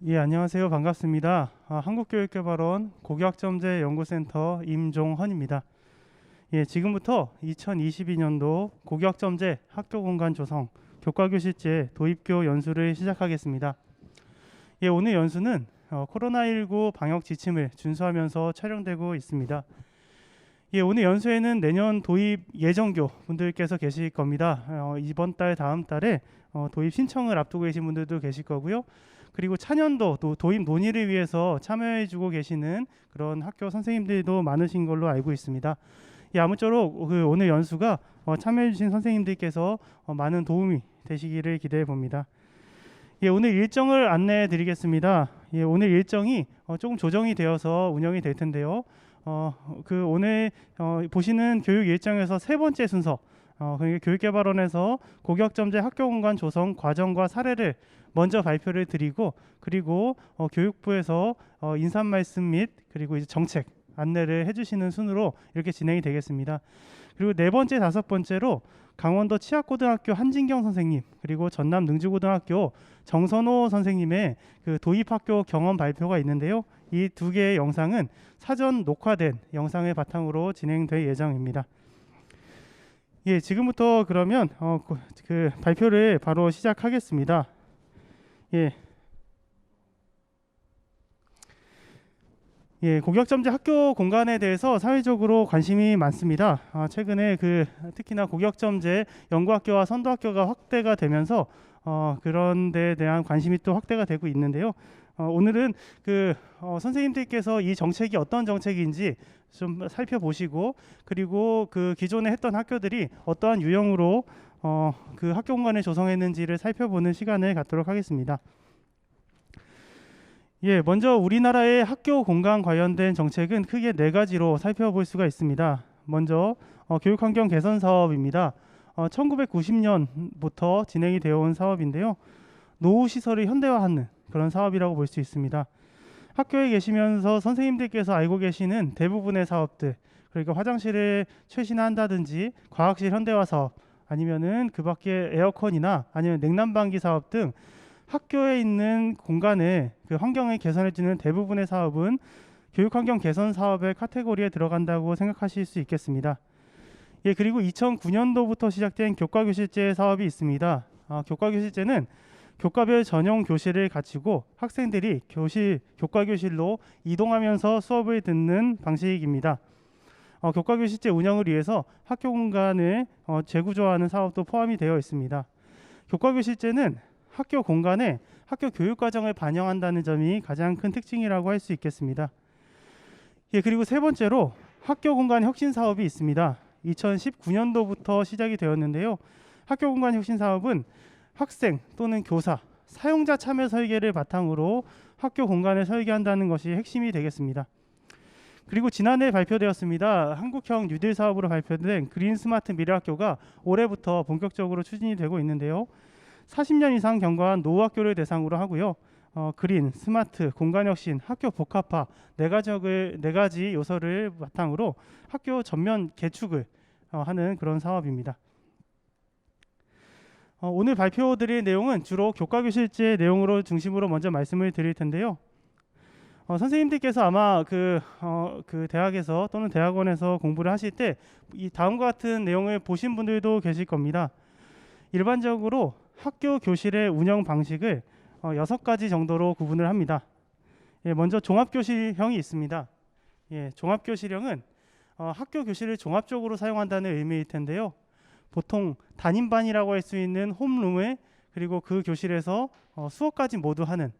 예, 안녕하세요. 반갑습니다. 한국교육개발원 고교학점제 연구센터 임종헌입니다. 예, 지금부터 2022년도 고교학점제 학교공간 조성 교과교실제 도입교 연수를 시작하겠습니다. 예, 오늘 연수는 코로나19 방역 지침을 준수하면서 촬영되고 있습니다. 예, 오늘 연수에는 내년 도입 예정교 분들께서 계실 겁니다. 이번 달, 다음 달에 도입 신청을 앞두고 계신 분들도 계실 거고요. 그리고 차년도 또 도입 논의를 위해서 참여해주고 계시는 그런 학교 선생님들도 많으신 걸로 알고 있습니다. 예, 아무쪼록 오늘 연수가 참여해주신 선생님들께서 많은 도움이 되시기를 기대해 봅니다. 예, 오늘 일정을 안내해 드리겠습니다. 예, 오늘 일정이 조금 조정이 되어서 운영이 될 텐데요. 오늘 보시는 교육 일정에서 세 번째 순서, 그러니까 교육개발원에서 고교학점제 학교공간 조성 과정과 사례를 먼저 발표를 드리고, 그리고 교육부에서 인사 말씀 및 그리고 이제 정책 안내를 해주시는 순으로 이렇게 진행이 되겠습니다. 그리고 네 번째, 다섯 번째로 강원도 치악고등학교 한진경 선생님, 그리고 전남 능주고등학교 정선호 선생님의 그 도입학교 경험 발표가 있는데요. 이 두 개의 영상은 사전 녹화된 영상을 바탕으로 진행될 예정입니다. 예, 지금부터 그러면 그 발표를 바로 시작하겠습니다. 예, 예, 고교학점제 학교 공간에 대해서 사회적으로 관심이 많습니다. 최근에 특히나 고교학점제 연구학교와 선도학교가 확대가 되면서 그런 데에 대한 관심이 또 확대가 되고 있는데요. 오늘은 선생님들께서 이 정책이 어떤 정책인지 좀 살펴보시고, 그리고 그 기존에 했던 학교들이 어떠한 유형으로 그 학교 공간을 조성했는지를 살펴보는 시간을 갖도록 하겠습니다. 예, 먼저 우리나라의 학교 공간 관련된 정책은 크게 네 가지로 살펴볼 수가 있습니다. 먼저 교육환경 개선 사업입니다. 1990년부터 진행이 되어 온 사업인데요. 노후 시설을 현대화하는 그런 사업이라고 볼 수 있습니다. 학교에 계시면서 선생님들께서 알고 계시는 대부분의 사업들, 그러니까 화장실을 최신화한다든지 과학실 현대화 사업, 아니면은 그 밖에 에어컨이나 아니면 냉난방기 사업 등 학교에 있는 공간의 그 환경을 개선해주는 대부분의 사업은 교육환경 개선 사업의 카테고리에 들어간다고 생각하실 수 있겠습니다. 예, 그리고 2009년도부터 시작된 교과교실제 사업이 있습니다. 교과교실제는 교과별 전용 교실을 갖추고 학생들이 교과교실로 이동하면서 수업을 듣는 방식입니다. 교과교실제 운영을 위해서 학교 공간을 재구조하는 사업도 포함이 되어 있습니다. 교과교실제는 학교 공간에 학교 교육 과정을 반영한다는 점이 가장 큰 특징이라고 할 수 있겠습니다. 예, 그리고 세 번째로 학교 공간 혁신 사업이 있습니다. 2019년도부터 시작이 되었는데요. 학교 공간 혁신 사업은 학생 또는 교사, 사용자 참여 설계를 바탕으로 학교 공간을 설계한다는 것이 핵심이 되겠습니다. 그리고 지난해 발표되었습니다. 한국형 뉴딜 사업으로 발표된 그린 스마트 미래학교가 올해부터 본격적으로 추진이 되고 있는데요. 40년 이상 경과한 노후학교를 대상으로 하고요. 그린, 스마트, 공간혁신, 학교 복합화 네 가지 요소를 바탕으로 학교 전면 개축을 하는 그런 사업입니다. 오늘 발표드릴 내용은 주로 교과교실제 내용으로 중심으로 먼저 말씀을 드릴 텐데요. 선생님들께서 아마 그 대학에서 또는 대학원에서 공부를 하실 때 이 다음과 같은 내용을 보신 분들도 계실 겁니다. 일반적으로 학교 교실의 운영 방식을 6가지 정도로 구분을 합니다. 예, 먼저 종합교실형이 있습니다. 예, 종합교실형은 학교 교실을 종합적으로 사용한다는 의미일 텐데요. 보통 단임반이라고 할 수 있는 홈룸에, 그리고 그 교실에서 수업까지 모두 하는,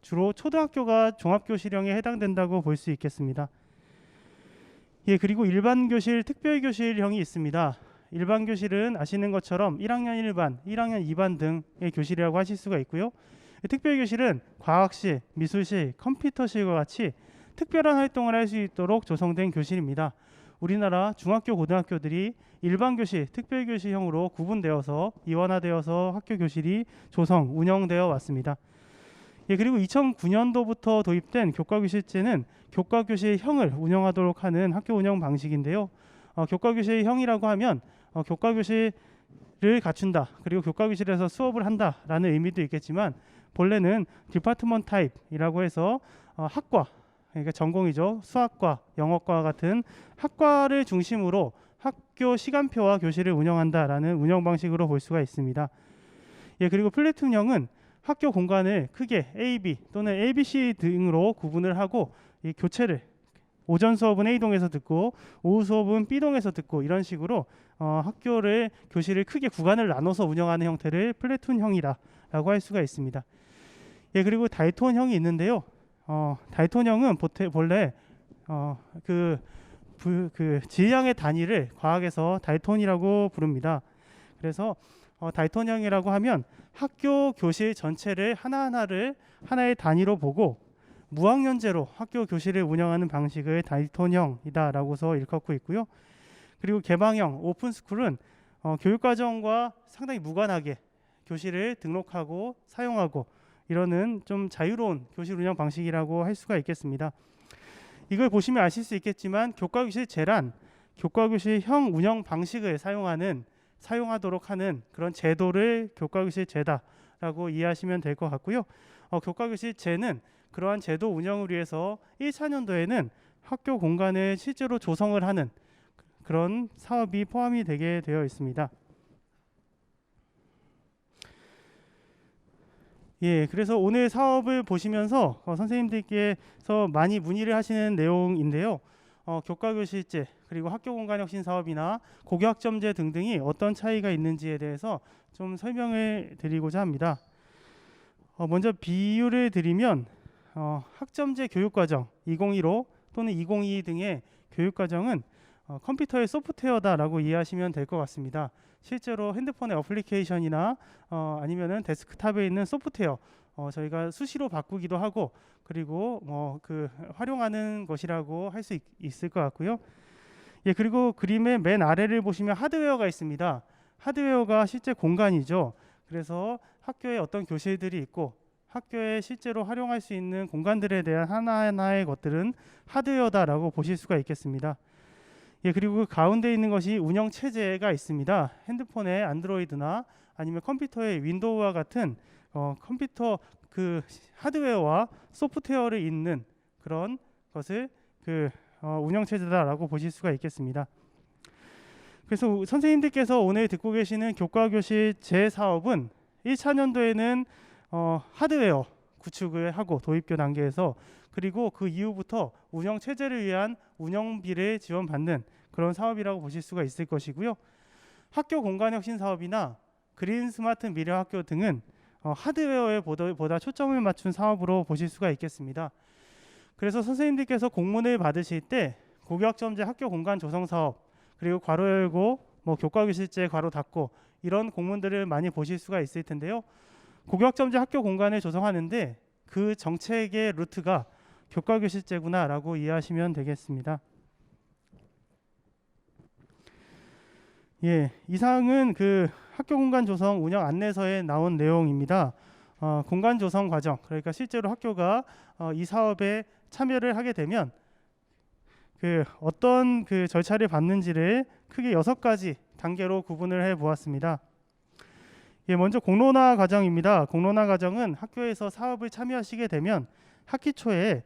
주로 초등학교가 종합교실형에 해당된다고 볼 수 있겠습니다. 예, 그리고 일반교실, 특별교실형이 있습니다. 일반 교실은 아시는 것처럼 1학년 1반, 1학년 2반 등의 교실이라고 하실 수가 있고요. 특별 교실은 과학실, 미술실, 컴퓨터실과 같이 특별한 활동을 할 수 있도록 조성된 교실입니다. 우리나라 중학교, 고등학교들이 일반 교실, 특별 교실형으로 구분되어서 이원화되어서 학교 교실이 조성, 운영되어 왔습니다. 예, 그리고 2009년도부터 도입된 교과교실제는 교과교실형을 운영하도록 하는 학교 운영 방식인데요. 교과교실형이라고 하면 교과교실을 갖춘다, 그리고 교과교실에서 수업을 한다라는 의미도 있겠지만, 본래는 디파트먼트 타입이라고 해서 학과, 그러니까 전공이죠. 수학과, 영어과 같은 학과를 중심으로 학교 시간표와 교실을 운영한다라는 운영 방식으로 볼 수가 있습니다. 예, 그리고 플래툰형은 학교 공간을 크게 A, B 또는 A, B, C 등으로 구분을 하고 이 교체를 오전 수업은 A동에서 듣고 오후 수업은 B동에서 듣고 이런 식으로 학교를 교실을 크게 구간을 나눠서 운영하는 형태를 플래툰형이라고 할 수가 있습니다. 예, 그리고 달톤형이 있는데요. 달톤형은 본래 그 질량의 단위를 과학에서 달톤이라고 부릅니다. 그래서 달톤형이라고 하면 학교 교실 전체를 하나하나를 하나의 단위로 보고 무학년제로 학교 교실을 운영하는 방식을 달톤형이다라고서 일컫고 있고요. 그리고 개방형 오픈스쿨은 교육과정과 상당히 무관하게 교실을 등록하고 사용하고 이러는 좀 자유로운 교실 운영 방식이라고 할 수가 있겠습니다. 이걸 보시면 아실 수 있겠지만 교과교실제란 교과교실형 운영 방식을 사용하도록 하는 그런 제도를 교과교실제다라고 이해하시면 될 것 같고요. 교과교실제는 그러한 제도 운영을 위해서 1차년도에는 학교 공간을 실제로 조성을 하는 그런 사업이 포함이 되게 되어 있습니다. 예, 그래서 오늘 사업을 보시면서 선생님들께서 많이 문의를 하시는 내용인데요. 교과교실제 그리고 학교공간혁신 사업이나 고교학점제 등등이 어떤 차이가 있는지에 대해서 좀 설명을 드리고자 합니다. 먼저 비유를 드리면 학점제 교육과정 2015 또는 2022 등의 교육과정은 컴퓨터의 소프트웨어다라고 이해하시면 될 것 같습니다. 실제로 핸드폰의 어플리케이션이나 아니면은 데스크탑에 있는 소프트웨어 저희가 수시로 바꾸기도 하고 그리고 활용하는 것이라고 할 수 있을 것 같고요. 예, 그리고 그림의 맨 아래를 보시면 하드웨어가 있습니다. 하드웨어가 실제 공간이죠. 그래서 학교에 어떤 교실들이 있고 학교에 실제로 활용할 수 있는 공간들에 대한 하나하나의 것들은 하드웨어다라고 보실 수가 있겠습니다. 예, 그리고 그 가운데 있는 것이 운영 체제가 있습니다. 핸드폰의 안드로이드나 아니면 컴퓨터의 윈도우와 같은 컴퓨터 그 하드웨어와 소프트웨어를 잇는 그런 것을 운영 체제다라고 보실 수가 있겠습니다. 그래서 선생님들께서 오늘 듣고 계시는 교과교실 제 사업은 1차년도에는 하드웨어 구축을 하고 도입교 단계에서 그리고 그 이후부터 운영 체제를 위한 운영비를 지원받는 그런 사업이라고 보실 수가 있을 것이고요. 학교 공간혁신 사업이나 그린 스마트 미래학교 등은 하드웨어에 보다 초점을 맞춘 사업으로 보실 수가 있겠습니다. 그래서 선생님들께서 공문을 받으실 때 고교학점제 학교 공간 조성 사업 그리고 괄호 열고 교과교실제 괄호 닫고 이런 공문들을 많이 보실 수가 있을 텐데요. 고교학점제 학교 공간을 조성하는데 그 정책의 루트가 교과교실제구나라고 이해하시면 되겠습니다. 예, 이상은 학교 공간 조성 운영 안내서에 나온 내용입니다. 공간 조성 과정, 그러니까 실제로 학교가 이 사업에 참여를 하게 되면 어떤 절차를 밟는지를 크게 6가지 단계로 구분을 해 보았습니다. 예, 먼저 공론화 과정입니다. 공론화 과정은 학교에서 사업을 참여하시게 되면 학기 초에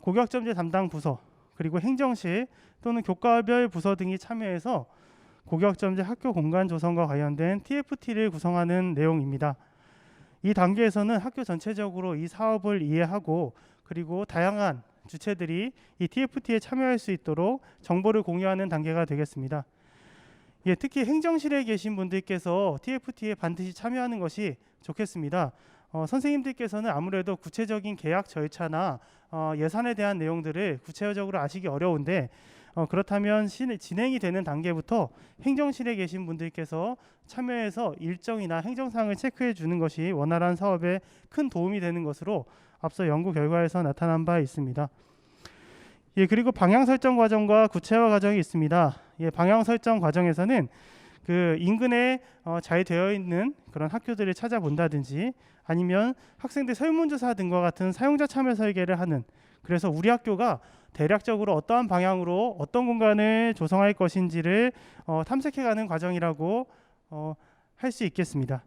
고교학점제 담당 부서 그리고 행정실 또는 교과별 부서 등이 참여해서 고교학점제 학교 공간 조성과 관련된 TFT를 구성하는 내용입니다. 이 단계에서는 학교 전체적으로 이 사업을 이해하고 그리고 다양한 주체들이 이 TFT에 참여할 수 있도록 정보를 공유하는 단계가 되겠습니다. 예, 특히 행정실에 계신 분들께서 TFT에 반드시 참여하는 것이 좋겠습니다. 선생님들께서는 아무래도 구체적인 계약 절차나 예산에 대한 내용들을 구체적으로 아시기 어려운데 그렇다면 진행이 되는 단계부터 행정실에 계신 분들께서 참여해서 일정이나 행정사항을 체크해 주는 것이 원활한 사업에 큰 도움이 되는 것으로 앞서 연구 결과에서 나타난 바 있습니다. 예, 그리고 방향 설정 과정과 구체화 과정이 있습니다. 예, 방향 설정 과정에서는 인근에 잘 되어 있는 그런 학교들을 찾아본다든지 아니면 학생들 설문조사 등과 같은 사용자 참여 설계를 하는, 그래서 우리 학교가 대략적으로 어떠한 방향으로 어떤 공간을 조성할 것인지를 탐색해가는 과정이라고 할 수 있겠습니다.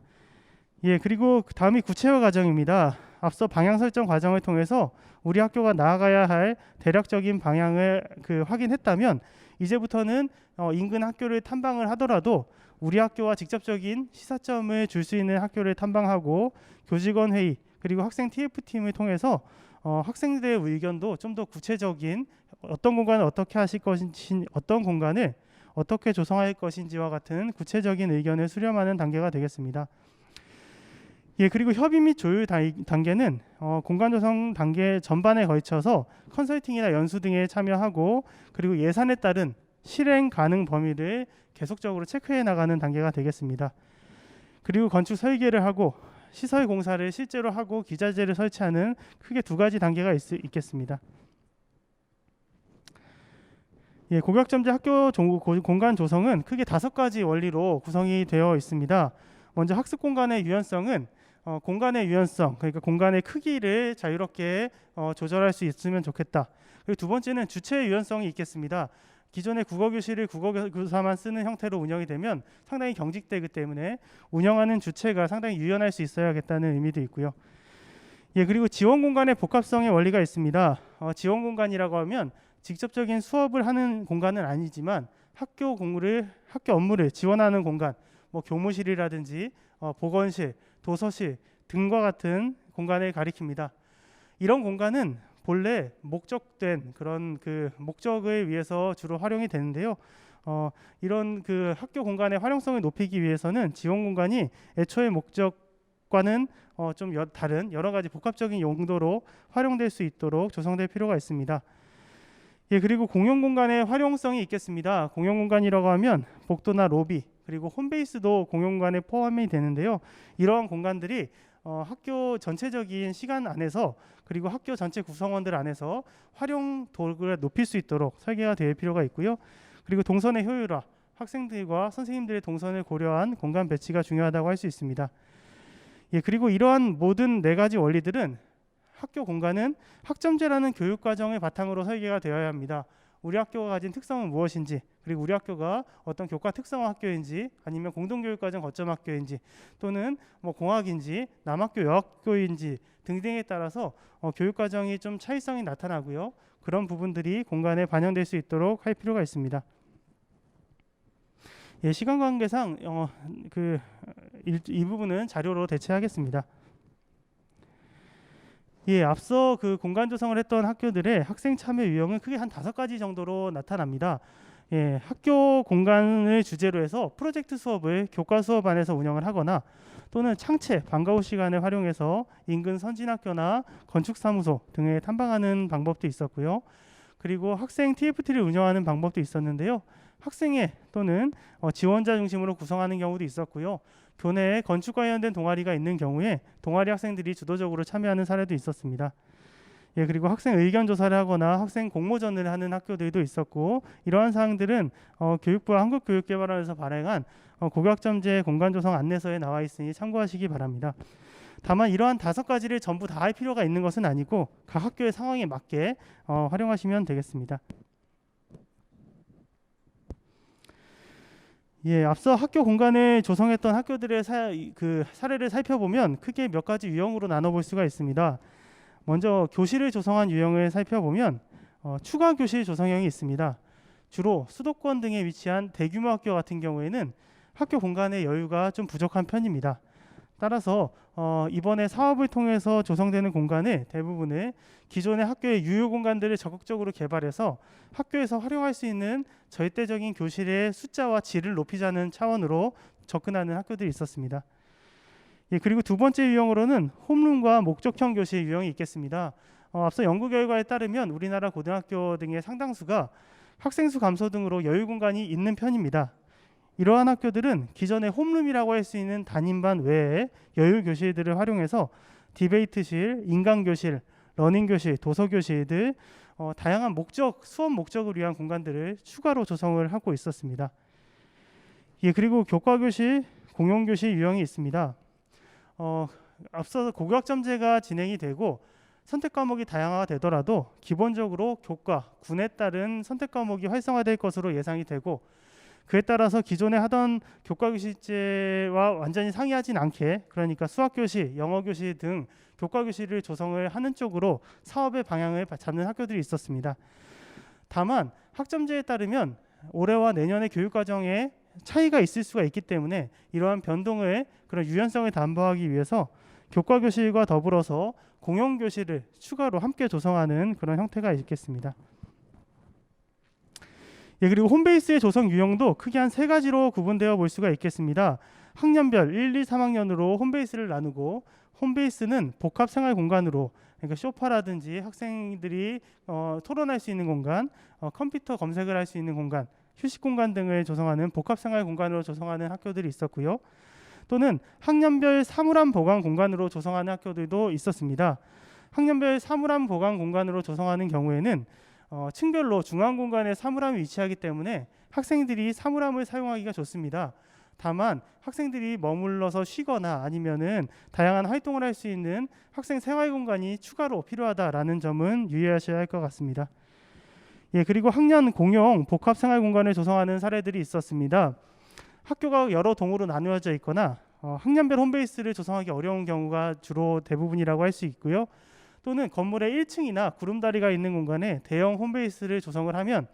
예, 그리고 다음이 구체화 과정입니다. 앞서 방향 설정 과정을 통해서 우리 학교가 나아가야 할 대략적인 방향을 확인했다면 이제부터는 인근 학교를 탐방을 하더라도 우리 학교와 직접적인 시사점을 줄 수 있는 학교를 탐방하고 교직원 회의 그리고 학생 TF팀을 통해서 학생들의 의견도 좀 더 구체적인 어떤 공간을 어떻게 하실 것인지 어떤 공간을 어떻게 조성할 것인지와 같은 구체적인 의견을 수렴하는 단계가 되겠습니다. 예, 그리고 협의 및 조율 단계는 공간 조성 단계 전반에 걸쳐서 컨설팅이나 연수 등에 참여하고 그리고 예산에 따른 실행 가능 범위를 계속적으로 체크해 나가는 단계가 되겠습니다. 그리고 건축 설계를 하고 시설 공사를 실제로 하고 기자재를 설치하는 크게 두 가지 단계가 있겠습니다. 예, 고교학점제 학교 공간 조성은 크게 5가지 원리로 구성이 되어 있습니다. 먼저 학습 공간의 유연성은 공간의 유연성, 그러니까 공간의 크기를 자유롭게 조절할 수 있으면 좋겠다. 그리고 두 번째는 주체의 유연성이 있겠습니다. 기존의 국어교실을 국어교사만 쓰는 형태로 운영이 되면 상당히 경직되기 때문에 운영하는 주체가 상당히 유연할 수 있어야겠다는 의미도 있고요. 예, 그리고 지원 공간의 복합성의 원리가 있습니다. 지원 공간이라고 하면 직접적인 수업을 하는 공간은 아니지만 학교 업무를 지원하는 공간, 뭐 교무실이라든지 보건실, 도서실 등과 같은 공간을 가리킵니다. 이런 공간은 본래 목적된 그런 목적을 위해서 주로 활용이 되는데요. 이런 학교 공간의 활용성을 높이기 위해서는 지원 공간이 애초의 목적과는 좀 다른 여러 가지 복합적인 용도로 활용될 수 있도록 조성될 필요가 있습니다. 예, 그리고 공용 공간의 활용성이 있겠습니다. 공용 공간이라고 하면 복도나 로비 그리고 홈베이스도 공용 공간에 포함이 되는데요. 이러한 공간들이 학교 전체적인 시간 안에서 그리고 학교 전체 구성원들 안에서 활용도를 높일 수 있도록 설계가 될 필요가 있고요. 그리고 동선의 효율화, 학생들과 선생님들의 동선을 고려한 공간 배치가 중요하다고 할 수 있습니다. 예, 그리고 이러한 모든 4가지 원리들은 학교 공간은 학점제라는 교육 과정을 바탕으로 설계가 되어야 합니다. 우리 학교가 가진 특성은 무엇인지, 그리고 우리 학교가 어떤 교과 특성화 학교인지, 아니면 공동교육과정 거점 학교인지, 또는 뭐 공학인지, 남학교 여학교인지 등등에 따라서 교육 과정이 좀 차이성이 나타나고요. 그런 부분들이 공간에 반영될 수 있도록 할 필요가 있습니다. 예, 시간 관계상 이 부분은 자료로 대체하겠습니다. 예, 앞서 공간 조성을 했던 학교들의 학생 참여 유형은 크게 한 5가지 정도로 나타납니다. 예, 학교 공간을 주제로 해서 프로젝트 수업을 교과 수업 안에서 운영을 하거나 또는 창체, 방과 후 시간을 활용해서 인근 선진학교나 건축사무소 등에 탐방하는 방법도 있었고요. 그리고 학생 TFT를 운영하는 방법도 있었는데요. 학생회 또는 지원자 중심으로 구성하는 경우도 있었고요. 교내에 건축 관련된 동아리가 있는 경우에 동아리 학생들이 주도적으로 참여하는 사례도 있었습니다. 예, 그리고 학생 의견 조사를 하거나 학생 공모전을 하는 학교들도 있었고, 이러한 사항들은 교육부와 한국교육개발원에서 발행한 고교학점제 공간 조성 안내서에 나와 있으니 참고하시기 바랍니다. 다만 이러한 5가지를 전부 다 할 필요가 있는 것은 아니고 각 학교의 상황에 맞게 활용하시면 되겠습니다. 예, 앞서 학교 공간을 조성했던 학교들의 사례를 살펴보면 크게 몇 가지 유형으로 나눠볼 수가 있습니다. 먼저 교실을 조성한 유형을 살펴보면 추가 교실 조성형이 있습니다. 주로 수도권 등에 위치한 대규모 학교 같은 경우에는 학교 공간의 여유가 좀 부족한 편입니다. 따라서 이번에 사업을 통해서 조성되는 공간의 대부분을 기존의 학교의 유효 공간들을 적극적으로 개발해서 학교에서 활용할 수 있는 절대적인 교실의 숫자와 질을 높이자는 차원으로 접근하는 학교들이 있었습니다. 예, 그리고 두 번째 유형으로는 홈룸과 목적형 교실 유형이 있겠습니다. 앞서 연구 결과에 따르면 우리나라 고등학교 등의 상당수가 학생 수 감소 등으로 여유 공간이 있는 편입니다. 이러한 학교들은 기존의 홈룸이라고 할 수 있는 단임반 외에 여유 교실들을 활용해서 디베이트실, 인강교실, 러닝교실, 도서교실 등 다양한 수업 목적을 위한 공간들을 추가로 조성을 하고 있었습니다. 예, 그리고 교과교실, 공용교실 유형이 있습니다. 앞서 고교학점제가 진행이 되고 선택 과목이 다양화가 되더라도 기본적으로 교과, 군에 따른 선택 과목이 활성화될 것으로 예상이 되고, 그에 따라서 기존에 하던 교과교실제와 완전히 상이하진 않게, 그러니까 수학교실, 영어교실 등 교과교실을 조성을 하는 쪽으로 사업의 방향을 잡는 학교들이 있었습니다. 다만 학점제에 따르면 올해와 내년의 교육과정에 차이가 있을 수가 있기 때문에 이러한 변동을, 그런 유연성을 담보하기 위해서 교과교실과 더불어서 공용교실을 추가로 함께 조성하는 그런 형태가 있겠습니다. 예, 그리고 홈베이스의 조성 유형도 크게 한 3가지로 구분되어 볼 수가 있겠습니다. 학년별 1, 2, 3학년으로 홈베이스를 나누고, 홈베이스는 복합생활 공간으로, 그러니까 소파라든지 학생들이 토론할 수 있는 공간, 컴퓨터 검색을 할 수 있는 공간, 휴식 공간 등을 조성하는 복합생활 공간으로 조성하는 학교들이 있었고요. 또는 학년별 사물함 보관 공간으로 조성하는 학교들도 있었습니다. 학년별 사물함 보관 공간으로 조성하는 경우에는 층별로 중앙 공간에 사물함이 위치하기 때문에 학생들이 사물함을 사용하기가 좋습니다. 다만 학생들이 머물러서 쉬거나 아니면은 다양한 활동을 할 수 있는 학생 생활 공간이 추가로 필요하다라는 점은 유의하셔야 할 것 같습니다. 예, 그리고 학년 공용 복합 생활 공간을 조성하는 사례들이 있었습니다. 학교가 여러 동으로 나누어져 있거나 학년별 홈베이스를 조성하기 어려운 경우가 주로 대부분이라고 할 수 있고요. 또는 건물의 1층이나 구름다리가 있는 공간에 대형 홈베이스를 조성을 하면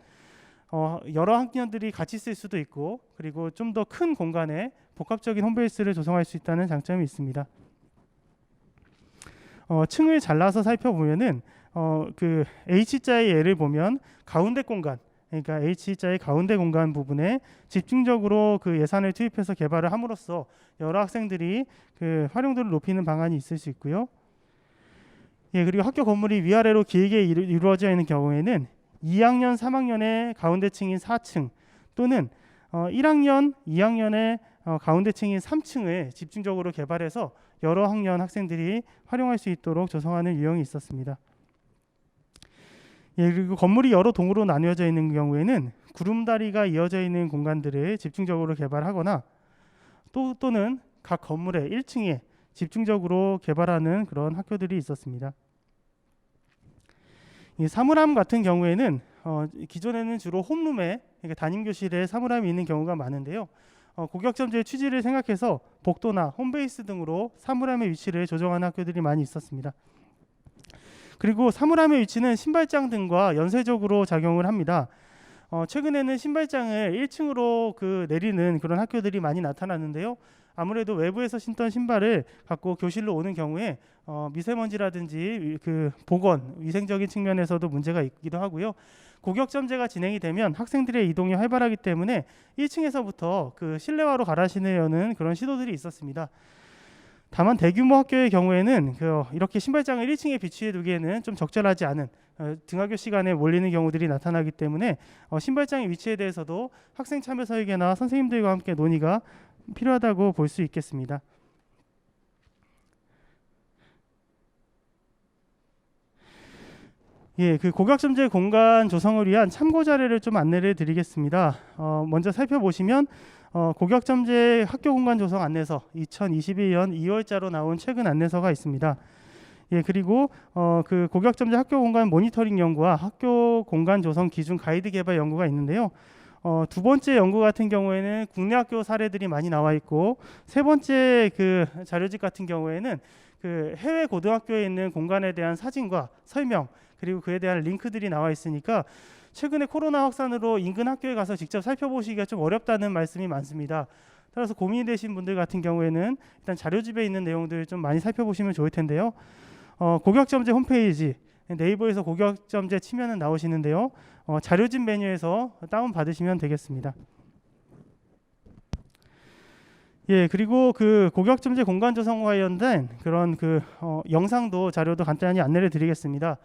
여러 학년들이 같이 쓸 수도 있고, 그리고 좀 더 큰 공간에 복합적인 홈베이스를 조성할 수 있다는 장점이 있습니다. 층을 잘라서 살펴보면은 그 H자의 예를 보면 가운데 공간, 그러니까 H자의 가운데 공간 부분에 집중적으로 그 예산을 투입해서 개발을 함으로써 여러 학생들이 그 활용도를 높이는 방안이 있을 수 있고요. 예, 그리고 학교 건물이 위아래로 길게 이루어져 있는 경우에는 2학년, 3학년의 가운데층인 4층 또는 1학년, 2학년의 가운데층인 3층을 집중적으로 개발해서 여러 학년 학생들이 활용할 수 있도록 조성하는 유형이 있었습니다. 예, 그리고 건물이 여러 동으로 나뉘어져 있는 경우에는 구름다리가 이어져 있는 공간들을 집중적으로 개발하거나 또는 각 건물의 1층에 집중적으로 개발하는 그런 학교들이 있었습니다. 이 사물함 같은 경우에는 기존에는 주로 홈룸에, 그러니까 담임교실에 사물함이 있는 경우가 많은데요. 고교학점제의 취지를 생각해서 복도나 홈베이스 등으로 사물함의 위치를 조정하는 학교들이 많이 있었습니다. 그리고 사물함의 위치는 신발장 등과 연쇄적으로 작용을 합니다. 최근에는 신발장을 1층으로 내리는 그런 학교들이 많이 나타났는데요. 아무래도 외부에서 신던 신발을 갖고 교실로 오는 경우에 미세먼지라든지 그 보건, 위생적인 측면에서도 문제가 있기도 하고요. 고교학점제가 진행이 되면 학생들의 이동이 활발하기 때문에 1층에서부터 그 실내화로 갈아신으려는 그런 시도들이 있었습니다. 다만 대규모 학교의 경우에는 이렇게 신발장을 1층에 비치해 두기에는 좀 적절하지 않은, 등하교 시간에 몰리는 경우들이 나타나기 때문에 신발장의 위치에 대해서도 학생 참여 설계나 선생님들과 함께 논의가 필요하다고 볼 수 있겠습니다. 예, 그 고교학점제 공간 조성을 위한 참고 자료를 좀 안내를 드리겠습니다. 먼저 살펴보시면 고교학점제 학교 공간 조성 안내서 2021년 2월자로 나온 최근 안내서가 있습니다. 예, 그리고 그 고교학점제 학교 공간 모니터링 연구와 학교 공간 조성 기준 가이드 개발 연구가 있는데요. 두 번째 연구 같은 경우에는 국내 학교 사례들이 많이 나와 있고, 세 번째 그 자료집 같은 경우에는 그 해외 고등학교에 있는 공간에 대한 사진과 설명, 그리고 그에 대한 링크들이 나와 있으니까 최근에 코로나 확산으로 인근 학교에 가서 직접 살펴보시기가 좀 어렵다는 말씀이 많습니다. 따라서 고민이 되신 분들 같은 경우에는 일단 자료집에 있는 내용들 좀 많이 살펴보시면 좋을 텐데요. 고교학점제 홈페이지 네이버에서 고교학점제 치면은 나오시는데요. 자료집 메뉴에서 다운 받으시면 되겠습니다. 예, 그리고 그 고교학점제 공간 조성과 관련된 그런 영상도 자료도 간단히 안내를 드리겠습니다.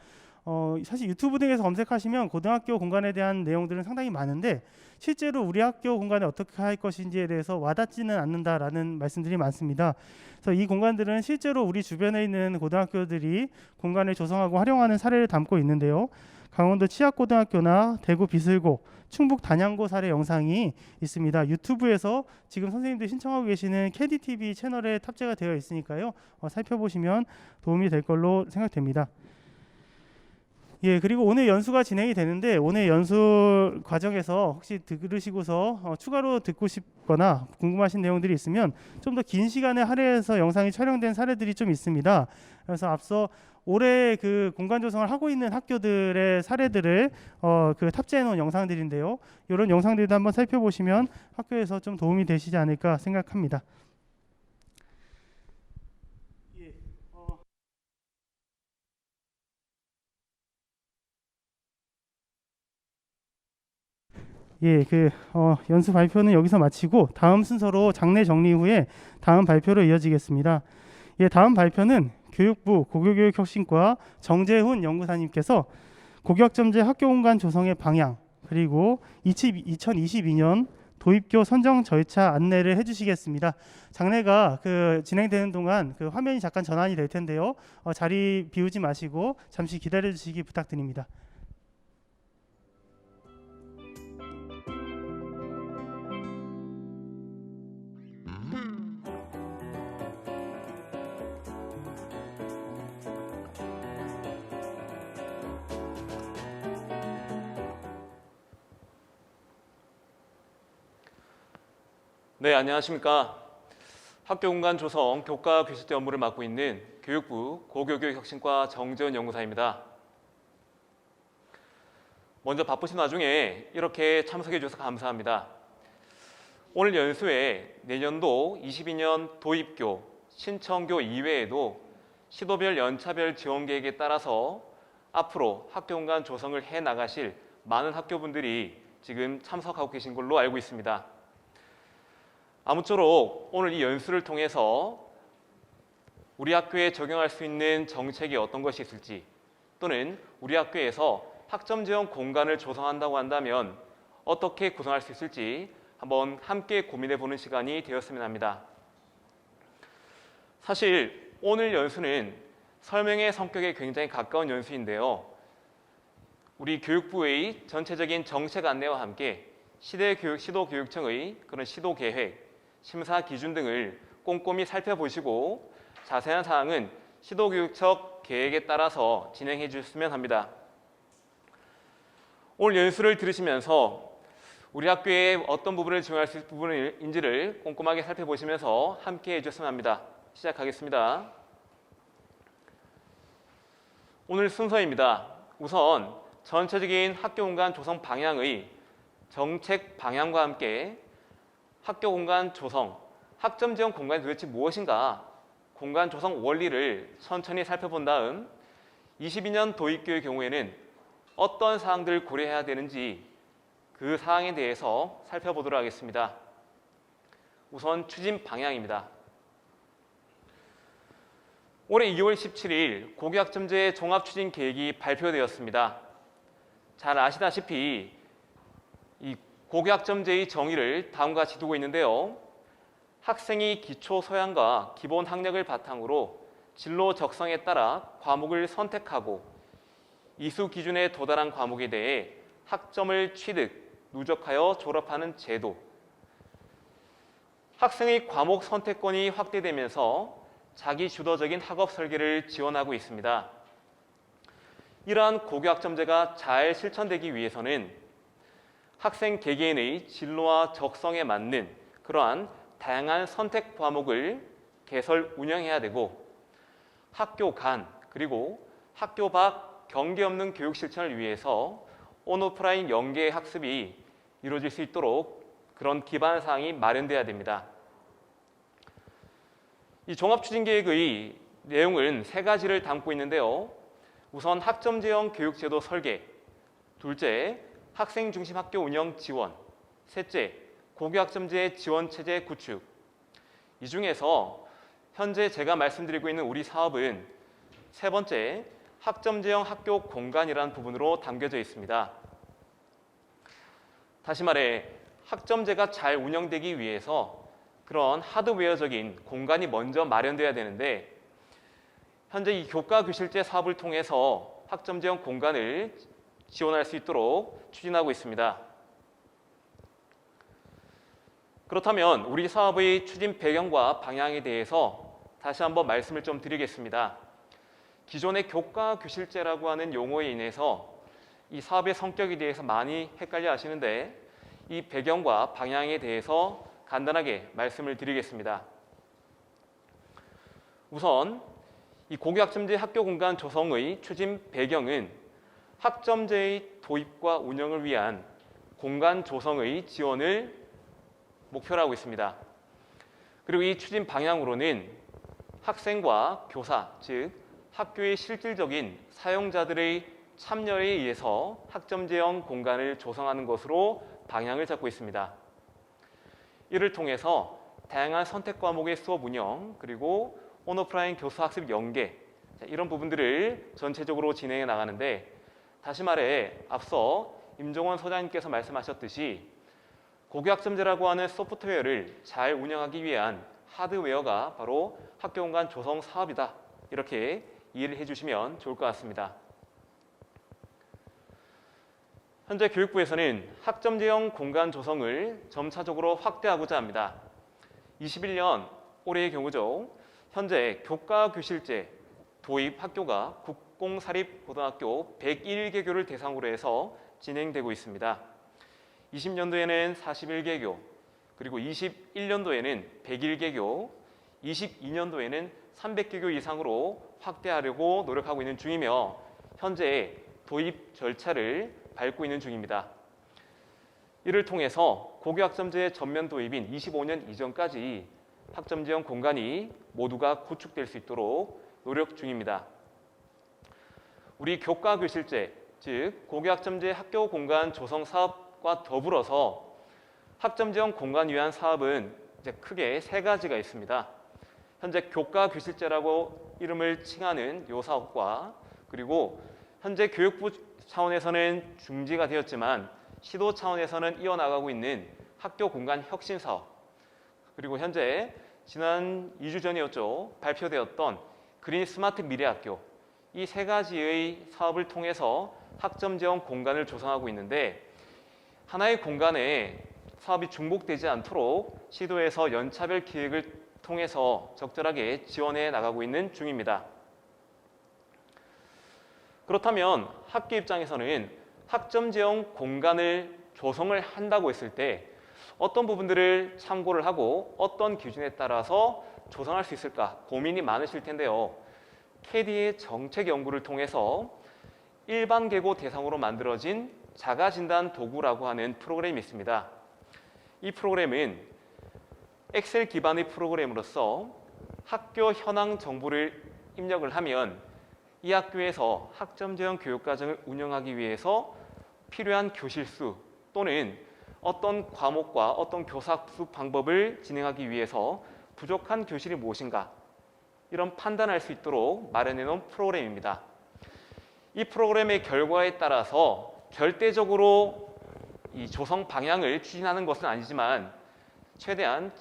사실 유튜브 등에서 검색하시면 고등학교 공간에 대한 내용들은 상당히 많은데 실제로 우리 학교 공간에 어떻게 할 것인지에 대해서 와닿지는 않는다라는 말씀들이 많습니다. 그래서 이 공간들은 실제로 우리 주변에 있는 고등학교들이 공간을 조성하고 활용하는 사례를 담고 있는데요. 강원도 치악고등학교나 대구 비슬고, 충북 단양고 사례 영상이 있습니다. 유튜브에서 지금 선생님들이 신청하고 계시는 캐디TV 채널에 탑재가 되어 있으니까요. 살펴보시면 도움이 될 걸로 생각됩니다. 예, 그리고 오늘 연수가 진행이 되는데 오늘 연수 과정에서 혹시 들으시고서 추가로 듣고 싶거나 궁금하신 내용들이 있으면 좀 더 긴 시간에 할애해서 영상이 촬영된 사례들이 좀 있습니다. 그래서 앞서 올해 그 공간 조성을 하고 있는 학교들의 사례들을 그 탑재해 놓은 영상들인데요. 이런 영상들도 한번 살펴보시면 학교에서 좀 도움이 되시지 않을까 생각합니다. 예, 연수 발표는 여기서 마치고 다음 순서로 장례 정리 후에 다음 발표로 이어지겠습니다. 예, 다음 발표는 교육부 고교교육혁신과 정재훈 연구사님께서 고교학점제 학교공간 조성의 방향 그리고 2022년 도입교 선정 절차 안내를 해주시겠습니다. 장례가 진행되는 동안 화면이 잠깐 전환이 될 텐데요. 자리 비우지 마시고 잠시 기다려 주시기 부탁드립니다. 네, 안녕하십니까. 학교공간 조성 교과 교실제 업무를 맡고 있는 교육부 고교교육혁신과 정재훈 연구사입니다. 먼저 바쁘신 와중에 이렇게 참석해 주셔서 감사합니다. 오늘 연수에 내년도 22년 도입교, 신청교 이외에도 시도별 연차별 지원 계획에 따라서 앞으로 학교공간 조성을 해 나가실 많은 학교분들이 지금 참석하고 계신 걸로 알고 있습니다. 아무쪼록 오늘 이 연수를 통해서 우리 학교에 적용할 수 있는 정책이 어떤 것이 있을지 또는 우리 학교에서 학점 지원 공간을 조성한다고 한다면 어떻게 구성할 수 있을지 한번 함께 고민해 보는 시간이 되었으면 합니다. 사실 오늘 연수는 설명의 성격에 굉장히 가까운 연수인데요. 우리 교육부의 전체적인 정책 안내와 함께 시도교육청의 그런 시도계획, 심사 기준 등을 꼼꼼히 살펴보시고 자세한 사항은 시도교육청 계획에 따라서 진행해 주셨으면 합니다. 오늘 연수를 들으시면서 우리 학교에 어떤 부분을 지원할 수 있는 부분인지를 꼼꼼하게 살펴보시면서 함께 해주셨으면 합니다. 시작하겠습니다. 오늘 순서입니다. 우선 전체적인 학교공간 조성 방향의 정책 방향과 함께 학교공간 조성, 학점 지원 공간이 도대체 무엇인가 공간 조성 원리를 천천히 살펴본 다음 22년 도입교의 경우에는 어떤 사항들을 고려해야 되는지 그 사항에 대해서 살펴보도록 하겠습니다. 우선 추진 방향입니다. 올해 2월 17일 고교학점제 종합추진계획이 발표되었습니다. 잘 아시다시피 이 고교학점제의 정의를 다음과 같이 두고 있는데요. 학생이 기초 소양과 기본 학력을 바탕으로 진로 적성에 따라 과목을 선택하고 이수 기준에 도달한 과목에 대해 학점을 취득, 누적하여 졸업하는 제도. 학생의 과목 선택권이 확대되면서 자기 주도적인 학업 설계를 지원하고 있습니다. 이러한 고교학점제가 잘 실천되기 위해서는 학생 개개인의 진로와 적성에 맞는 그러한 다양한 선택 과목을 개설 운영해야 되고 학교 간 그리고 학교 밖 경계 없는 교육 실천을 위해서 온오프라인 연계 학습이 이루어질 수 있도록 그런 기반 사항이 마련돼야 됩니다. 이 종합추진계획의 내용은 세 가지를 담고 있는데요. 우선 학점 지원 교육제도 설계, 둘째 학생 중심 학교 운영 지원, 셋째 고교학점제 지원체제 구축. 이 중에서 현재 제가 말씀드리고 있는 우리 사업은 세 번째 학점제형 학교 공간이라는 부분으로 담겨져 있습니다. 다시 말해 학점제가 잘 운영되기 위해서 그런 하드웨어적인 공간이 먼저 마련돼야 되는데 현재 이 교과 교실제 사업을 통해서 학점제형 공간을 지원할 수 있도록 추진하고 있습니다. 그렇다면 우리 사업의 추진 배경과 방향에 대해서 다시 한번 말씀을 좀 드리겠습니다. 기존의 교과 교실제라고 하는 용어에 인해서 이 사업의 성격에 대해서 많이 헷갈려 하시는데 이 배경과 방향에 대해서 간단하게 말씀을 드리겠습니다. 우선 이 고교학점제 학교 공간 조성의 추진 배경은 학점제의 도입과 운영을 위한 공간 조성의 지원을 목표로 하고 있습니다. 그리고 이 추진 방향으로는 학생과 교사, 즉 학교의 실질적인 사용자들의 참여에 의해서 학점제형 공간을 조성하는 것으로 방향을 잡고 있습니다. 이를 통해서 다양한 선택 과목의 수업 운영, 그리고 온오프라인 교수 학습 연계, 이런 부분들을 전체적으로 진행해 나가는데, 다시 말해 앞서 임종원 소장님께서 말씀하셨듯이 고교학점제라고 하는 소프트웨어를 잘 운영하기 위한 하드웨어가 바로 학교 공간 조성 사업이다, 이렇게 이해를 해주시면 좋을 것 같습니다. 현재 교육부에서는 학점제형 공간 조성을 점차적으로 확대하고자 합니다. 21년 올해의 경우죠. 현재 교과 교실제 도입 학교가 국공사립고등학교 101개교를 대상으로 해서 진행되고 있습니다. 20년도에는 41개교, 그리고 21년도에는 101개교, 22년도에는 300개교 이상으로 확대하려고 노력하고 있는 중이며 현재 도입 절차를 밟고 있는 중입니다. 이를 통해서 고교학점제 전면 도입인 25년 이전까지 학점제형 공간이 모두가 구축될 수 있도록 노력 중입니다. 우리 교과 교실제, 즉 고교학점제 학교 공간 조성 사업과 더불어서 학점제형 공간 위한 사업은 이제 크게 세 가지가 있습니다. 현재 교과 교실제라고 이름을 칭하는 요 사업과, 그리고 현재 교육부 차원에서는 중지가 되었지만 시도 차원에서는 이어나가고 있는 학교 공간 혁신 사업, 그리고 현재 지난 2주 전이었죠. 발표되었던 그린 스마트 미래학교, 이 세 가지의 사업을 통해서 학점제형 공간을 조성하고 있는데, 하나의 공간에 사업이 중복되지 않도록 시도에서 연차별 기획을 통해서 적절하게 지원해 나가고 있는 중입니다. 그렇다면 학교 입장에서는 학점제형 공간을 조성을 한다고 했을 때 어떤 부분들을 참고를 하고 어떤 기준에 따라서 조성할 수 있을까 고민이 많으실 텐데요. 캐디의 정책 연구를 통해서 일반 계고 대상으로 만들어진 자가진단 도구라고 하는 프로그램이 있습니다. 이 프로그램은 엑셀 기반의 프로그램으로서 학교 현황 정보를 입력을 하면 이 학교에서 학점제형 교육과정을 운영하기 위해서 필요한 교실 수 또는 어떤 과목과 어떤 교사 학습 방법을 진행하기 위해서 부족한 교실이 무엇인가, 이런 판단할 수 있도록 마련해 놓은 프로그램입니다. 이 프로그램의 결과에 따라서 절대적으로 이 조성 방향을 추진하는 것은 아니지만 최대한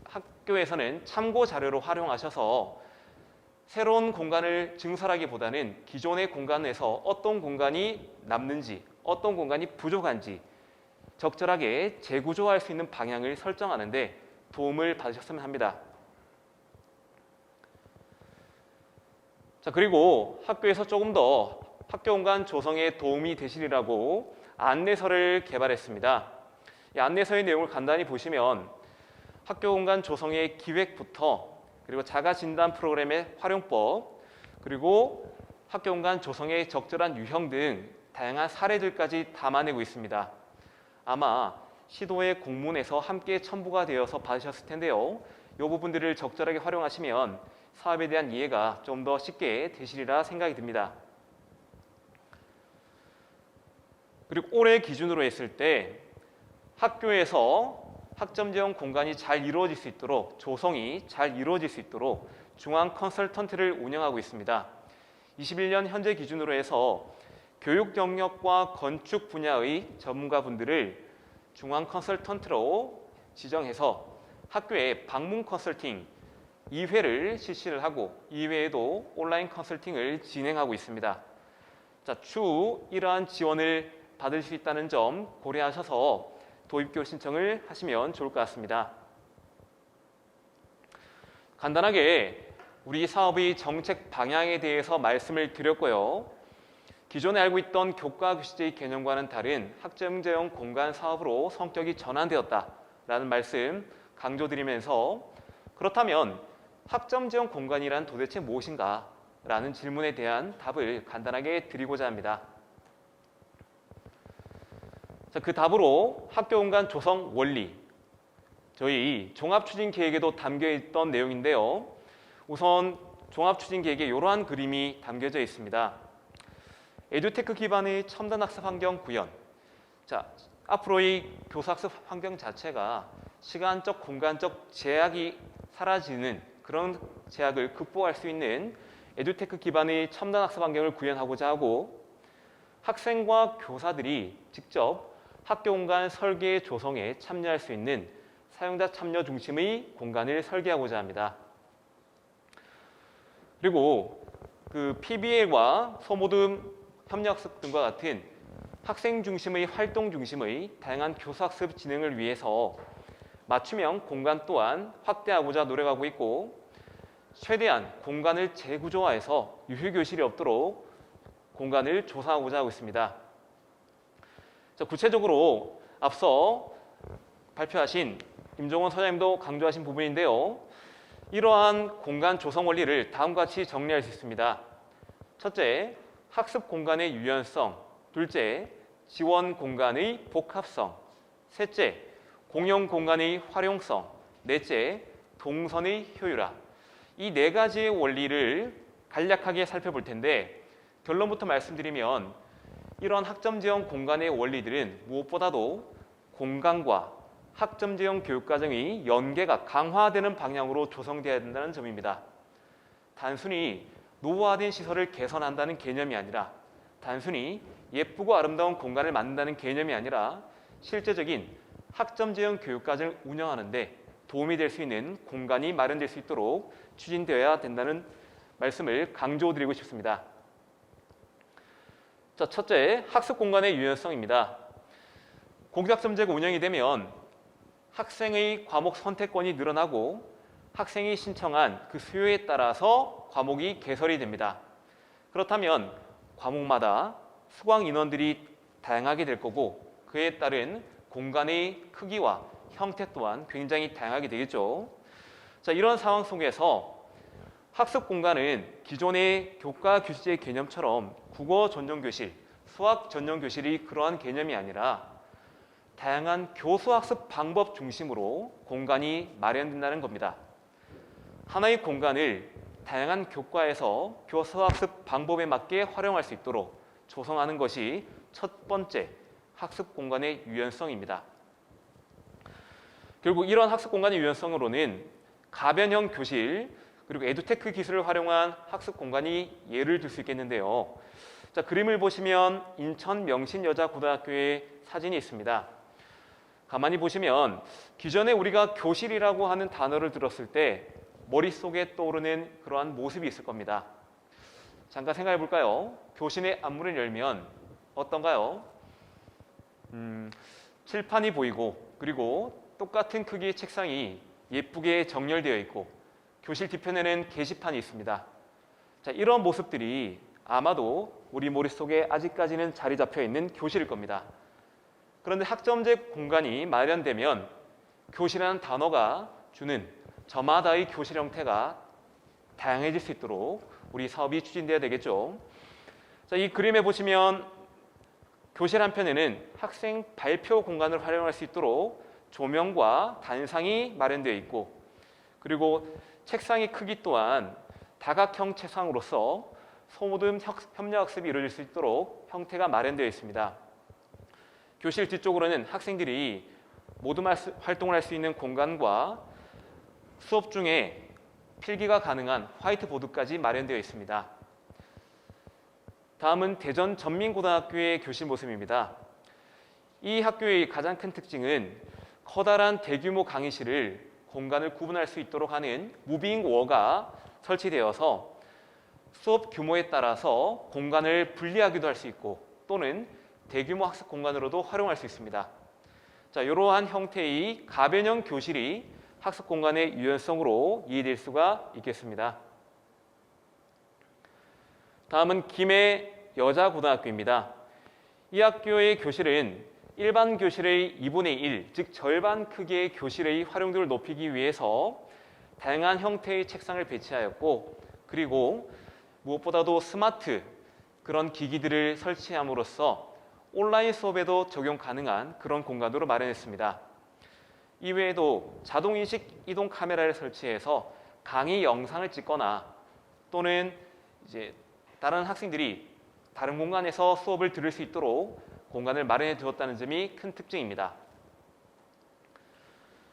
학교에서는 참고 자료로 활용하셔서 새로운 공간을 증설하기보다는 기존의 공간에서 어떤 공간이 남는지, 어떤 공간이 부족한지 적절하게 재구조할 수 있는 방향을 설정하는 데 도움을 받으셨으면 합니다. 자, 그리고 학교에서 조금 더 학교 공간 조성에 도움이 되시리라고 안내서를 개발했습니다. 이 안내서의 내용을 간단히 보시면 학교 공간 조성의 기획부터, 그리고 자가 진단 프로그램의 활용법, 그리고 학교 공간 조성의 적절한 유형 등 다양한 사례들까지 담아내고 있습니다. 아마 시도의 공문에서 함께 첨부가 되어서 받으셨을 텐데요. 이 부분들을 적절하게 활용하시면 사업에 대한 이해가 좀 더 쉽게 되시리라 생각이 듭니다. 그리고 올해 기준으로 했을 때 학교에서 학점제형 공간이 잘 이루어질 수 있도록, 조성이 잘 이루어질 수 있도록 중앙 컨설턴트를 운영하고 있습니다. 21년 현재 기준으로 해서 교육 영역과 건축 분야의 전문가분들을 중앙 컨설턴트로 지정해서 학교에 방문 컨설팅 2회를 실시를 하고 이외에도 온라인 컨설팅을 진행하고 있습니다. 자, 추후 이러한 지원을 받을 수 있다는 점 고려하셔서 도입교 신청을 하시면 좋을 것 같습니다. 간단하게 우리 사업의 정책 방향에 대해서 말씀을 드렸고요. 기존에 알고 있던 교과 교시제의 개념과는 다른 학점제형 공간 사업으로 성격이 전환되었다라는 말씀 강조드리면서, 그렇다면 학점제형 공간이란 도대체 무엇인가? 라는 질문에 대한 답을 간단하게 드리고자 합니다. 자, 그 답으로 학교 공간 조성 원리, 저희 종합추진계획에도 담겨있던 내용인데요. 우선 종합추진계획에 이러한 그림이 담겨져 있습니다. 에듀테크 기반의 첨단 학습 환경 구현. 자, 앞으로의 교사학습 환경 자체가 시간적, 공간적 제약이 사라지는 그런 제약을 극복할 수 있는 에듀테크 기반의 첨단 학습 환경을 구현하고자 하고, 학생과 교사들이 직접 학교 공간 설계 조성에 참여할 수 있는 사용자 참여 중심의 공간을 설계하고자 합니다. 그리고 그 PBL과 소모듬 협력학습 등과 같은 학생 중심의 활동 중심의 다양한 교수학습 진행을 위해서 맞춤형 공간 또한 확대하고자 노력하고 있고, 최대한 공간을 재구조화해서 유휴교실이 없도록 공간을 조성하고자 하고 있습니다. 자, 구체적으로 앞서 발표하신 임종원 서장님도 강조하신 부분인데요. 이러한 공간 조성 원리를 다음과 같이 정리할 수 있습니다. 첫째, 학습 공간의 유연성. 둘째, 지원 공간의 복합성. 셋째, 공용 공간의 활용성. 넷째, 동선의 효율화. 이 네 가지의 원리를 간략하게 살펴볼 텐데, 결론부터 말씀드리면 이런 학점제형 공간의 원리들은 무엇보다도 공간과 학점제형 교육과정의 연계가 강화되는 방향으로 조성되어야 된다는 점입니다. 단순히 노후화된 시설을 개선한다는 개념이 아니라, 단순히 예쁘고 아름다운 공간을 만든다는 개념이 아니라, 실제적인 학점제형 교육과정을 운영하는 데 도움이 될 수 있는 공간이 마련될 수 있도록 추진되어야 된다는 말씀을 강조드리고 싶습니다. 자, 첫째, 학습 공간의 유연성입니다. 공교학점제가 운영이 되면 학생의 과목 선택권이 늘어나고 학생이 신청한 그 수요에 따라서 과목이 개설이 됩니다. 그렇다면 과목마다 수강 인원들이 다양하게 될 거고, 그에 따른 공간의 크기와 형태 또한 굉장히 다양하게 되겠죠. 자, 이런 상황 속에서 학습 공간은 기존의 교과 교시제 개념처럼 국어 전용 교실, 수학 전용 교실이 그러한 개념이 아니라 다양한 교수 학습 방법 중심으로 공간이 마련된다는 겁니다. 하나의 공간을 다양한 교과에서 교수 학습 방법에 맞게 활용할 수 있도록 조성하는 것이 첫 번째 학습 공간의 유연성입니다. 결국 이런 학습 공간의 유연성으로는 가변형 교실, 그리고 에듀테크 기술을 활용한 학습 공간이 예를 들 수 있겠는데요. 자, 그림을 보시면 인천 명신여자고등학교의 사진이 있습니다. 가만히 보시면 기존에 우리가 교실이라고 하는 단어를 들었을 때 머릿속에 떠오르는 그러한 모습이 있을 겁니다. 잠깐 생각해 볼까요? 교실의 앞문을 열면 어떤가요? 칠판이 보이고, 그리고 똑같은 크기의 책상이 예쁘게 정렬되어 있고, 교실 뒤편에는 게시판이 있습니다. 자, 이런 모습들이 아마도 우리 머릿속에 아직까지는 자리 잡혀 있는 교실일 겁니다. 그런데 학점제 공간이 마련되면 교실이라는 단어가 주는 저마다의 교실 형태가 다양해질 수 있도록 우리 사업이 추진돼야 되겠죠. 자, 이 그림에 보시면 교실 한편에는 학생 발표 공간을 활용할 수 있도록 조명과 단상이 마련되어 있고, 그리고 책상의 크기 또한 다각형 책상으로서 소모듬 협력학습이 이루어질 수 있도록 형태가 마련되어 있습니다. 교실 뒤쪽으로는 학생들이 모두 활동을 할 수 있는 공간과 수업 중에 필기가 가능한 화이트보드까지 마련되어 있습니다. 다음은 대전 전민고등학교의 교실 모습입니다. 이 학교의 가장 큰 특징은 커다란 대규모 강의실을 공간을 구분할 수 있도록 하는 무빙 워가 설치되어서 수업 규모에 따라서 공간을 분리하기도 할 수 있고, 또는 대규모 학습 공간으로도 활용할 수 있습니다. 자, 이러한 형태의 가변형 교실이 학습 공간의 유연성으로 이해될 수가 있겠습니다. 다음은 김해 여자고등학교입니다. 이 학교의 교실은 일반 교실의 2분의 1, 즉 절반 크기의 교실의 활용도를 높이기 위해서 다양한 형태의 책상을 배치하였고, 그리고 무엇보다도 스마트 그런 기기들을 설치함으로써 온라인 수업에도 적용 가능한 그런 공간으로 마련했습니다. 이외에도 자동인식 이동 카메라를 설치해서 강의 영상을 찍거나 또는 이제 다른 학생들이 다른 공간에서 수업을 들을 수 있도록 공간을 마련해 두었다는 점이 큰 특징입니다.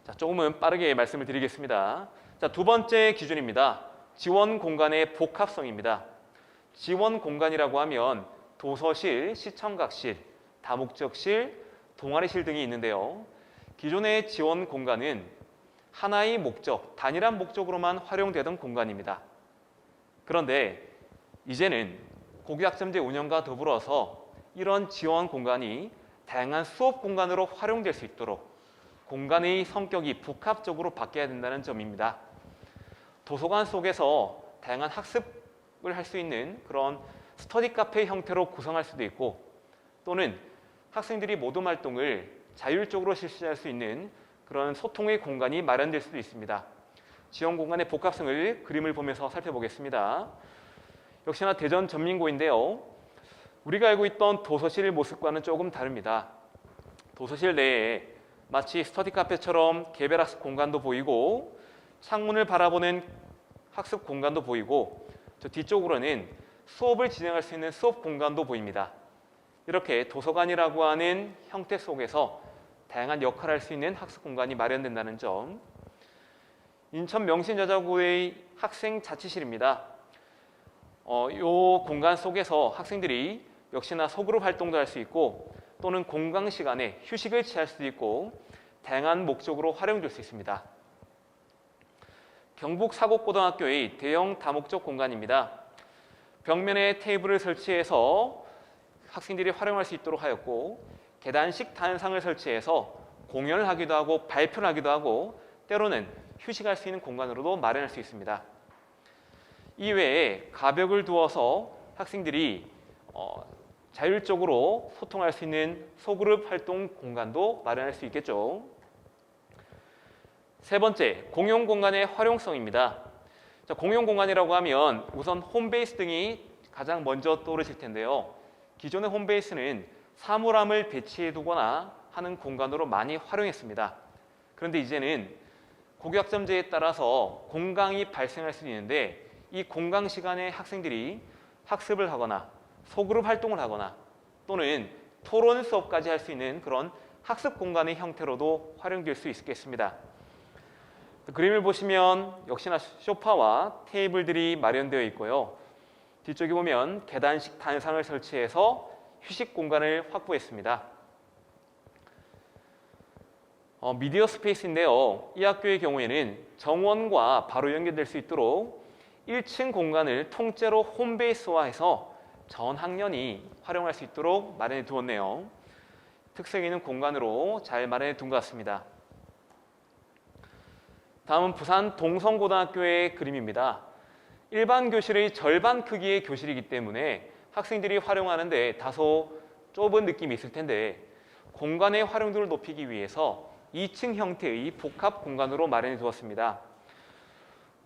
자, 조금은 빠르게 말씀을 드리겠습니다. 자, 두 번째 기준입니다. 지원 공간의 복합성입니다. 지원 공간이라고 하면 도서실, 시청각실, 다목적실, 동아리실 등이 있는데요. 기존의 지원 공간은 하나의 목적, 단일한 목적으로만 활용되던 공간입니다. 그런데 이제는 고교학점제 운영과 더불어서 이런 지원 공간이 다양한 수업 공간으로 활용될 수 있도록 공간의 성격이 복합적으로 바뀌어야 된다는 점입니다. 도서관 속에서 다양한 학습을 할 수 있는 그런 스터디 카페 형태로 구성할 수도 있고, 또는 학생들이 모둠 활동을 자율적으로 실시할 수 있는 그런 소통의 공간이 마련될 수도 있습니다. 지원 공간의 복합성을 그림을 보면서 살펴보겠습니다. 역시나 대전 전민고인데요. 우리가 알고 있던 도서실 모습과는 조금 다릅니다. 도서실 내에 마치 스터디 카페처럼 개별 학습 공간도 보이고 창문을 바라보는 학습 공간도 보이고, 저 뒤쪽으로는 수업을 진행할 수 있는 수업 공간도 보입니다. 이렇게 도서관이라고 하는 형태 속에서 다양한 역할을 할 수 있는 학습 공간이 마련된다는 점. 인천 명신여자고의 학생 자치실입니다. 이 공간 속에서 학생들이 역시나 소그룹 활동도 할 수 있고, 또는 공강 시간에 휴식을 취할 수도 있고 다양한 목적으로 활용될 수 있습니다. 경북 사곡고등학교의 대형 다목적 공간입니다. 벽면에 테이블을 설치해서 학생들이 활용할 수 있도록 하였고, 계단식 단상을 설치해서 공연을 하기도 하고 발표를 하기도 하고 때로는 휴식할 수 있는 공간으로도 마련할 수 있습니다. 이외에 가벽을 두어서 학생들이 자율적으로 소통할 수 있는 소그룹 활동 공간도 마련할 수 있겠죠. 세 번째, 공용 공간의 활용성입니다. 자, 공용 공간이라고 하면 우선 홈베이스 등이 가장 먼저 떠오르실 텐데요. 기존의 홈베이스는 사물함을 배치해 두거나 하는 공간으로 많이 활용했습니다. 그런데 이제는 고교학점제에 따라서 공강이 발생할 수 있는데, 이 공강 시간에 학생들이 학습을 하거나 소그룹 활동을 하거나 또는 토론 수업까지 할 수 있는 그런 학습 공간의 형태로도 활용될 수 있겠습니다. 그림을 보시면 역시나 소파와 테이블들이 마련되어 있고요. 뒤쪽에 보면 계단식 단상을 설치해서 휴식 공간을 확보했습니다. 미디어 스페이스인데요. 이 학교의 경우에는 정원과 바로 연결될 수 있도록 1층 공간을 통째로 홈베이스화해서 전 학년이 활용할 수 있도록 마련해 두었네요. 특색 있는 공간으로 잘 마련해 둔 것 같습니다. 다음은 부산 동성고등학교의 그림입니다. 일반 교실의 절반 크기의 교실이기 때문에 학생들이 활용하는데 다소 좁은 느낌이 있을 텐데, 공간의 활용도를 높이기 위해서 2층 형태의 복합 공간으로 마련해 두었습니다.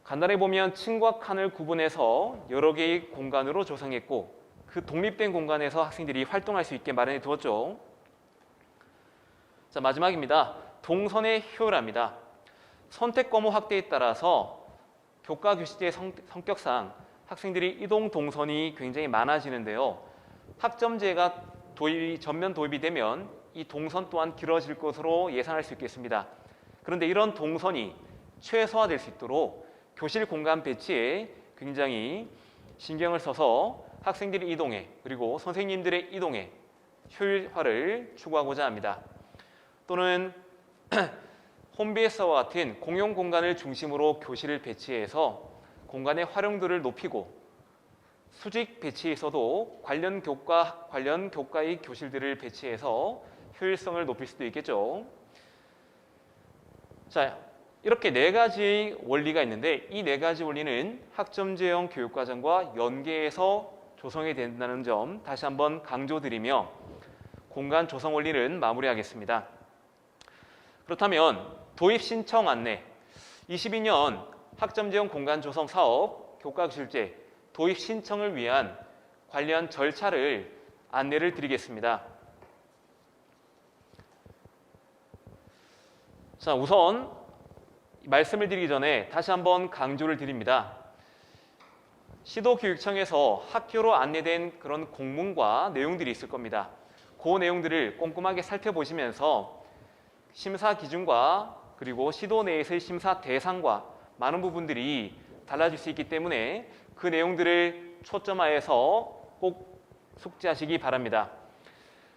간단히 보면 층과 칸을 구분해서 여러 개의 공간으로 조성했고, 그 독립된 공간에서 학생들이 활동할 수 있게 마련해 두었죠. 자, 마지막입니다. 동선의 효율화입니다. 선택 과목 확대에 따라서 교과 교실의 성격상 학생들이 이동 동선이 굉장히 많아지는데요. 학점제가 전면 도입이 되면 이 동선 또한 길어질 것으로 예상할 수 있겠습니다. 그런데 이런 동선이 최소화될 수 있도록 교실 공간 배치에 굉장히 신경을 써서 학생들의 이동에, 그리고 선생님들의 이동에 효율화를 추구하고자 합니다. 또는 홈베이스와 같은 공용 공간을 중심으로 교실을 배치해서 공간의 활용도를 높이고, 수직 배치에서도 관련 교과의 교실들을 배치해서 효율성을 높일 수도 있겠죠. 자, 이렇게 네 가지 원리가 있는데, 이 네 가지 원리는 학점제형 교육과정과 연계해서 조성이 된다는 점 다시 한번 강조드리며 공간 조성 원리는 마무리하겠습니다. 그렇다면 도입 신청 안내 22년 학점제형 공간 조성 사업 교과실제 도입 신청을 위한 관련 절차를 안내를 드리겠습니다. 자, 우선 말씀을 드리기 전에 다시 한번 강조를 드립니다. 시도교육청에서 학교로 안내된 그런 공문과 내용들이 있을 겁니다. 그 내용들을 꼼꼼하게 살펴보시면서 심사 기준과 그리고 시도 내에서의 심사 대상과 많은 부분들이 달라질 수 있기 때문에 그 내용들을 초점화해서 꼭 숙지하시기 바랍니다.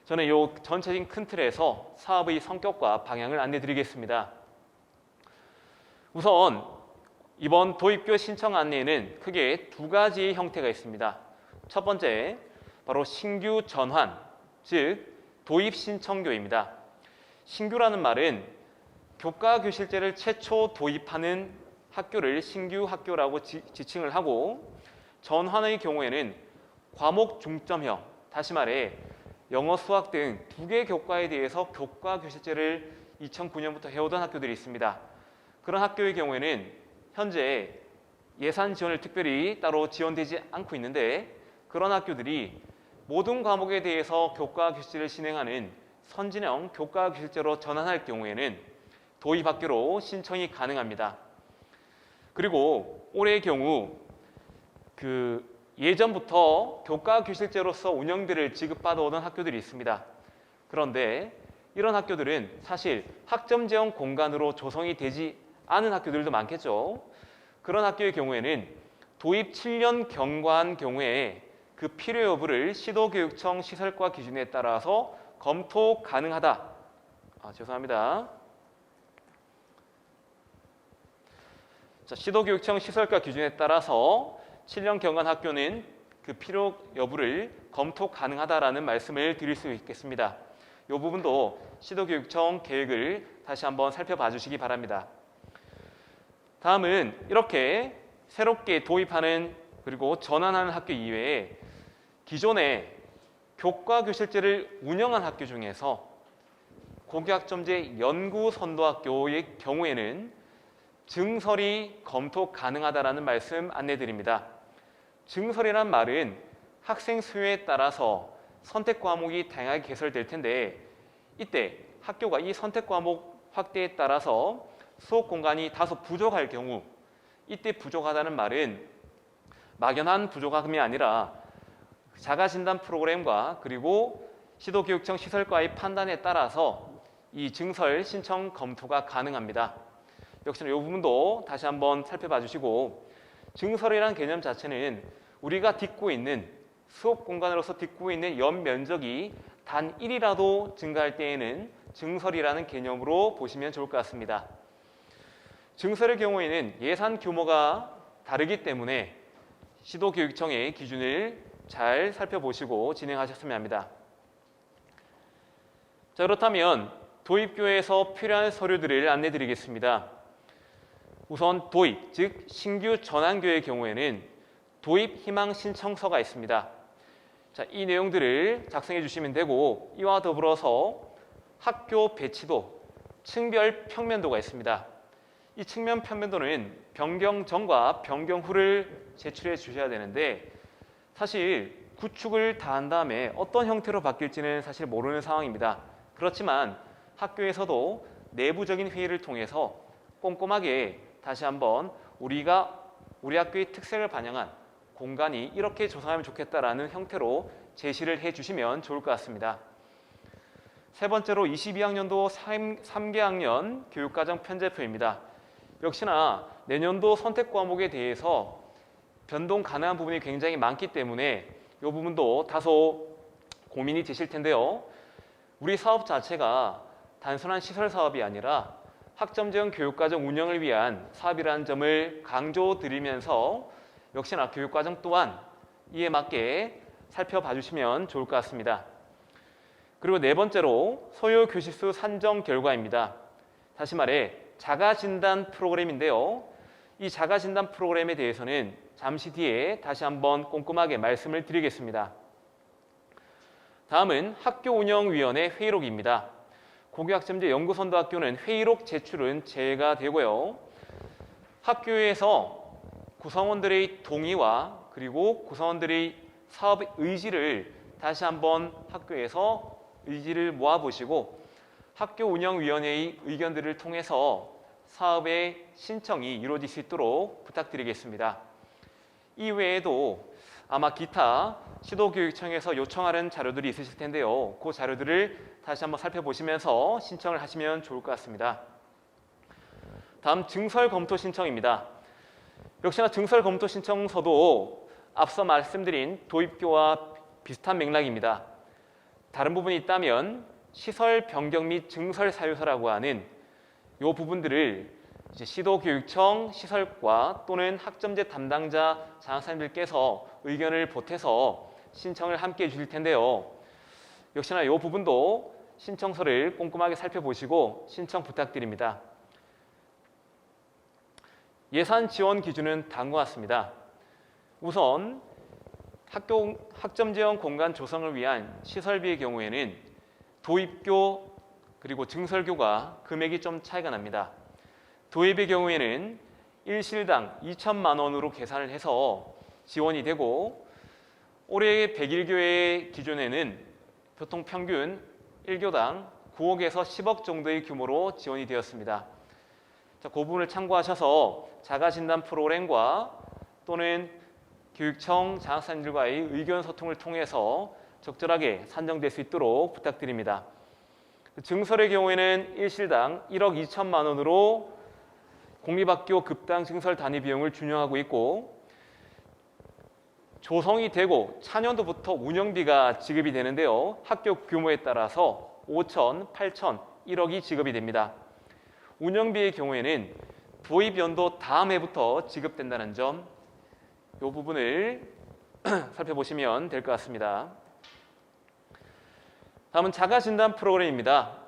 저는 이 전체적인 큰 틀에서 사업의 성격과 방향을 안내드리겠습니다. 우선 이번 도입교 신청 안내에는 크게 두 가지의 형태가 있습니다. 첫 번째, 바로 신규 전환, 즉 도입 신청교입니다. 신규라는 말은 교과 교실제를 최초 도입하는 학교를 신규 학교라고 지칭을 하고, 전환의 경우에는 과목 중점형, 다시 말해 영어, 수학 등 두 개 교과에 대해서 교과 교실제를 2009년부터 해오던 학교들이 있습니다. 그런 학교의 경우에는 현재 예산 지원을 특별히 따로 지원되지 않고 있는데, 그런 학교들이 모든 과목에 대해서 교과 교실제를 진행하는 선진형 교과 교실제로 전환할 경우에는 도입 학교로 신청이 가능합니다. 그리고 올해의 경우 예전부터 교과 교실제로서 운영비를 지급받아오던 학교들이 있습니다. 그런데 이런 학교들은 사실 학점제형 공간으로 조성이 되지 않은 학교들도 많겠죠. 그런 학교의 경우에는 도입 7년 경과한 경우에 그 필요 여부를 시도교육청 시설과 기준에 따라서 검토 가능하다. 죄송합니다. 자, 시도교육청 시설과 기준에 따라서 7년 경과한 학교는 그 필요 여부를 검토 가능하다라는 말씀을 드릴 수 있겠습니다. 이 부분도 시도교육청 계획을 다시 한번 살펴봐 주시기 바랍니다. 다음은 이렇게 새롭게 도입하는 그리고 전환하는 학교 이외에 기존에 교과 교실제를 운영한 학교 중에서 고교학점제 연구선도학교의 경우에는 증설이 검토 가능하다라는 말씀 안내드립니다. 증설이란 말은 학생 수요에 따라서 선택 과목이 다양하게 개설될 텐데, 이때 학교가 이 선택 과목 확대에 따라서 수업 공간이 다소 부족할 경우, 이때 부족하다는 말은 막연한 부족함이 아니라 자가진단 프로그램과 그리고 시도교육청 시설과의 판단에 따라서 이 증설 신청 검토가 가능합니다. 역시나 이 부분도 다시 한번 살펴봐 주시고, 증설이라는 개념 자체는 우리가 딛고 있는 수업 공간으로서 딛고 있는 연 면적이 단 1이라도 증가할 때에는 증설이라는 개념으로 보시면 좋을 것 같습니다. 증설의 경우에는 예산 규모가 다르기 때문에 시도교육청의 기준을 잘 살펴보시고 진행하셨으면 합니다. 자, 그렇다면 도입교에서 필요한 서류들을 안내드리겠습니다. 우선 도입, 즉 신규 전환교의 경우에는 도입 희망 신청서가 있습니다. 자, 이 내용들을 작성해 주시면 되고, 이와 더불어서 학교 배치도, 층별 평면도가 있습니다. 이 측면 평면도는 변경 전과 변경 후를 제출해 주셔야 되는데, 사실 구축을 다 한 다음에 어떤 형태로 바뀔지는 사실 모르는 상황입니다. 그렇지만 학교에서도 내부적인 회의를 통해서 꼼꼼하게 다시 한번 우리 학교의 특색을 반영한 공간이 이렇게 조성하면 좋겠다라는 형태로 제시를 해주시면 좋을 것 같습니다. 세 번째로 22학년도 3개학년 교육과정 편제표입니다. 역시나 내년도 선택 과목에 대해서 변동 가능한 부분이 굉장히 많기 때문에 이 부분도 다소 고민이 되실 텐데요. 우리 사업 자체가 단순한 시설 사업이 아니라 학점제형 교육과정 운영을 위한 사업이라는 점을 강조드리면서 역시나 교육과정 또한 이에 맞게 살펴봐 주시면 좋을 것 같습니다. 그리고 네 번째로 소요 교실수 산정 결과입니다. 다시 말해 자가진단 프로그램인데요. 이 자가진단 프로그램에 대해서는 잠시 뒤에 다시 한번 꼼꼼하게 말씀을 드리겠습니다. 다음은 학교운영위원회 회의록입니다. 고교학점제 연구선도학교는 회의록 제출은 제외가 되고요. 학교에서 구성원들의 동의와 그리고 구성원들의 사업 의지를 다시 한번 학교에서 의지를 모아보시고 학교운영위원회의 의견들을 통해서 사업의 신청이 이루어질 수 있도록 부탁드리겠습니다. 이외에도 아마 기타 시도교육청에서 요청하는 자료들이 있으실 텐데요. 그 자료들을 다시 한번 살펴보시면서 신청을 하시면 좋을 것 같습니다. 다음 증설 검토 신청입니다. 역시나 증설 검토 신청서도 앞서 말씀드린 도입교와 비슷한 맥락입니다. 다른 부분이 있다면 시설 변경 및 증설 사유서라고 하는 이 부분들을 이제 시도교육청 시설과 또는 학점제 담당자 장학사님들께서 의견을 보태서 신청을 함께 해주실 텐데요. 역시나 이 부분도 신청서를 꼼꼼하게 살펴보시고 신청 부탁드립니다. 예산 지원 기준은 다음과 같습니다. 우선 학점 지원 공간 조성을 위한 시설비의 경우에는 도입교 그리고 증설교가 금액이 좀 차이가 납니다. 도입의 경우에는 1실당 2천만 원으로 계산을 해서 지원이 되고 올해 101교회 기준에는 보통 평균 1교당 9억에서 10억 정도의 규모로 지원이 되었습니다. 자, 그 부분을 참고하셔서 자가진단 프로그램과 또는 교육청 장학사님들과의 의견 소통을 통해서 적절하게 산정될 수 있도록 부탁드립니다. 증설의 경우에는 1실당 1억 2천만 원으로 공립학교 급당 증설 단위 비용을 준용하고 있고 조성이 되고 차년도부터 운영비가 지급이 되는데요. 학교 규모에 따라서 5천, 8천, 1억이 지급이 됩니다. 운영비의 경우에는 도입연도 다음 해부터 지급된다는 점, 이 부분을 살펴보시면 될 것 같습니다. 다음은 자가진단 프로그램입니다.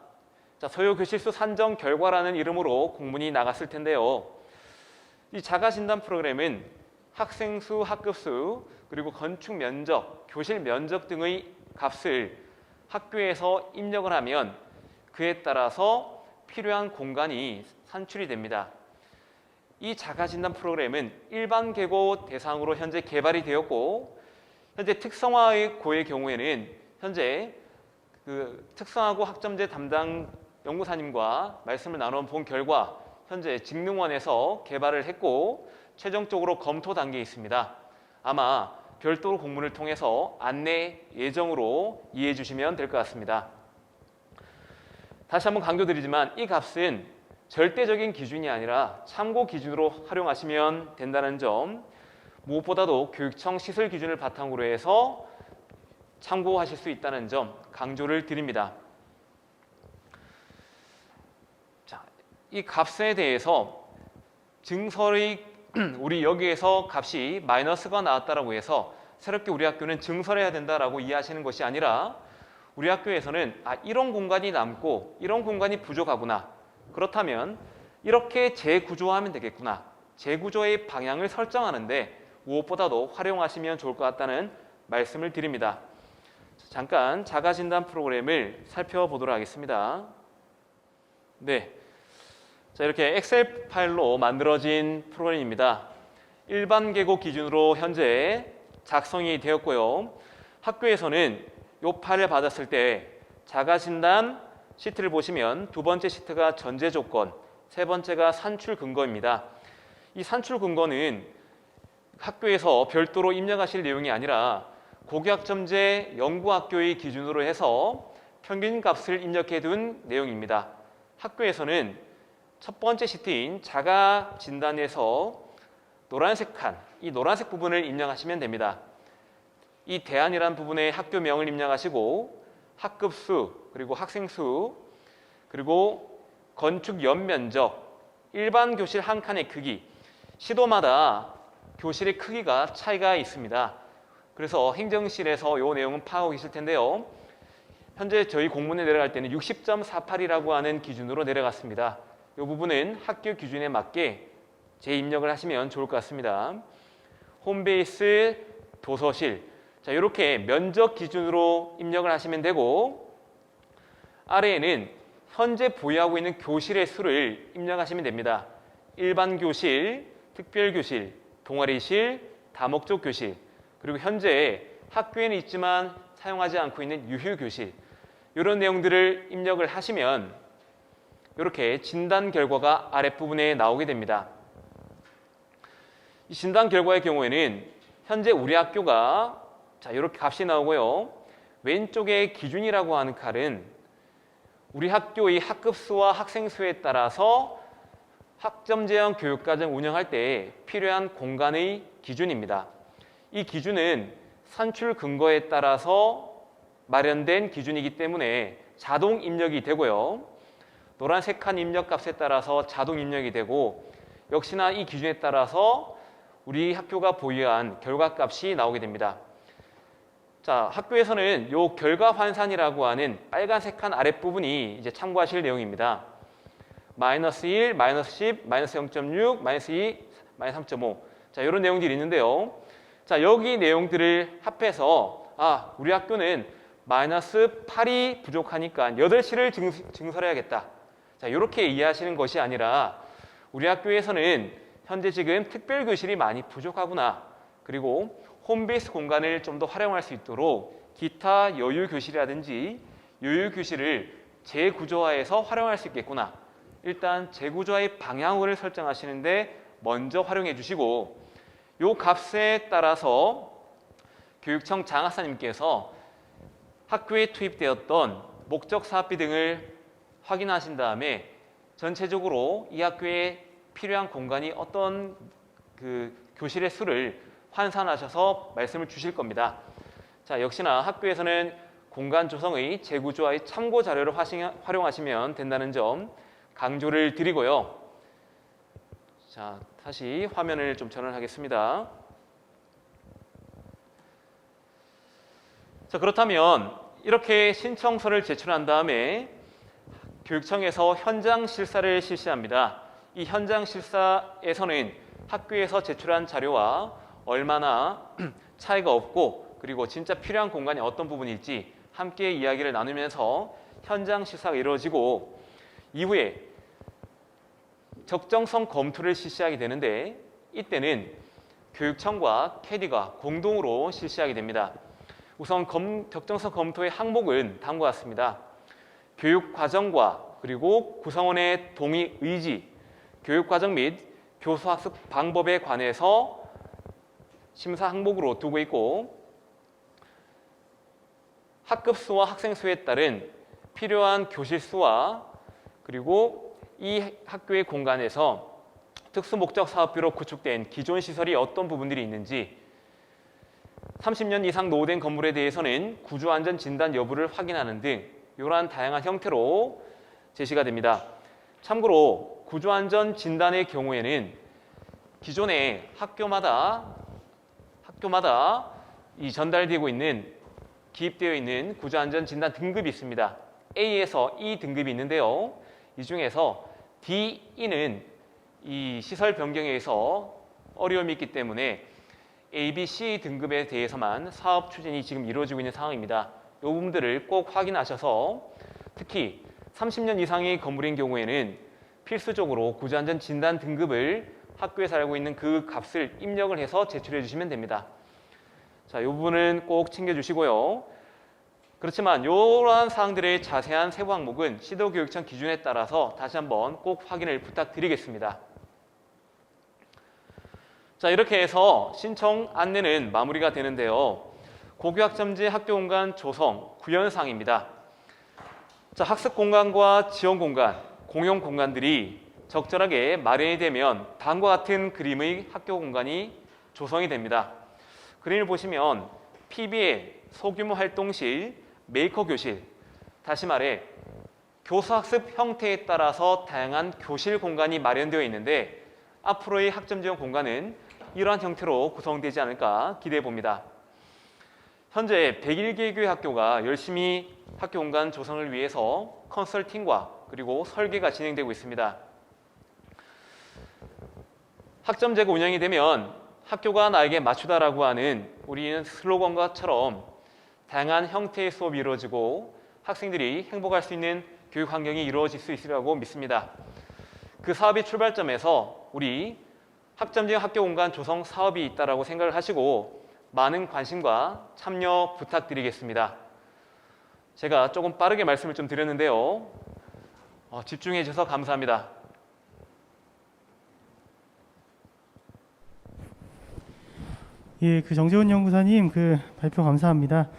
자, 서요 교실수 산정 결과라는 이름으로 공문이 나갔을 텐데요. 이 자가진단 프로그램은 학생 수, 학급 수, 그리고 건축 면적, 교실 면적 등의 값을 학교에서 입력을 하면 그에 따라서 필요한 공간이 산출이 됩니다. 이 자가진단 프로그램은 일반 계고 대상으로 현재 개발이 되었고 현재 특성화의 고의 경우에는 현재 그 특성화고 학점제 담당 연구사님과 말씀을 나눠본 결과 현재 직능원에서 개발을 했고 최종적으로 검토 단계에 있습니다. 아마 별도로 공문을 통해서 안내 예정으로 이해해 주시면 될 것 같습니다. 다시 한번 강조드리지만 이 값은 절대적인 기준이 아니라 참고 기준으로 활용하시면 된다는 점, 무엇보다도 교육청 시설 기준을 바탕으로 해서 참고하실 수 있다는 점 강조를 드립니다. 자, 이 값에 대해서 증설의 우리 여기에서 값이 마이너스가 나왔다라고 해서 새롭게 우리 학교는 증설해야 된다라고 이해하시는 것이 아니라 우리 학교에서는 이런 공간이 남고 이런 공간이 부족하구나. 그렇다면 이렇게 재구조하면 되겠구나. 재구조의 방향을 설정하는데 무엇보다도 활용하시면 좋을 것 같다는 말씀을 드립니다. 잠깐 자가진단 프로그램을 살펴보도록 하겠습니다. 네, 자, 이렇게 엑셀 파일로 만들어진 프로그램입니다. 일반 계고 기준으로 현재 작성이 되었고요. 학교에서는 이 파일을 받았을 때 자가진단 시트를 보시면 두 번째 시트가 전제 조건, 세 번째가 산출 근거입니다. 이 산출 근거는 학교에서 별도로 입력하실 내용이 아니라 고교학점제 연구학교의 기준으로 해서 평균값을 입력해 둔 내용입니다. 학교에서는 첫 번째 시트인 자가진단에서 노란색 칸, 이 노란색 부분을 입력하시면 됩니다. 이 대안이라는 부분에 학교명을 입력하시고 학급 수, 그리고 학생 수, 그리고 건축 연면적, 일반 교실 한 칸의 크기, 시도마다 교실의 크기가 차이가 있습니다. 그래서 행정실에서 이 내용은 파악하고 계실 텐데요. 현재 저희 공문에 내려갈 때는 60.48이라고 하는 기준으로 내려갔습니다. 이 부분은 학교 기준에 맞게 재입력을 하시면 좋을 것 같습니다. 홈베이스, 도서실. 자, 이렇게 면적 기준으로 입력을 하시면 되고, 아래에는 현재 보유하고 있는 교실의 수를 입력하시면 됩니다. 일반 교실, 특별 교실, 동아리실, 다목적 교실, 그리고 현재 학교에는 있지만 사용하지 않고 있는 유휴 교실, 이런 내용들을 입력을 하시면 이렇게 진단 결과가 아랫부분에 나오게 됩니다. 이 진단 결과의 경우에는 현재 우리 학교가 자, 이렇게 값이 나오고요. 왼쪽에 기준이라고 하는 칼은 우리 학교의 학급수와 학생 수에 따라서 학점제형 교육과정 운영할 때 필요한 공간의 기준입니다. 이 기준은 산출 근거에 따라서 마련된 기준이기 때문에 자동 입력이 되고요. 노란색한 입력값에 따라서 자동 입력이 되고, 역시나 이 기준에 따라서 우리 학교가 보유한 결과값이 나오게 됩니다. 자, 학교에서는 이 결과 환산이라고 하는 빨간색한 아랫부분이 이제 참고하실 내용입니다. 마이너스 1, 마이너스 10, 마이너스 0.6, 마이너스 2, 마이너스 3.5. 자, 이런 내용들이 있는데요. 자, 여기 내용들을 합해서 우리 학교는 마이너스 8이 부족하니까 8시를 증설해야겠다. 자, 이렇게 이해하시는 것이 아니라 우리 학교에서는 현재 지금 특별교실이 많이 부족하구나. 그리고 홈베이스 공간을 좀 더 활용할 수 있도록 기타 여유교실이라든지 요유교실을 재구조화해서 활용할 수 있겠구나. 일단 재구조화의 방향을 설정하시는데 먼저 활용해 주시고, 이 값에 따라서 교육청 장학사님께서 학교에 투입되었던 목적 사업비 등을 확인하신 다음에 전체적으로 이 학교에 필요한 공간이 어떤 교실의 수를 환산하셔서 말씀을 주실 겁니다. 자, 역시나 학교에서는 공간 조성의 재구조화의 참고 자료를 활용하시면 된다는 점 강조를 드리고요. 자, 다시 화면을 좀 전환하겠습니다. 자, 그렇다면 이렇게 신청서를 제출한 다음에 교육청에서 현장 실사를 실시합니다. 이 현장 실사에서는 학교에서 제출한 자료와 얼마나 차이가 없고, 그리고 진짜 필요한 공간이 어떤 부분일지 함께 이야기를 나누면서 현장 실사가 이루어지고, 이후에 적정성 검토를 실시하게 되는데, 이때는 교육청과 캐디가 공동으로 실시하게 됩니다. 우선 적정성 검토의 항목은 다음과 같습니다. 교육과정과 그리고 구성원의 동의 의지, 교육과정 및 교수학습 방법에 관해서 심사 항목으로 두고 있고, 학급 수와 학생 수에 따른 필요한 교실 수와 그리고 이 학교의 공간에서 특수목적 사업비로 구축된 기존 시설이 어떤 부분들이 있는지, 30년 이상 노후된 건물에 대해서는 구조안전 진단 여부를 확인하는 등 이러한 다양한 형태로 제시가 됩니다. 참고로 구조안전 진단의 경우에는 기존에 학교마다 이 전달되고 있는 기입되어 있는 구조안전 진단 등급이 있습니다. A에서 E 등급이 있는데요. 이 중에서 D, E는 이 시설 변경에 의해서 어려움이 있기 때문에 A, B, C 등급에 대해서만 사업 추진이 지금 이루어지고 있는 상황입니다. 이 부분들을 꼭 확인하셔서, 특히 30년 이상의 건물인 경우에는 필수적으로 구조안전 진단 등급을 학교에서 알고 있는 그 값을 입력을 해서 제출해 주시면 됩니다. 자, 이 부분은 꼭 챙겨주시고요. 그렇지만 이러한 사항들의 자세한 세부 항목은 시도교육청 기준에 따라서 다시 한번 꼭 확인을 부탁드리겠습니다. 자, 이렇게 해서 신청 안내는 마무리가 되는데요. 고교학점제 학교공간 조성 구현사항입니다. 자, 학습 공간과 지원 공간, 공용 공간들이 적절하게 마련이 되면 다음과 같은 그림의 학교 공간이 조성이 됩니다. 그림을 보시면 PBL, 소규모 활동실, 메이커 교실, 다시 말해 교수학습 형태에 따라서 다양한 교실 공간이 마련되어 있는데, 앞으로의 학점 지원 공간은 이러한 형태로 구성되지 않을까 기대해 봅니다. 현재 101개 교회 학교가 열심히 학교 공간 조성을 위해서 컨설팅과 그리고 설계가 진행되고 있습니다. 학점제가 운영이 되면 학교가 나에게 맞추다라고 하는 우리는 슬로건과처럼 다양한 형태의 수업이 이루어지고 학생들이 행복할 수 있는 교육 환경이 이루어질 수 있으리라고 믿습니다. 그 사업의 출발점에서 우리 학점제 학교 공간 조성 사업이 있다라고 생각을 하시고 많은 관심과 참여 부탁드리겠습니다. 제가 조금 빠르게 말씀을 좀 드렸는데요. 집중해 주셔서 감사합니다. 예, 그 정재훈 연구사님 그 발표 감사합니다.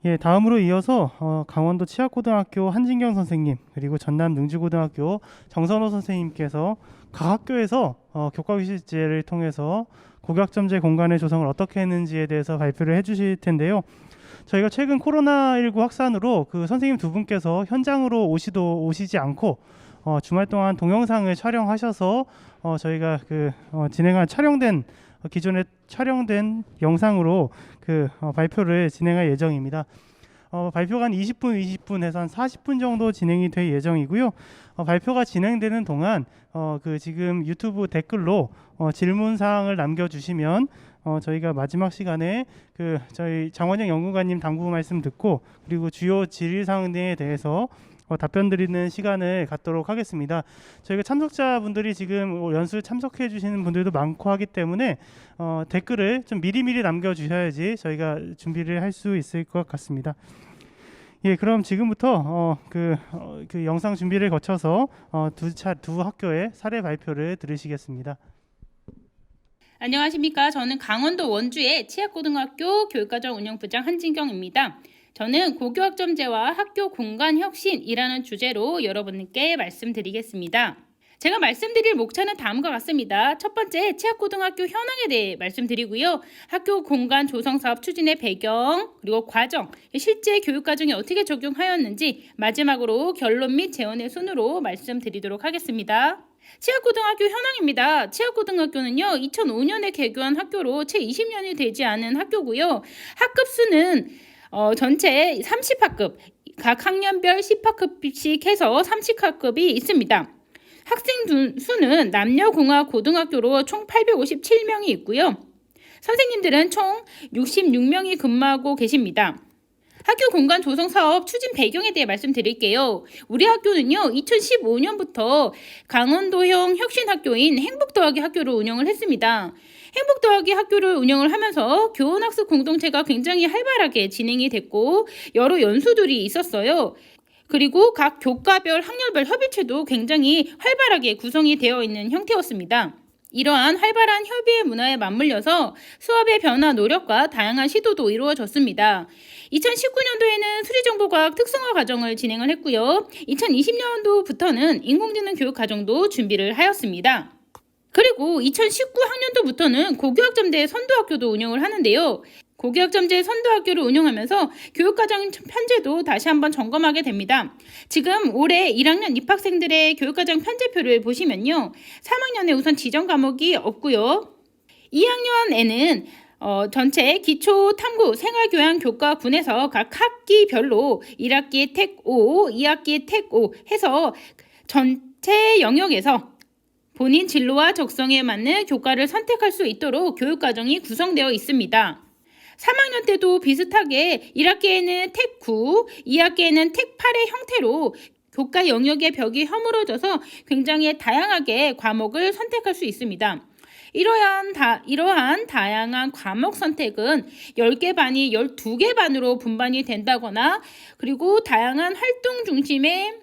예, 다음으로 이어서 강원도 치학고등학교 한진경 선생님 그리고 전남 능주고등학교 정선호 선생님께서 각 학교에서 교과교실제를 통해서 고교학점제 공간의 조성을 어떻게 했는지에 대해서 발표를 해주실 텐데요. 저희가 최근 코로나19 확산으로 그 선생님 두 분께서 현장으로 오시지 않고 주말 동안 동영상을 촬영하셔서 저희가 기존에 촬영된 영상으로 발표를 진행할 예정입니다. 발표가 한 20분 해서 한 40분 정도 진행이 될 예정이고요. 발표가 진행되는 동안 지금 유튜브 댓글로 질문 사항을 남겨주시면 저희가 마지막 시간에 저희 장원영 연구관님 당부 말씀 듣고 그리고 주요 질의 사항에 대해서 답변 드리는 시간을 갖도록 하겠습니다. 저희가 참석자분들이 지금 연수 참석해 주시는 분들도 많고 하기 때문에 댓글을 좀 미리미리 남겨주셔야지 저희가 준비를 할 수 있을 것 같습니다. 예, 그럼 지금부터 그 영상 준비를 거쳐서 두 학교의 사례 발표를 들으시겠습니다. 안녕하십니까. 저는 강원도 원주의 치학고등학교 교육과정 운영부장 한진경입니다. 저는 고교학점제와 학교 공간 혁신이라는 주제로 여러분께 말씀드리겠습니다. 제가 말씀드릴 목차는 다음과 같습니다. 첫 번째, 치학고등학교 현황에 대해 말씀드리고요. 학교 공간 조성 사업 추진의 배경, 그리고 과정, 실제 교육과정에 어떻게 적용하였는지 마지막으로 결론 및 재원의 순으로 말씀드리도록 하겠습니다. 치학고등학교 현황입니다. 치학고등학교는요, 2005년에 개교한 학교로 채 20년이 되지 않은 학교고요. 학급 수는 전체 30학급, 각 학년별 10학급씩 해서 30학급이 있습니다. 학생 수는 남녀공학 고등학교로 총 857명이 있고요. 선생님들은 총 66명이 근무하고 계십니다. 학교 공간 조성 사업 추진 배경에 대해 말씀드릴게요. 우리 학교는요, 2015년부터 강원도형 혁신학교인 행복더하기 학교를 운영을 했습니다. 행복더하기 학교를 운영을 하면서 교원학습 공동체가 굉장히 활발하게 진행이 됐고 여러 연수들이 있었어요. 그리고 각 교과별 학년별 협의체도 굉장히 활발하게 구성이 되어 있는 형태였습니다. 이러한 활발한 협의의 문화에 맞물려서 수업의 변화 노력과 다양한 시도도 이루어졌습니다. 2019년도에는 수리정보과학 특성화 과정을 진행을 했고요. 2020년도부터는 인공지능 교육 과정도 준비를 하였습니다. 그리고 2019학년도부터는 고교학점제 선도학교도 운영을 하는데요. 고교학점제 선도학교를 운영하면서 교육과정 편제도 다시 한번 점검하게 됩니다. 지금 올해 1학년 입학생들의 교육과정 편제표를 보시면요. 3학년에 우선 지정 과목이 없고요. 2학년에는 전체 기초 탐구 생활교양 교과군에서 각 학기별로 1학기에 택5, 2학기에 택5 해서 전체 영역에서 본인 진로와 적성에 맞는 교과를 선택할 수 있도록 교육과정이 구성되어 있습니다. 3학년 때도 비슷하게 1학기에는 택9, 2학기에는 택8의 형태로 교과 영역의 벽이 허물어져서 굉장히 다양하게 과목을 선택할 수 있습니다. 이러한 다양한 과목 선택은 10개 반이 12개 반으로 분반이 된다거나 그리고 다양한 활동 중심의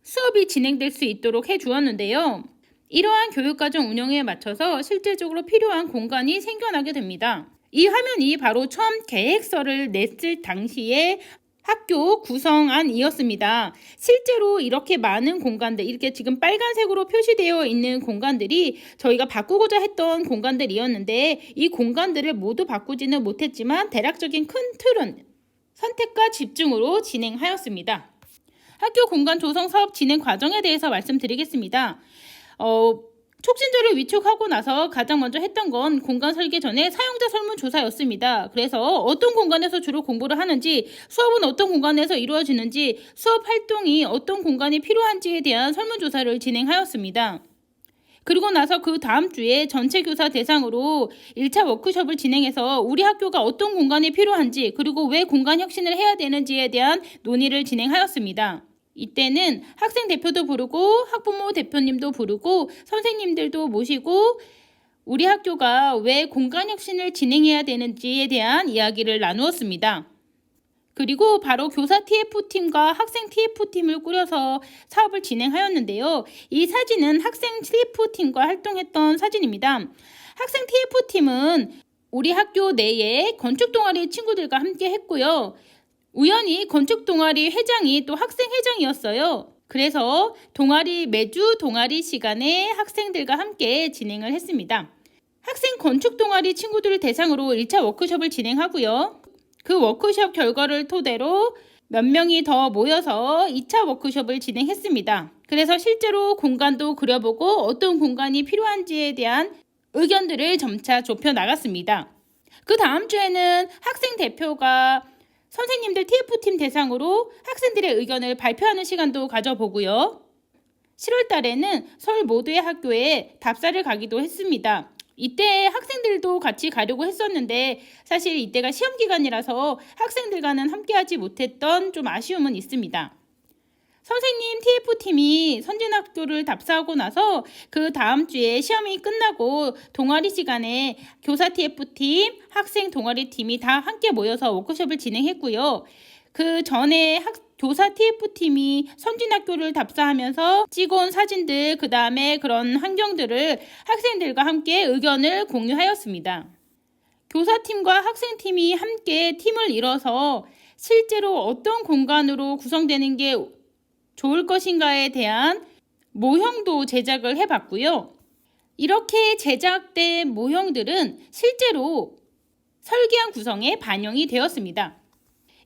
수업이 진행될 수 있도록 해주었는데요. 이러한 교육과정 운영에 맞춰서 실질적으로 필요한 공간이 생겨나게 됩니다. 이 화면이 바로 처음 계획서를 냈을 당시의 학교 구성안이었습니다. 실제로 이렇게 많은 공간들, 이렇게 지금 빨간색으로 표시되어 있는 공간들이 저희가 바꾸고자 했던 공간들이었는데 이 공간들을 모두 바꾸지는 못했지만 대략적인 큰 틀은 선택과 집중으로 진행하였습니다. 학교 공간 조성 사업 진행 과정에 대해서 말씀드리겠습니다. 촉진제를 위촉하고 나서 가장 먼저 했던 건 공간 설계 전에 사용자 설문조사였습니다. 그래서 어떤 공간에서 주로 공부를 하는지, 수업은 어떤 공간에서 이루어지는지, 수업 활동이 어떤 공간이 필요한지에 대한 설문조사를 진행하였습니다. 그리고 나서 그 다음 주에 전체 교사 대상으로 1차 워크숍을 진행해서 우리 학교가 어떤 공간이 필요한지 그리고 왜 공간 혁신을 해야 되는지에 대한 논의를 진행하였습니다. 이때는 학생 대표도 부르고 학부모 대표님도 부르고 선생님들도 모시고 우리 학교가 왜 공간 혁신을 진행해야 되는지에 대한 이야기를 나누었습니다. 그리고 바로 교사 TF팀과 학생 TF팀을 꾸려서 사업을 진행하였는데요. 이 사진은 학생 TF팀과 활동했던 사진입니다. 학생 TF팀은 우리 학교 내에 건축 동아리 친구들과 함께 했고요. 우연히 건축 동아리 회장이 또 학생 회장이었어요. 그래서 매주 동아리 시간에 학생들과 함께 진행을 했습니다. 학생 건축 동아리 친구들을 대상으로 1차 워크숍을 진행하고요. 그 워크숍 결과를 토대로 몇 명이 더 모여서 2차 워크숍을 진행했습니다. 그래서 실제로 공간도 그려보고 어떤 공간이 필요한지에 대한 의견들을 점차 좁혀 나갔습니다. 그 다음 주에는 학생 대표가 선생님들 TF팀 대상으로 학생들의 의견을 발표하는 시간도 가져보고요. 7월 달에는 서울 모두의 학교에 답사를 가기도 했습니다. 이때 학생들도 같이 가려고 했었는데 사실 이때가 시험 기간이라서 학생들과는 함께하지 못했던 좀 아쉬움은 있습니다. 선생님 TF팀이 선진학교를 답사하고 나서 그 다음 주에 시험이 끝나고 동아리 시간에 교사 TF팀, 학생 동아리 팀이 다 함께 모여서 워크숍을 진행했고요. 그 전에 교사 TF팀이 선진학교를 답사하면서 찍어온 사진들, 그 다음에 그런 환경들을 학생들과 함께 의견을 공유하였습니다. 교사팀과 학생팀이 함께 팀을 이뤄서 실제로 어떤 공간으로 구성되는 게 좋을 것인가에 대한 모형도 제작을 해봤고요. 이렇게 제작된 모형들은 실제로 설계한 구성에 반영이 되었습니다.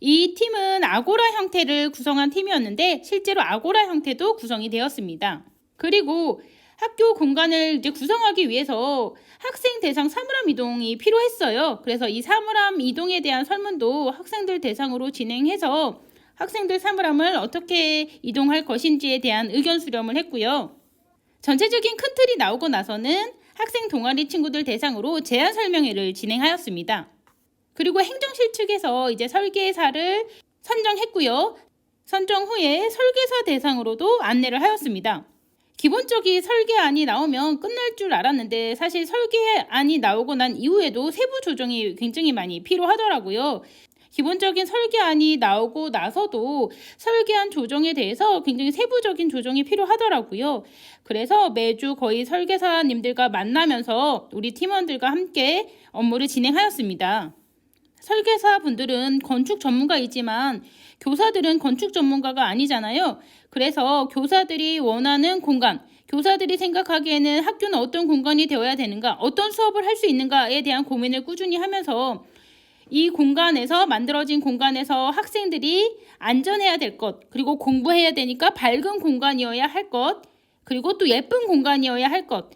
이 팀은 아고라 형태를 구성한 팀이었는데 실제로 아고라 형태도 구성이 되었습니다. 그리고 학교 공간을 이제 구성하기 위해서 학생 대상 사물함 이동이 필요했어요. 그래서 이 사물함 이동에 대한 설문도 학생들 대상으로 진행해서 학생들 사물함을 어떻게 이동할 것인지에 대한 의견 수렴을 했고요. 전체적인 큰 틀이 나오고 나서는 학생 동아리 친구들 대상으로 제안 설명회를 진행하였습니다. 그리고 행정실 측에서 이제 설계사를 선정했고요. 선정 후에 설계사 대상으로도 안내를 하였습니다. 기본적인 설계안이 나오면 끝날 줄 알았는데 사실 설계안이 나오고 난 이후에도 세부 조정이 굉장히 많이 필요하더라고요. 기본적인 설계안이 나오고 나서도 설계안 조정에 대해서 굉장히 세부적인 조정이 필요하더라고요. 그래서 매주 거의 설계사님들과 만나면서 우리 팀원들과 함께 업무를 진행하였습니다. 설계사분들은 건축 전문가이지만 교사들은 건축 전문가가 아니잖아요. 그래서 교사들이 원하는 공간, 교사들이 생각하기에는 학교는 어떤 공간이 되어야 되는가, 어떤 수업을 할 수 있는가에 대한 고민을 꾸준히 하면서 이 공간에서 만들어진 공간에서 학생들이 안전해야 될 것, 그리고 공부해야 되니까 밝은 공간이어야 할 것, 그리고 또 예쁜 공간이어야 할 것,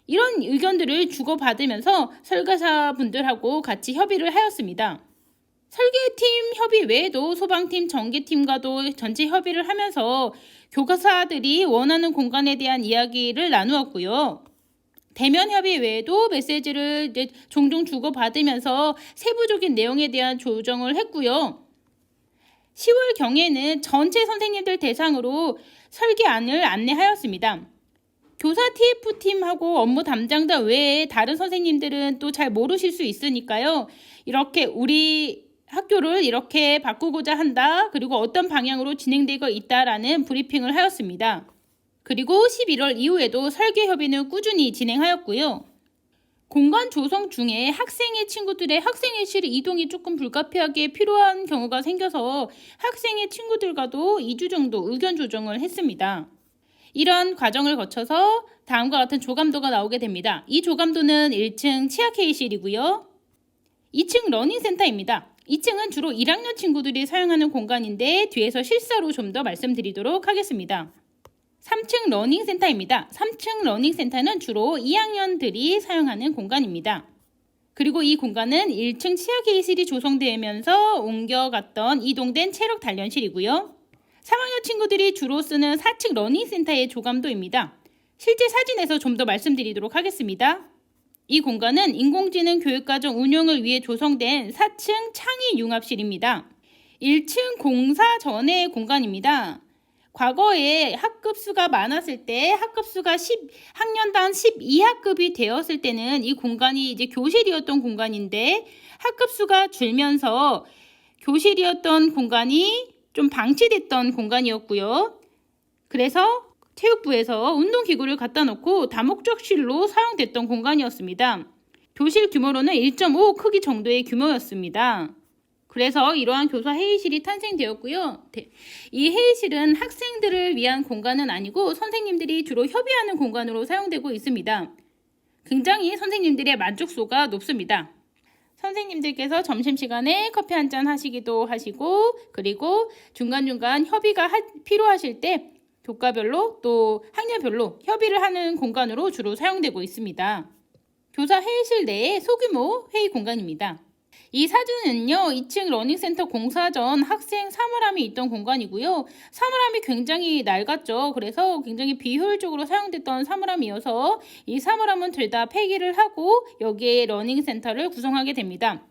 이런 의견들을 주고받으면서 설계사분들하고 같이 협의를 하였습니다. 설계팀 협의 외에도 소방팀, 전기팀과도 전체 협의를 하면서 교사들이 원하는 공간에 대한 이야기를 나누었고요. 대면 협의 외에도 메시지를 이제 종종 주고받으면서 세부적인 내용에 대한 조정을 했고요. 10월경에는 전체 선생님들 대상으로 설계안을 안내하였습니다. 교사 TF팀하고 업무 담당자 외에 다른 선생님들은 또 잘 모르실 수 있으니까요. 이렇게 우리 학교를 이렇게 바꾸고자 한다. 그리고 어떤 방향으로 진행되고 있다라는 브리핑을 하였습니다. 그리고 11월 이후에도 설계 협의는 꾸준히 진행하였고요. 공간 조성 중에 학생의 친구들의 학생회실 이동이 조금 불가피하게 필요한 경우가 생겨서 학생의 친구들과도 2주 정도 의견 조정을 했습니다. 이런 과정을 거쳐서 다음과 같은 조감도가 나오게 됩니다. 이 조감도는 1층 치아케이실이고요. 2층 러닝센터입니다. 2층은 주로 1학년 친구들이 사용하는 공간인데 뒤에서 실사로 좀 더 말씀드리도록 하겠습니다. 3층 러닝센터입니다. 3층 러닝센터는 주로 2학년들이 사용하는 공간입니다. 그리고 이 공간은 1층 치아케이실이 조성되면서 옮겨갔던 이동된 체력 단련실이고요. 3학년 친구들이 주로 쓰는 4층 러닝센터의 조감도입니다. 실제 사진에서 좀 더 말씀드리도록 하겠습니다. 이 공간은 인공지능 교육과정 운영을 위해 조성된 4층 창의 융합실입니다. 1층 공사 전의 공간입니다. 과거에 학급 수가 많았을 때 학급 수가 학년당 12학급이 되었을 때는 이 공간이 이제 교실이었던 공간인데 학급 수가 줄면서 교실이었던 공간이 좀 방치됐던 공간이었고요. 그래서 체육부에서 운동기구를 갖다 놓고 다목적실로 사용됐던 공간이었습니다. 교실 규모로는 1.5 크기 정도의 규모였습니다. 그래서 이러한 교사 회의실이 탄생되었고요. 이 회의실은 학생들을 위한 공간은 아니고 선생님들이 주로 협의하는 공간으로 사용되고 있습니다. 굉장히 선생님들의 만족도가 높습니다. 선생님들께서 점심시간에 커피 한잔 하시기도 하시고 그리고 중간중간 협의가 필요하실 때 교과별로 또 학년별로 협의를 하는 공간으로 주로 사용되고 있습니다. 교사 회의실 내에 소규모 회의 공간입니다. 이 사진은요, 2층 러닝센터 공사 전 학생 사물함이 있던 공간이고요. 사물함이 굉장히 낡았죠. 그래서 굉장히 비효율적으로 사용됐던 사물함이어서 이 사물함은 둘 다 폐기를 하고 여기에 러닝센터를 구성하게 됩니다.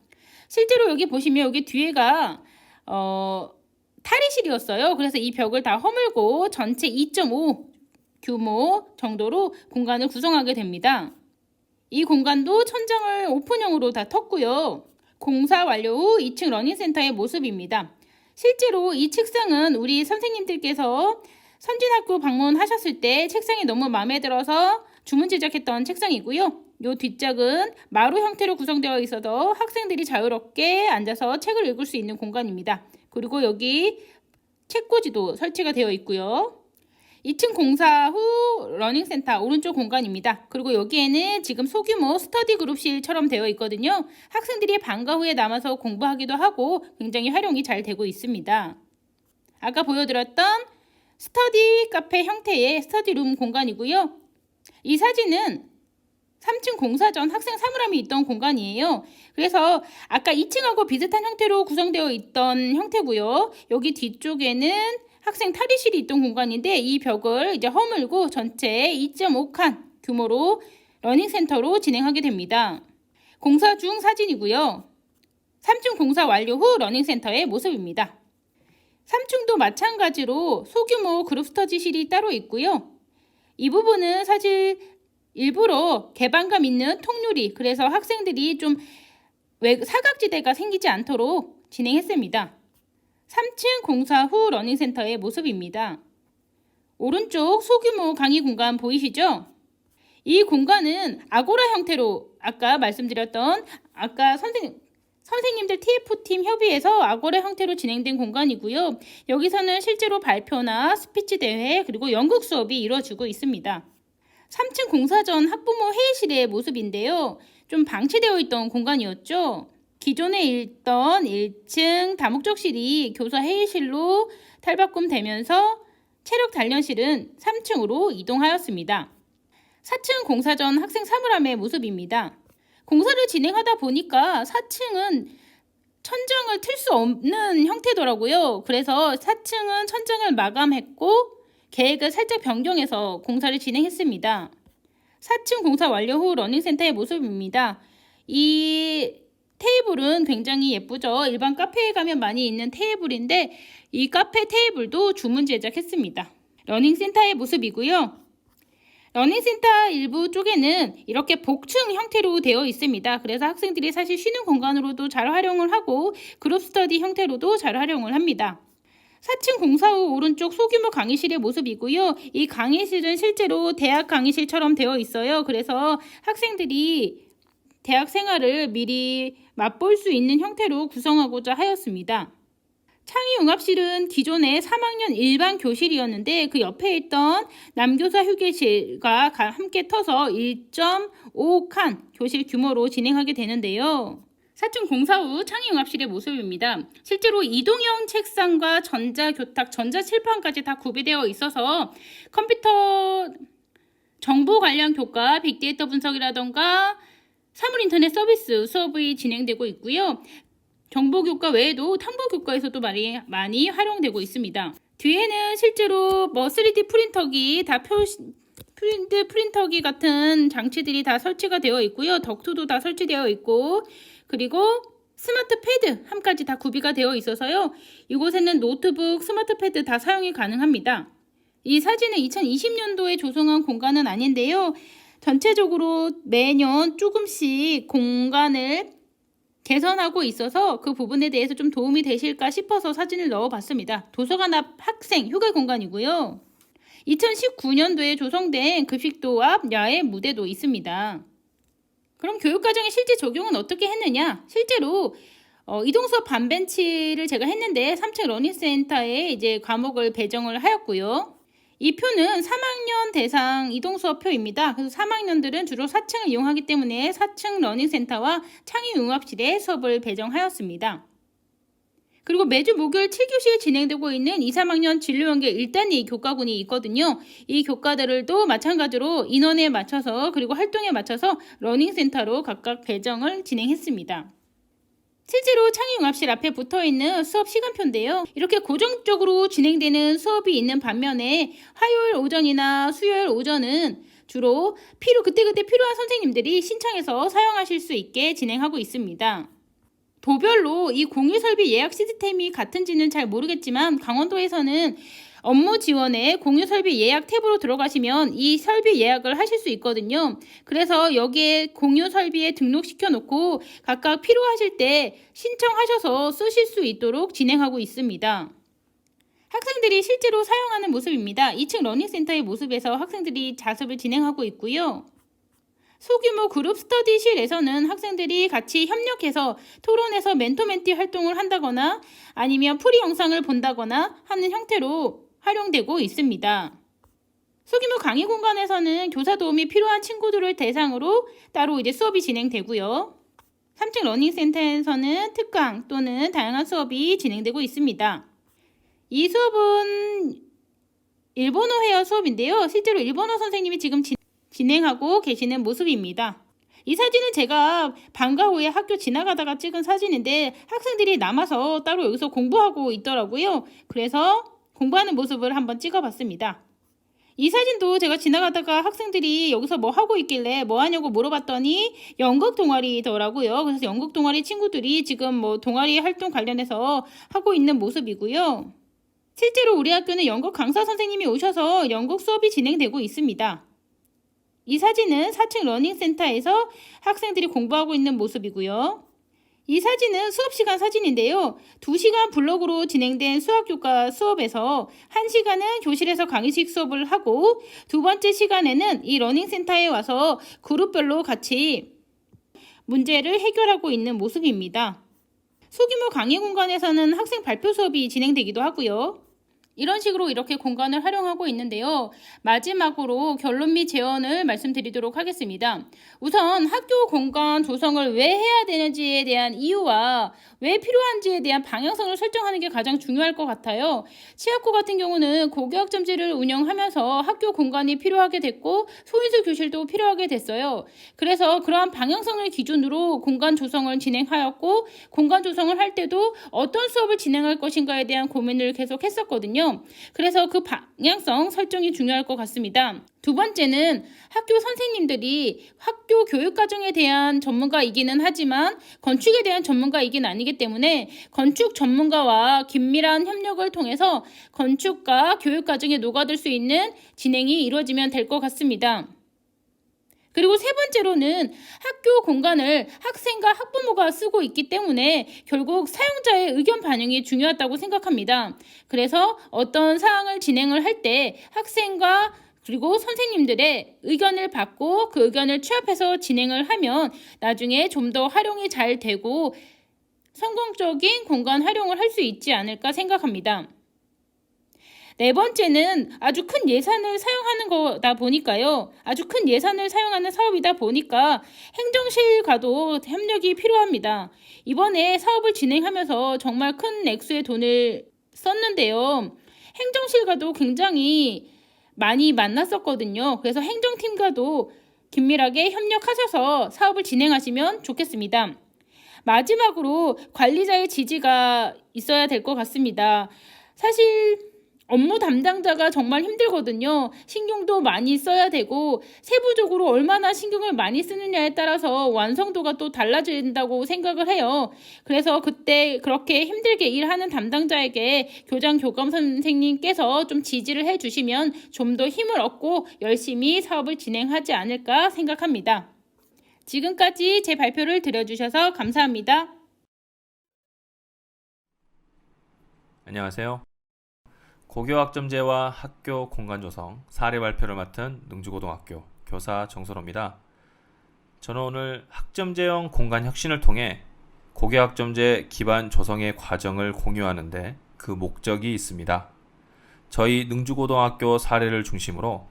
실제로 여기 보시면 여기 뒤에가 탈의실이었어요. 그래서 이 벽을 다 허물고 전체 2.5 규모 정도로 공간을 구성하게 됩니다. 이 공간도 천장을 오픈형으로 다 텄고요. 공사 완료 후 2층 러닝센터의 모습입니다. 실제로 이 책상은 우리 선생님들께서 선진학교 방문하셨을 때 책상이 너무 마음에 들어서 주문 제작했던 책상이고요. 이 뒷짝은 마루 형태로 구성되어 있어서 학생들이 자유롭게 앉아서 책을 읽을 수 있는 공간입니다. 그리고 여기 책꽂이도 설치가 되어 있고요. 2층 공사 후 러닝센터 오른쪽 공간입니다. 그리고 여기에는 지금 소규모 스터디 그룹실처럼 되어 있거든요. 학생들이 방과 후에 남아서 공부하기도 하고 굉장히 활용이 잘 되고 있습니다. 아까 보여드렸던 스터디 카페 형태의 스터디룸 공간이고요. 이 사진은 3층 공사 전 학생 사물함이 있던 공간이에요. 그래서 아까 2층하고 비슷한 형태로 구성되어 있던 형태고요. 여기 뒤쪽에는 학생 탈의실이 있던 공간인데 이 벽을 이제 허물고 전체 2.5칸 규모로 러닝센터로 진행하게 됩니다. 공사 중 사진이고요. 3층 공사 완료 후 러닝센터의 모습입니다. 3층도 마찬가지로 소규모 그룹 스터디실이 따로 있고요. 이 부분은 사실 일부러 개방감 있는 통유리, 그래서 학생들이 좀 사각지대가 생기지 않도록 진행했습니다. 3층 공사 후 러닝센터의 모습입니다. 오른쪽 소규모 강의 공간 보이시죠? 이 공간은 아고라 형태로 아까 말씀드렸던 선생님들 TF팀 협의에서 아고라 형태로 진행된 공간이고요. 여기서는 실제로 발표나 스피치 대회 그리고 연극 수업이 이루어지고 있습니다. 3층 공사 전 학부모 회의실의 모습인데요. 좀 방치되어 있던 공간이었죠. 기존에 있던 1층 다목적실이 교사 회의실로 탈바꿈되면서 체력 단련실은 3층으로 이동하였습니다. 4층 공사 전 학생 사물함의 모습입니다. 공사를 진행하다 보니까 4층은 천장을 틀 수 없는 형태더라고요. 그래서 4층은 천장을 마감했고 계획을 살짝 변경해서 공사를 진행했습니다. 4층 공사 완료 후 러닝센터의 모습입니다. 이 테이블은 굉장히 예쁘죠. 일반 카페에 가면 많이 있는 테이블인데 이 카페 테이블도 주문 제작했습니다. 러닝센터의 모습이고요. 러닝센터 일부 쪽에는 이렇게 복층 형태로 되어 있습니다. 그래서 학생들이 사실 쉬는 공간으로도 잘 활용을 하고 그룹 스터디 형태로도 잘 활용을 합니다. 4층 공사 후 오른쪽 소규모 강의실의 모습이고요. 이 강의실은 실제로 대학 강의실처럼 되어 있어요. 그래서 학생들이 대학 생활을 미리 맛볼 수 있는 형태로 구성하고자 하였습니다. 창의융합실은 기존의 3학년 일반 교실이었는데 그 옆에 있던 남교사 휴게실과 함께 터서 1.5칸 교실 규모로 진행하게 되는데요. 4층 공사 후 창의융합실의 모습입니다. 실제로 이동형 책상과 전자교탁, 전자칠판까지 다 구비되어 있어서 컴퓨터 정보 관련 교과, 빅데이터 분석이라던가 사물인터넷 서비스 수업이 진행되고 있고요. 정보교과 외에도 탐구교과에서도 많이 활용되고 있습니다. 뒤에는 실제로 3D 프린터기 다 프린터기 같은 장치들이 다 설치가 되어 있고요. 덕트도 다 설치되어 있고, 그리고 스마트 패드 함까지 다 구비가 되어 있어서요. 이곳에는 노트북, 스마트 패드 다 사용이 가능합니다. 이 사진은 2020년도에 조성한 공간은 아닌데요. 전체적으로 매년 조금씩 공간을 개선하고 있어서 그 부분에 대해서 좀 도움이 되실까 싶어서 사진을 넣어봤습니다. 도서관 앞 학생 휴게 공간이고요. 2019년도에 조성된 급식도 앞 야외 무대도 있습니다. 그럼 교육과정의 실제 적용은 어떻게 했느냐? 실제로 이동수업 반벤치를 제가 했는데 3층 러닝센터에 이제 과목을 배정을 하였고요. 이 표는 3학년 대상 이동수업 표입니다. 그래서 3학년들은 주로 4층을 이용하기 때문에 4층 러닝센터와 창의융합실에 수업을 배정하였습니다. 그리고 매주 목요일 7교시에 진행되고 있는 2, 3학년 진로연계 1단위 교과군이 있거든요. 이 교과들도 마찬가지로 인원에 맞춰서 그리고 활동에 맞춰서 러닝센터로 각각 배정을 진행했습니다. 실제로 창의융합실 앞에 붙어있는 수업 시간표인데요. 이렇게 고정적으로 진행되는 수업이 있는 반면에 화요일 오전이나 수요일 오전은 주로 그때그때 필요한 선생님들이 신청해서 사용하실 수 있게 진행하고 있습니다. 도별로 이 공유설비 예약 시스템이 같은지는 잘 모르겠지만 강원도에서는 업무 지원에 공유설비 예약 탭으로 들어가시면 이 설비 예약을 하실 수 있거든요. 그래서 여기에 공유설비에 등록시켜 놓고 각각 필요하실 때 신청하셔서 쓰실 수 있도록 진행하고 있습니다. 학생들이 실제로 사용하는 모습입니다. 2층 러닝센터의 모습에서 학생들이 자습을 진행하고 있고요. 소규모 그룹 스터디실에서는 학생들이 같이 협력해서 토론에서 멘토멘티 활동을 한다거나 아니면 풀이 영상을 본다거나 하는 형태로 활용되고 있습니다. 소규모 강의 공간에서는 교사 도움이 필요한 친구들을 대상으로 따로 이제 수업이 진행되고요. 3층 러닝센터에서는 특강 또는 다양한 수업이 진행되고 있습니다. 이 수업은 일본어 회화 수업인데요. 실제로 일본어 선생님이 지금 진행하고 계시는 모습입니다. 이 사진은 제가 방과 후에 학교 지나가다가 찍은 사진인데 학생들이 남아서 따로 여기서 공부하고 있더라고요. 그래서 공부하는 모습을 한번 찍어봤습니다. 이 사진도 제가 지나가다가 학생들이 여기서 뭐 하고 있길래 뭐 하냐고 물어봤더니 연극 동아리더라고요. 그래서 연극 동아리 친구들이 지금 뭐 동아리 활동 관련해서 하고 있는 모습이고요. 실제로 우리 학교는 연극 강사 선생님이 오셔서 연극 수업이 진행되고 있습니다. 이 사진은 4층 러닝센터에서 학생들이 공부하고 있는 모습이고요. 이 사진은 수업시간 사진인데요. 2시간 블록으로 진행된 수학교과 수업에서 1시간은 교실에서 강의식 수업을 하고 두 번째 시간에는 이 러닝센터에 와서 그룹별로 같이 문제를 해결하고 있는 모습입니다. 소규모 강의 공간에서는 학생 발표 수업이 진행되기도 하고요. 이런 식으로 이렇게 공간을 활용하고 있는데요. 마지막으로 결론 및 제언을 말씀드리도록 하겠습니다. 우선 학교 공간 조성을 왜 해야 되는지에 대한 이유와 왜 필요한지에 대한 방향성을 설정하는 게 가장 중요할 것 같아요. 치학고 같은 경우는 고교학점제를 운영하면서 학교 공간이 필요하게 됐고 소인수 교실도 필요하게 됐어요. 그래서 그러한 방향성을 기준으로 공간 조성을 진행하였고 공간 조성을 할 때도 어떤 수업을 진행할 것인가에 대한 고민을 계속 했었거든요. 그래서 그 방향성 설정이 중요할 것 같습니다. 두 번째는 학교 선생님들이 학교 교육과정에 대한 전문가이기는 하지만 건축에 대한 전문가이긴 아니기 때문에 건축 전문가와 긴밀한 협력을 통해서 건축과 교육과정에 녹아들 수 있는 진행이 이루어지면 될 것 같습니다. 그리고 세 번째로는 학교 공간을 학생과 학부모가 쓰고 있기 때문에 결국 사용자의 의견 반영이 중요하다고 생각합니다. 그래서 어떤 사항을 진행을 할 때 학생과 그리고 선생님들의 의견을 받고 그 의견을 취합해서 진행을 하면 나중에 좀 더 활용이 잘 되고 성공적인 공간 활용을 할 수 있지 않을까 생각합니다. 네 번째는 아주 큰 예산을 사용하는 거다 보니까요. 아주 큰 예산을 사용하는 사업이다 보니까 행정실과도 협력이 필요합니다. 이번에 사업을 진행하면서 정말 큰 액수의 돈을 썼는데요. 행정실과도 굉장히 많이 만났었거든요. 그래서 행정팀과도 긴밀하게 협력하셔서 사업을 진행하시면 좋겠습니다. 마지막으로 관리자의 지지가 있어야 될 것 같습니다. 사실 업무 담당자가 정말 힘들거든요. 신경도 많이 써야 되고 세부적으로 얼마나 신경을 많이 쓰느냐에 따라서 완성도가 또 달라진다고 생각을 해요. 그래서 그때 그렇게 힘들게 일하는 담당자에게 교장 교감 선생님께서 좀 지지를 해주시면 좀 더 힘을 얻고 열심히 사업을 진행하지 않을까 생각합니다. 지금까지 제 발표를 들어주셔서 감사합니다. 안녕하세요. 고교학점제와 학교 공간 조성 사례 발표를 맡은 능주고등학교 교사 정선호입니다. 저는 오늘 학점제형 공간 혁신을 통해 고교학점제 기반 조성의 과정을 공유하는데 그 목적이 있습니다. 저희 능주고등학교 사례를 중심으로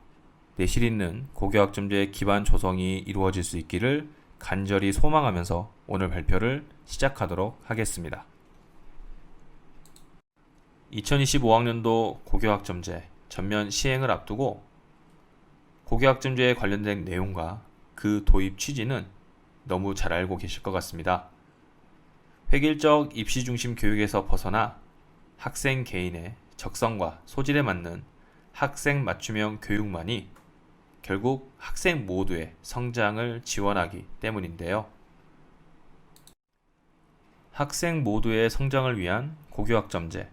내실 있는 고교학점제 기반 조성이 이루어질 수 있기를 간절히 소망하면서 오늘 발표를 시작하도록 하겠습니다. 2025학년도 고교학점제 전면 시행을 앞두고 고교학점제에 관련된 내용과 그 도입 취지는 너무 잘 알고 계실 것 같습니다. 획일적 입시 중심 교육에서 벗어나 학생 개인의 적성과 소질에 맞는 학생 맞춤형 교육만이 결국 학생 모두의 성장을 지원하기 때문인데요. 학생 모두의 성장을 위한 고교학점제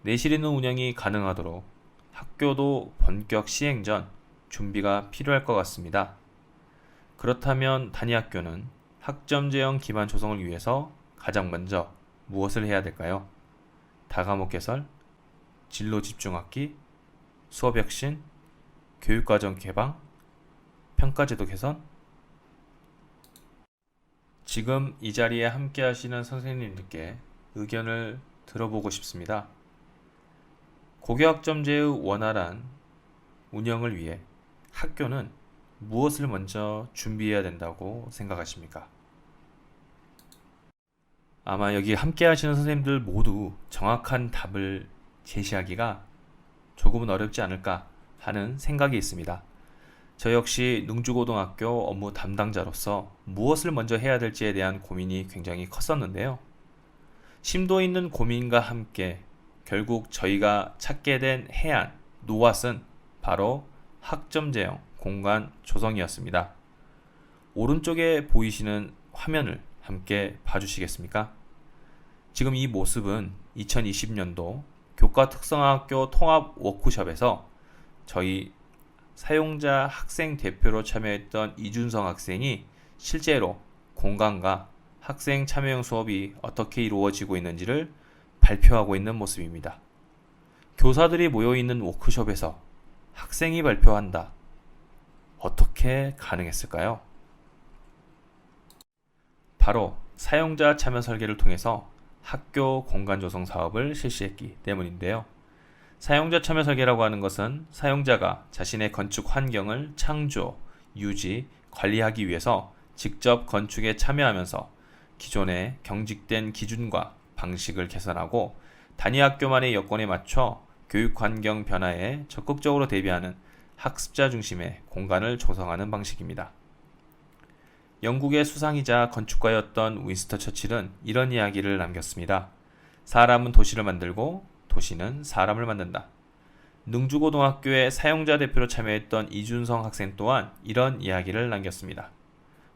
내실 있는 운영이 가능하도록 학교도 본격 시행 전 준비가 필요할 것 같습니다. 그렇다면 단위학교는 학점제형 기반 조성을 위해서 가장 먼저 무엇을 해야 될까요? 다과목 개설, 진로 집중학기, 수업 혁신, 교육과정 개방, 평가제도 개선? 지금 이 자리에 함께 하시는 선생님들께 의견을 들어보고 싶습니다. 고교학점제의 원활한 운영을 위해 학교는 무엇을 먼저 준비해야 된다고 생각하십니까? 아마 여기 함께 하시는 선생님들 모두 정확한 답을 제시하기가 조금은 어렵지 않을까 하는 생각이 있습니다. 저 역시 능주고등학교 업무 담당자로서 무엇을 먼저 해야 될지에 대한 고민이 굉장히 컸었는데요. 심도 있는 고민과 함께 결국 저희가 찾게 된 해안, 노앗은 바로 학점제형 공간 조성이었습니다. 오른쪽에 보이시는 화면을 함께 봐주시겠습니까? 지금 이 모습은 2020년도 교과특성화학교 통합 워크숍에서 저희 사용자 학생 대표로 참여했던 이준성 학생이 실제로 공간과 학생 참여형 수업이 어떻게 이루어지고 있는지를 발표하고 있는 모습입니다. 교사들이 모여있는 워크숍에서 학생이 발표한다. 어떻게 가능했을까요? 바로 사용자 참여 설계를 통해서 학교 공간 조성 사업을 실시했기 때문인데요. 사용자 참여 설계라고 하는 것은 사용자가 자신의 건축 환경을 창조, 유지, 관리하기 위해서 직접 건축에 참여하면서 기존의 경직된 기준과 방식을 개선하고 단위학교만의 여건에 맞춰 교육환경 변화에 적극적으로 대비하는 학습자 중심의 공간을 조성하는 방식입니다. 영국의 수상이자 건축가였던 윈스턴 처칠은 이런 이야기를 남겼습니다. 사람은 도시를 만들고 도시는 사람을 만든다. 능주고등학교의 사용자 대표로 참여했던 이준성 학생 또한 이런 이야기를 남겼습니다.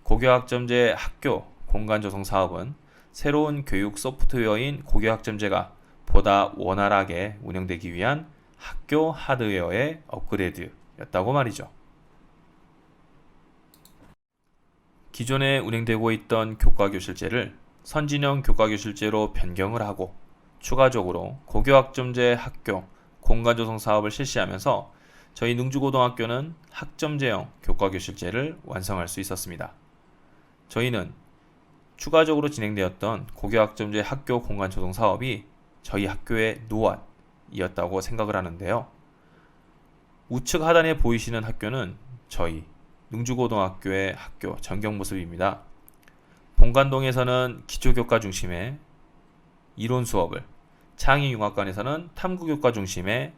고교학점제 학교 공간 조성 사업은 새로운 교육 소프트웨어인 고교학점제가 보다 원활하게 운영되기 위한 학교 하드웨어의 업그레이드였다고 말이죠. 기존에 운행되고 있던 교과교실제를 선진형 교과교실제로 변경을 하고 추가적으로 고교학점제 학교 공간조성 사업을 실시하면서 저희 능주고등학교는 학점제형 교과교실제를 완성할 수 있었습니다. 저희는 추가적으로 진행되었던 고교학점제 학교 공간조성 사업이 저희 학교의 노안이었다고 생각을 하는데요. 우측 하단에 보이시는 학교는 저희 능주고등학교의 학교 전경 모습입니다. 본관동에서는 기초교과 중심의 이론 수업을, 창의융합관에서는 탐구교과 중심의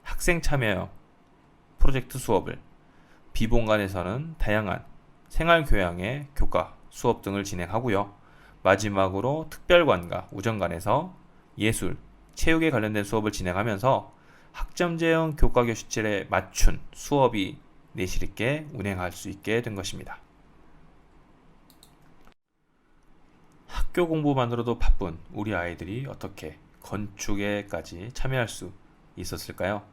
학생 참여형 프로젝트 수업을, 비본관에서는 다양한 생활교양의 교과 수업 등을 진행하고요. 마지막으로 특별관과 우정관에서 예술, 체육에 관련된 수업을 진행하면서 학점제형 교과교 실질에 맞춘 수업이 내실 있게 운행할 수 있게 된 것입니다. 학교 공부만으로도 바쁜 우리 아이들이 어떻게 건축에까지 참여할 수 있었을까요?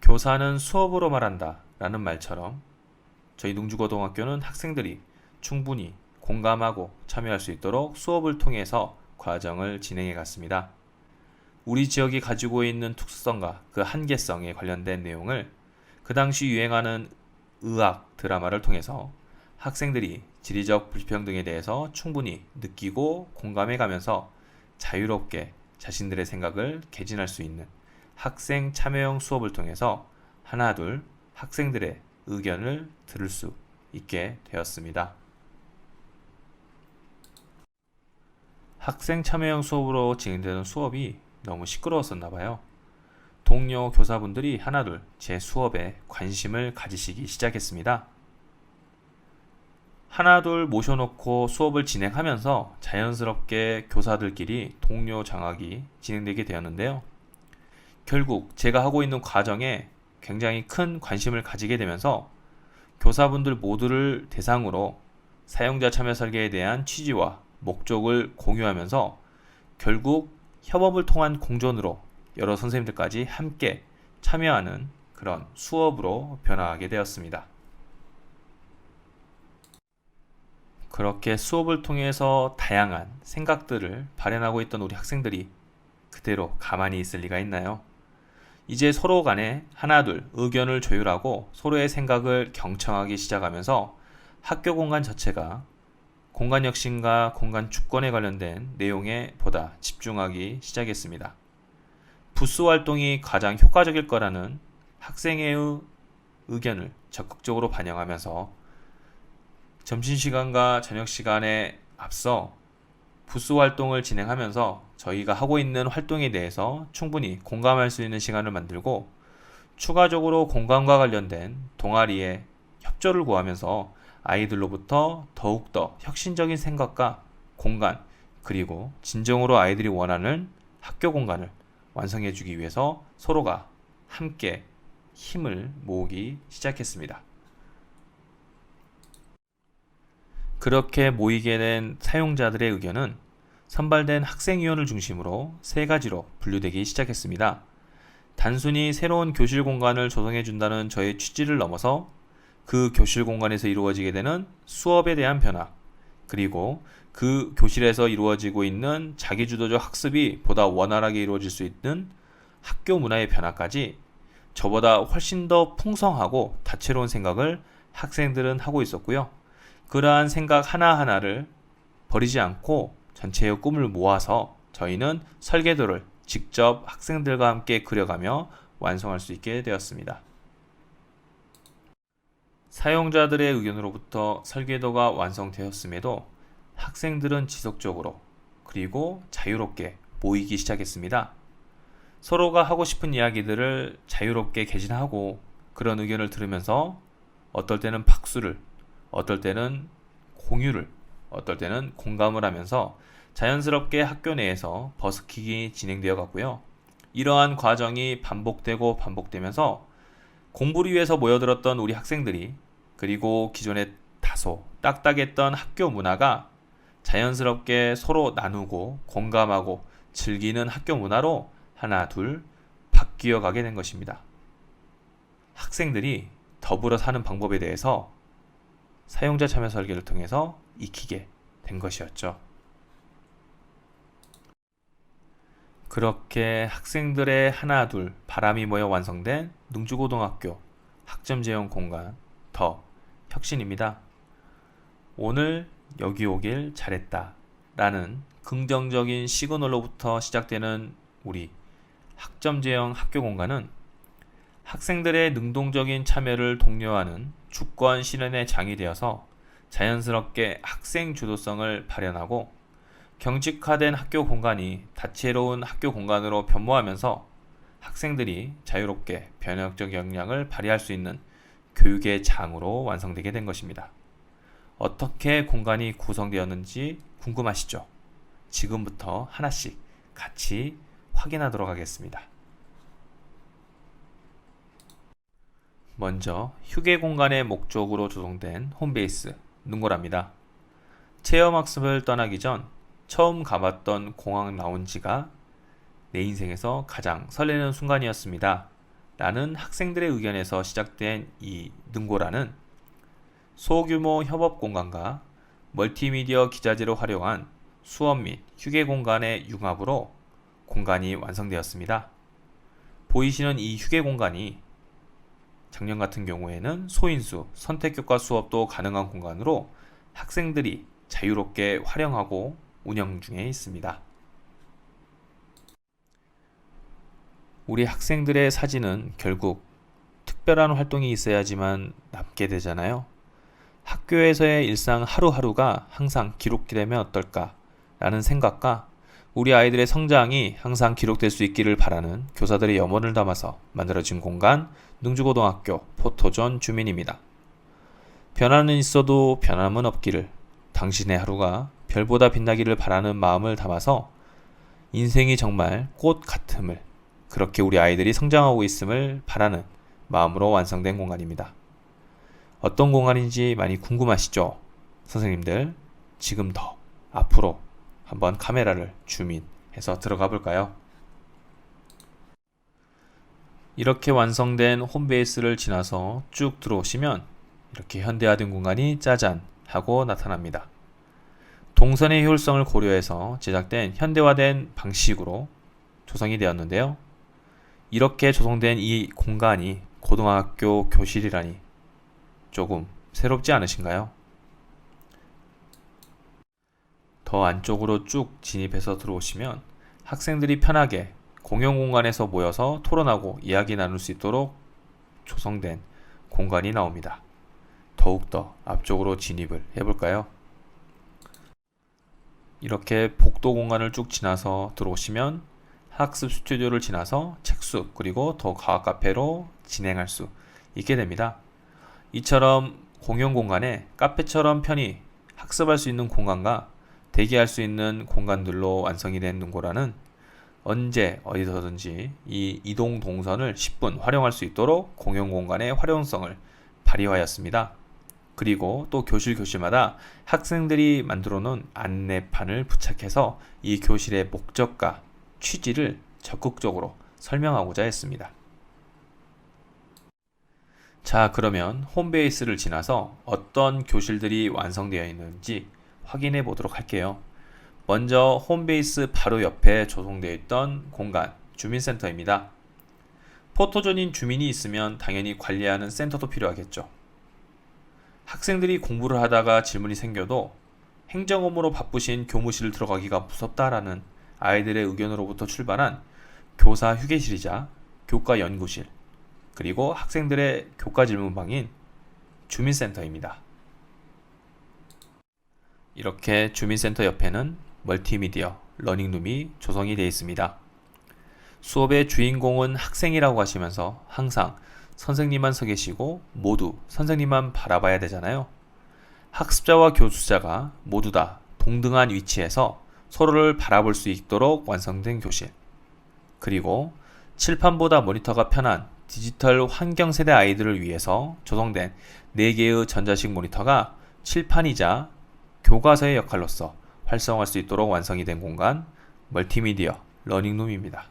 교사는 수업으로 말한다 라는 말처럼 저희 능주고등학교는 학생들이 충분히 공감하고 참여할 수 있도록 수업을 통해서 과정을 진행해 갔습니다. 우리 지역이 가지고 있는 특수성과 그 한계성에 관련된 내용을 그 당시 유행하는 의학 드라마를 통해서 학생들이 지리적 불평등에 대해서 충분히 느끼고 공감해 가면서 자유롭게 자신들의 생각을 개진할 수 있는 학생 참여형 수업을 통해서 하나둘 학생들의 의견을 들을 수 있게 되었습니다. 학생 참여형 수업으로 진행되는 수업이 너무 시끄러웠었나 봐요. 동료 교사분들이 하나둘 제 수업에 관심을 가지시기 시작했습니다. 하나둘 모셔놓고 수업을 진행하면서 자연스럽게 교사들끼리 동료 장악이 진행되게 되었는데요. 결국 제가 하고 있는 과정에 굉장히 큰 관심을 가지게 되면서 교사분들 모두를 대상으로 사용자 참여 설계에 대한 취지와 목적을 공유하면서 결국 협업을 통한 공존으로 여러 선생님들까지 함께 참여하는 그런 수업으로 변화하게 되었습니다. 그렇게 수업을 통해서 다양한 생각들을 발현하고 있던 우리 학생들이 그대로 가만히 있을 리가 있나요? 이제 서로 간에 하나둘 의견을 조율하고 서로의 생각을 경청하기 시작하면서 학교 공간 자체가 공간혁신과 공간 주권에 관련된 내용에 보다 집중하기 시작했습니다. 부스 활동이 가장 효과적일 거라는 학생의 의견을 적극적으로 반영하면서 점심시간과 저녁시간에 앞서 부스 활동을 진행하면서 저희가 하고 있는 활동에 대해서 충분히 공감할 수 있는 시간을 만들고 추가적으로 공간과 관련된 동아리에 협조를 구하면서 아이들로부터 더욱더 혁신적인 생각과 공간 그리고 진정으로 아이들이 원하는 학교 공간을 완성해 주기 위해서 서로가 함께 힘을 모으기 시작했습니다. 그렇게 모이게 된 사용자들의 의견은 선발된 학생위원을 중심으로 세 가지로 분류되기 시작했습니다. 단순히 새로운 교실 공간을 조성해 준다는 저의 취지를 넘어서 그 교실 공간에서 이루어지게 되는 수업에 대한 변화, 그리고 그 교실에서 이루어지고 있는 자기주도적 학습이 보다 원활하게 이루어질 수 있는 학교 문화의 변화까지 저보다 훨씬 더 풍성하고 다채로운 생각을 학생들은 하고 있었고요. 그러한 생각 하나하나를 버리지 않고 전체의 꿈을 모아서 저희는 설계도를 직접 학생들과 함께 그려가며 완성할 수 있게 되었습니다. 사용자들의 의견으로부터 설계도가 완성되었음에도 학생들은 지속적으로 그리고 자유롭게 모이기 시작했습니다. 서로가 하고 싶은 이야기들을 자유롭게 개진하고 그런 의견을 들으면서 어떨 때는 박수를, 어떨 때는 공유를, 어떨 때는 공감을 하면서 자연스럽게 학교 내에서 버스킹이 진행되어 갔고요. 이러한 과정이 반복되고 반복되면서 공부를 위해서 모여들었던 우리 학생들이 그리고 기존에 다소 딱딱했던 학교 문화가 자연스럽게 서로 나누고 공감하고 즐기는 학교 문화로 하나 둘 바뀌어 가게 된 것입니다. 학생들이 더불어 사는 방법에 대해서 사용자 참여 설계를 통해서 익히게 된 것이었죠. 그렇게 학생들의 하나 둘 바람이 모여 완성된 능주고등학교 학점제형 공간 더 혁신입니다. 오늘 여기 오길 잘했다 라는 긍정적인 시그널로부터 시작되는 우리 학점제형 학교 공간은 학생들의 능동적인 참여를 독려하는 주권 실현의 장이 되어서 자연스럽게 학생 주도성을 발현하고 경직화된 학교 공간이 다채로운 학교 공간으로 변모하면서 학생들이 자유롭게 변혁적 역량을 발휘할 수 있는 교육의 장으로 완성되게 된 것입니다. 어떻게 공간이 구성되었는지 궁금하시죠? 지금부터 하나씩 같이 확인하도록 하겠습니다. 먼저 휴게 공간의 목적으로 조성된 홈베이스 능고라입니다. 체험학습을 떠나기 전 처음 가봤던 공항 라운지가 내 인생에서 가장 설레는 순간이었습니다. 라는 학생들의 의견에서 시작된 이 능고라는 소규모 협업 공간과 멀티미디어 기자재를 활용한 수업 및 휴게 공간의 융합으로 공간이 완성되었습니다. 보이시는 이 휴게 공간이 작년 같은 경우에는 소인수, 선택교과 수업도 가능한 공간으로 학생들이 자유롭게 활용하고 운영 중에 있습니다. 우리 학생들의 사진은 결국 특별한 활동이 있어야지만 남게 되잖아요. 학교에서의 일상 하루하루가 항상 기록되면 어떨까 라는 생각과 우리 아이들의 성장이 항상 기록될 수 있기를 바라는 교사들의 염원을 담아서 만들어진 공간 능주고등학교 포토존 주민입니다. 변화는 있어도 변함은 없기를, 당신의 하루가 별보다 빛나기를 바라는 마음을 담아서 인생이 정말 꽃 같음을, 그렇게 우리 아이들이 성장하고 있음을 바라는 마음으로 완성된 공간입니다. 어떤 공간인지 많이 궁금하시죠? 선생님들, 지금 더 앞으로 한번 카메라를 줌인해서 들어가 볼까요? 이렇게 완성된 홈베이스를 지나서 쭉 들어오시면 이렇게 현대화된 공간이 짜잔 하고 나타납니다. 동선의 효율성을 고려해서 제작된 현대화된 방식으로 조성이 되었는데요. 이렇게 조성된 이 공간이 고등학교 교실이라니 조금 새롭지 않으신가요? 더 안쪽으로 쭉 진입해서 들어오시면 학생들이 편하게 공용 공간에서 모여서 토론하고 이야기 나눌 수 있도록 조성된 공간이 나옵니다. 더욱더 앞쪽으로 진입을 해볼까요? 이렇게 복도 공간을 쭉 지나서 들어오시면 학습 스튜디오를 지나서 책숲 그리고 더 과학 카페로 진행할 수 있게 됩니다. 이처럼 공용 공간에 카페처럼 편히 학습할 수 있는 공간과 대기할 수 있는 공간들로 완성이 된 능고라는 언제 어디서든지 이 이동 동선을 10분 활용할 수 있도록 공용 공간의 활용성을 발휘하였습니다. 그리고 또 교실마다 학생들이 만들어 놓은 안내판을 부착해서 이 교실의 목적과 취지를 적극적으로 설명하고자 했습니다. 자, 그러면 홈베이스를 지나서 어떤 교실들이 완성되어 있는지 확인해 보도록 할게요. 먼저 홈베이스 바로 옆에 조성되어 있던 공간, 주민센터입니다. 포토존인 주민이 있으면 당연히 관리하는 센터도 필요하겠죠. 학생들이 공부를 하다가 질문이 생겨도 행정 업무로 바쁘신 교무실을 들어가기가 무섭다라는 아이들의 의견으로부터 출발한 교사 휴게실이자 교과 연구실, 그리고 학생들의 교과 질문방인 주민센터입니다. 이렇게 주민센터 옆에는 멀티미디어 러닝룸이 조성이 되어 있습니다. 수업의 주인공은 학생이라고 하시면서 항상 선생님만 서 계시고 모두 선생님만 바라봐야 되잖아요. 학습자와 교수자가 모두 다 동등한 위치에서 서로를 바라볼 수 있도록 완성된 교실, 그리고 칠판보다 모니터가 편한 디지털 환경 세대 아이들을 위해서 조성된 4개의 전자식 모니터가 칠판이자 교과서의 역할로서 활성화할 수 있도록 완성이 된 공간, 멀티미디어 러닝룸입니다.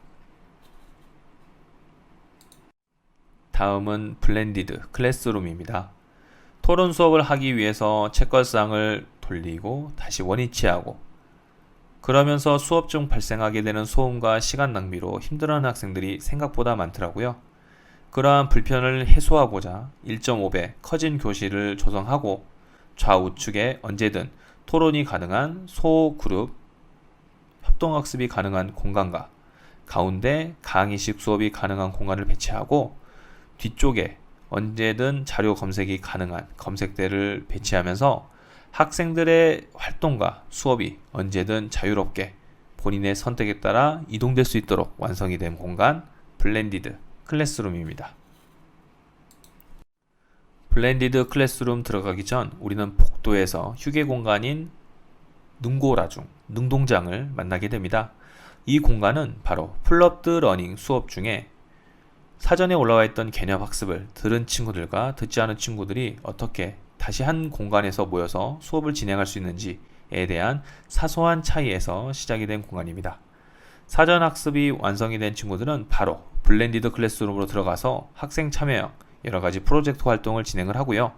다음은 블렌디드 클래스룸입니다. 토론 수업을 하기 위해서 책걸상을 돌리고 다시 원위치하고, 그러면서 수업 중 발생하게 되는 소음과 시간 낭비로 힘들어하는 학생들이 생각보다 많더라고요. 그러한 불편을 해소하고자 1.5배 커진 교실을 조성하고 좌우측에 언제든 토론이 가능한 소그룹 협동학습이 가능한 공간과 가운데 강의식 수업이 가능한 공간을 배치하고, 뒤쪽에 언제든 자료 검색이 가능한 검색대를 배치하면서 학생들의 활동과 수업이 언제든 자유롭게 본인의 선택에 따라 이동될 수 있도록 완성이 된 공간, 블렌디드 클래스룸입니다. 블렌디드 클래스룸 들어가기 전 우리는 복도에서 휴게 공간인 능고라중, 능동장을 만나게 됩니다. 이 공간은 바로 플럽드 러닝 수업 중에 사전에 올라와 있던 개념 학습을 들은 친구들과 듣지 않은 친구들이 어떻게 다시 한 공간에서 모여서 수업을 진행할 수 있는지에 대한 사소한 차이에서 시작이 된 공간입니다. 사전 학습이 완성이 된 친구들은 바로 블렌디드 클래스룸으로 들어가서 학생 참여형 여러 가지 프로젝트 활동을 진행을 하고요.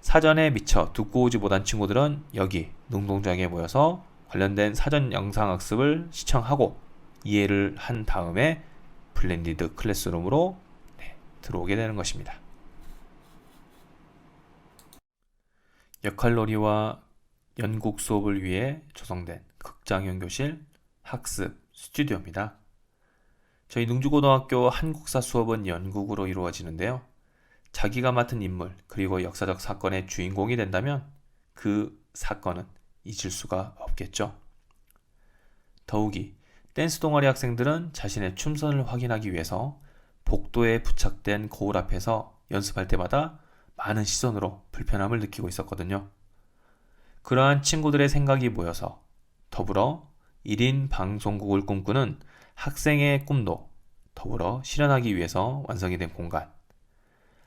사전에 미처 듣고 오지 못한 친구들은 여기 능동장에 모여서 관련된 사전 영상 학습을 시청하고 이해를 한 다음에 블렌디드 클래스룸으로 들어오게 되는 것입니다. 역할놀이와 연극 수업을 위해 조성된 극장형 교실 학습 스튜디오입니다. 저희 능주고등학교 한국사 수업은 연극으로 이루어지는데요. 자기가 맡은 인물 그리고 역사적 사건의 주인공이 된다면 그 사건은 잊을 수가 없겠죠. 더욱이 댄스 동아리 학생들은 자신의 춤선을 확인하기 위해서 복도에 부착된 거울 앞에서 연습할 때마다 많은 시선으로 불편함을 느끼고 있었거든요. 그러한 친구들의 생각이 모여서 더불어 1인 방송국을 꿈꾸는 학생의 꿈도 더불어 실현하기 위해서 완성이 된 공간.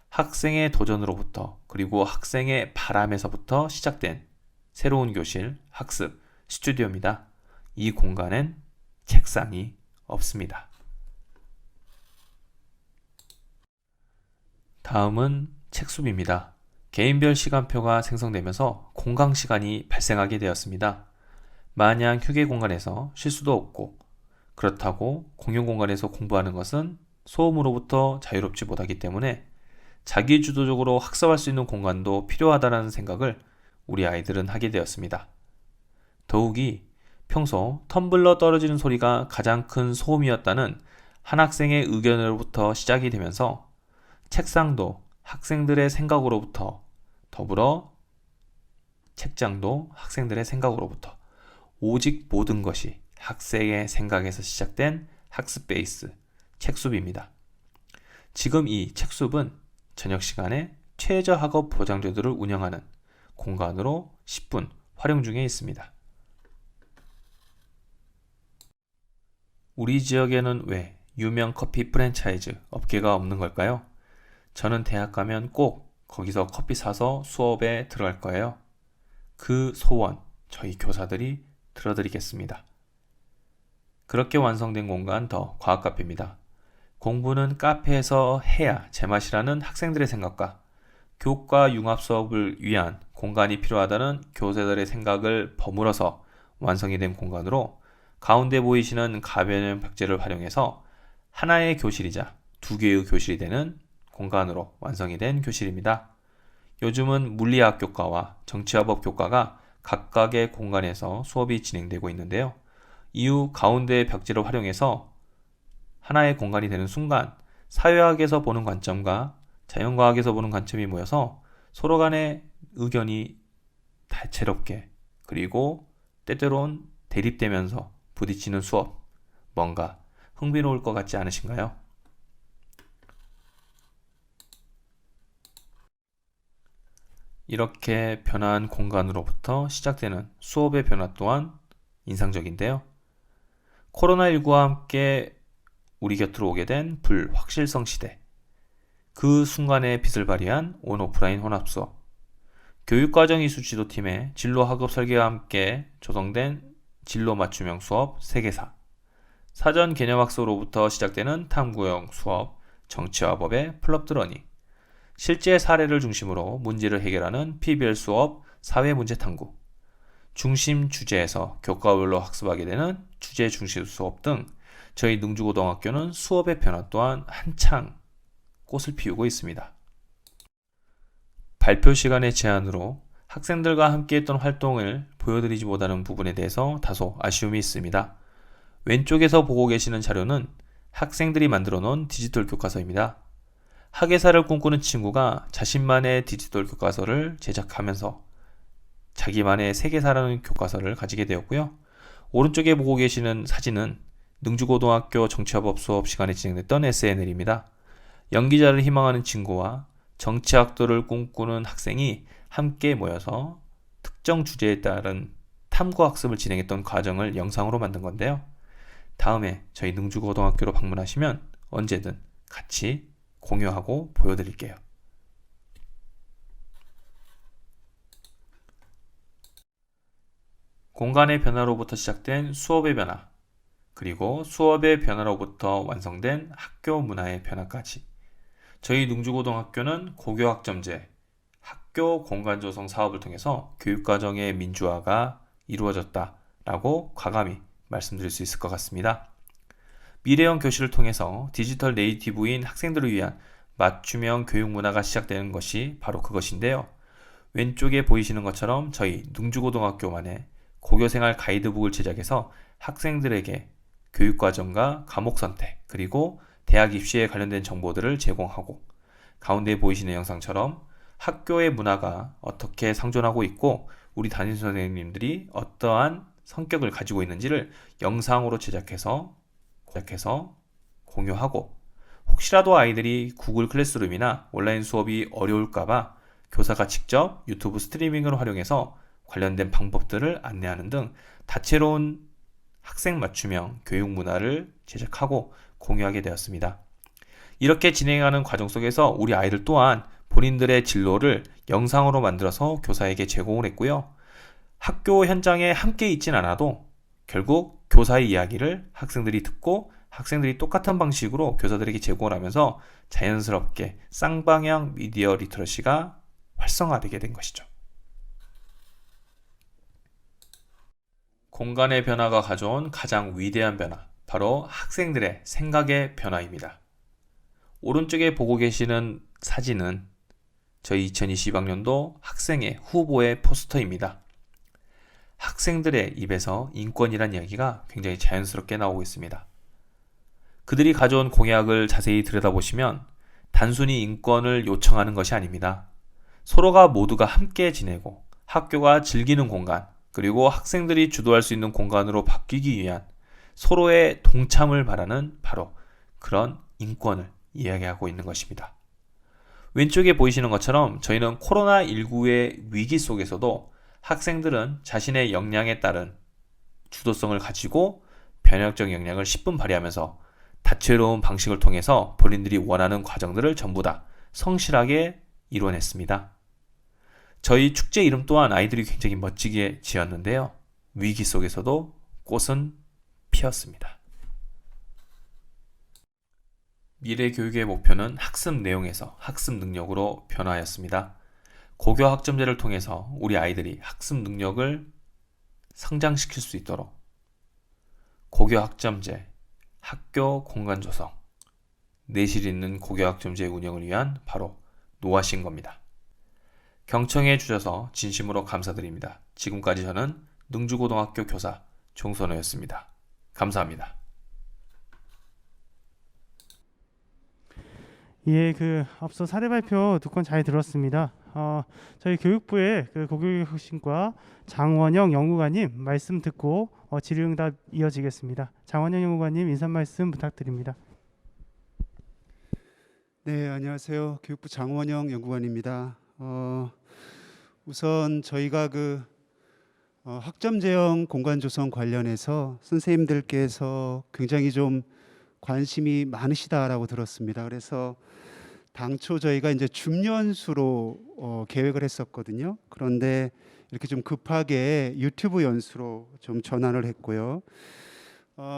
학생의 도전으로부터 그리고 학생의 바람에서부터 시작된 새로운 교실, 학습, 스튜디오입니다. 이 공간엔 책상이 없습니다. 다음은 책숲입니다. 개인별 시간표가 생성되면서 공강 시간이 발생하게 되었습니다. 마냥 휴게 공간에서 쉴 수도 없고 그렇다고 공용 공간에서 공부하는 것은 소음으로부터 자유롭지 못하기 때문에 자기주도적으로 학습할 수 있는 공간도 필요하다는 생각을 우리 아이들은 하게 되었습니다. 더욱이 평소 텀블러 떨어지는 소리가 가장 큰 소음이었다는 한 학생의 의견으로부터 시작이 되면서 책상도 학생들의 생각으로부터 더불어 책장도 학생들의 생각으로부터 오직 모든 것이 학생의 생각에서 시작된 학습 베이스 책숲입니다. 지금 이 책숲은 저녁 시간에 최저 학업 보장제도를 운영하는 공간으로 10분 활용 중에 있습니다. 우리 지역에는 왜 유명 커피 프랜차이즈 업계가 없는 걸까요? 저는 대학 가면 꼭 거기서 커피 사서 수업에 들어갈 거예요. 그 소원 저희 교사들이 들어드리겠습니다. 그렇게 완성된 공간 더 과학 카페입니다. 공부는 카페에서 해야 제맛이라는 학생들의 생각과 교과 융합 수업을 위한 공간이 필요하다는 교사들의 생각을 버무려서 완성이 된 공간으로 가운데 보이시는 가변형 벽지를 활용해서 하나의 교실이자 두 개의 교실이 되는 공간으로 완성이 된 교실입니다. 요즘은 물리학 교과와 정치화법 교과가 각각의 공간에서 수업이 진행되고 있는데요. 이후 가운데 벽지를 활용해서 하나의 공간이 되는 순간 사회학에서 보는 관점과 자연과학에서 보는 관점이 모여서 서로 간의 의견이 다채롭게 그리고 때때론 대립되면서 부딪히는 수업, 뭔가 흥미로울 것 같지 않으신가요? 이렇게 변화한 공간으로부터 시작되는 수업의 변화 또한 인상적인데요. 코로나19와 함께 우리 곁으로 오게 된 불확실성 시대, 그 순간에 빛을 발휘한 온오프라인 혼합 수업, 교육과정 이수 지도팀의 진로 학업 설계와 함께 조성된 진로 맞춤형 수업 세계사, 사전 개념 학습으로부터 시작되는 탐구형 수업, 정치와 법의 플럽드 러닝, 실제 사례를 중심으로 문제를 해결하는 PBL 수업, 사회문제 탐구, 중심 주제에서 교과별로 학습하게 되는 주제 중심 수업 등 저희 능주고등학교는 수업의 변화 또한 한창 꽃을 피우고 있습니다. 발표 시간의 제한으로 학생들과 함께 했던 활동을 보여드리지 못하는 부분에 대해서 다소 아쉬움이 있습니다. 왼쪽에서 보고 계시는 자료는 학생들이 만들어 놓은 디지털 교과서입니다. 학예사를 꿈꾸는 친구가 자신만의 디지털 교과서를 제작하면서 자기만의 세계사라는 교과서를 가지게 되었고요. 오른쪽에 보고 계시는 사진은 능주고등학교 정치화법 수업 시간에 진행됐던 SNL입니다. 연기자를 희망하는 친구와 정치학도를 꿈꾸는 학생이 함께 모여서 특정 주제에 따른 탐구학습을 진행했던 과정을 영상으로 만든 건데요. 다음에 저희 능주고등학교로 방문하시면 언제든 같이 공유하고 보여드릴게요. 공간의 변화로부터 시작된 수업의 변화, 그리고 수업의 변화로부터 완성된 학교 문화의 변화까지 저희 능주고등학교는 고교학점제, 학교 공간 조성 사업을 통해서 교육과정의 민주화가 이루어졌다라고 과감히 말씀드릴 수 있을 것 같습니다. 미래형 교실을 통해서 디지털 네이티브인 학생들을 위한 맞춤형 교육 문화가 시작되는 것이 바로 그것인데요. 왼쪽에 보이시는 것처럼 저희 능주고등학교만의 고교생활 가이드북을 제작해서 학생들에게 교육과정과 과목 선택, 그리고 대학 입시에 관련된 정보들을 제공하고, 가운데 보이시는 영상처럼 학교의 문화가 어떻게 상존하고 있고 우리 담임 선생님들이 어떠한 성격을 가지고 있는지를 영상으로 제작해서 공유하고, 혹시라도 아이들이 구글 클래스룸이나 온라인 수업이 어려울까봐 교사가 직접 유튜브 스트리밍을 활용해서 관련된 방법들을 안내하는 등 다채로운 학생 맞춤형 교육 문화를 제작하고 공유하게 되었습니다. 이렇게 진행하는 과정 속에서 우리 아이들 또한 본인들의 진로를 영상으로 만들어서 교사에게 제공을 했고요. 학교 현장에 함께 있진 않아도 결국 교사의 이야기를 학생들이 듣고 학생들이 똑같은 방식으로 교사들에게 제공을 하면서 자연스럽게 쌍방향 미디어 리터러시가 활성화되게 된 것이죠. 공간의 변화가 가져온 가장 위대한 변화, 바로 학생들의 생각의 변화입니다. 오른쪽에 보고 계시는 사진은 저희 2020학년도 학생회 후보의 포스터입니다. 학생들의 입에서 인권이란 이야기가 굉장히 자연스럽게 나오고 있습니다. 그들이 가져온 공약을 자세히 들여다보시면 단순히 인권을 요청하는 것이 아닙니다. 서로가 모두가 함께 지내고 학교가 즐기는 공간, 그리고 학생들이 주도할 수 있는 공간으로 바뀌기 위한 서로의 동참을 바라는 바로 그런 인권을 이야기하고 있는 것입니다. 왼쪽에 보이시는 것처럼 저희는 코로나19의 위기 속에서도 학생들은 자신의 역량에 따른 주도성을 가지고 변혁적 역량을 10분 발휘하면서 다채로운 방식을 통해서 본인들이 원하는 과정들을 전부 다 성실하게 이뤄냈습니다. 저희 축제 이름 또한 아이들이 굉장히 멋지게 지었는데요. 위기 속에서도 꽃은 피었습니다. 미래 교육의 목표는 학습 내용에서 학습 능력으로 변화하였습니다. 고교 학점제를 통해서 우리 아이들이 학습 능력을 성장시킬 수 있도록 고교 학점제, 학교 공간 조성, 내실 있는 고교 학점제 운영을 위한 바로 노하신 겁니다. 경청해 주셔서 진심으로 감사드립니다. 지금까지 저는 능주고등학교 교사 종선호였습니다. 감사합니다. 예, 앞서 사례 발표 두 건 잘 들었습니다. 저희 교육부의 고교육혁신과 장원영 연구관님 말씀 듣고 질의응답 이어지겠습니다. 장원영 연구관님 인사 말씀 부탁드립니다. 네, 안녕하세요. 교육부 장원영 연구관입니다. 우선 저희가 학점제형 공간 조성 관련해서 선생님들께서 굉장히 좀 관심이 많으시다라고 들었습니다. 그래서 당초 저희가 이제 줌연수로 계획을 했었거든요. 그런데 이렇게 좀 급하게 유튜브 연수로 좀 전환을 했고요.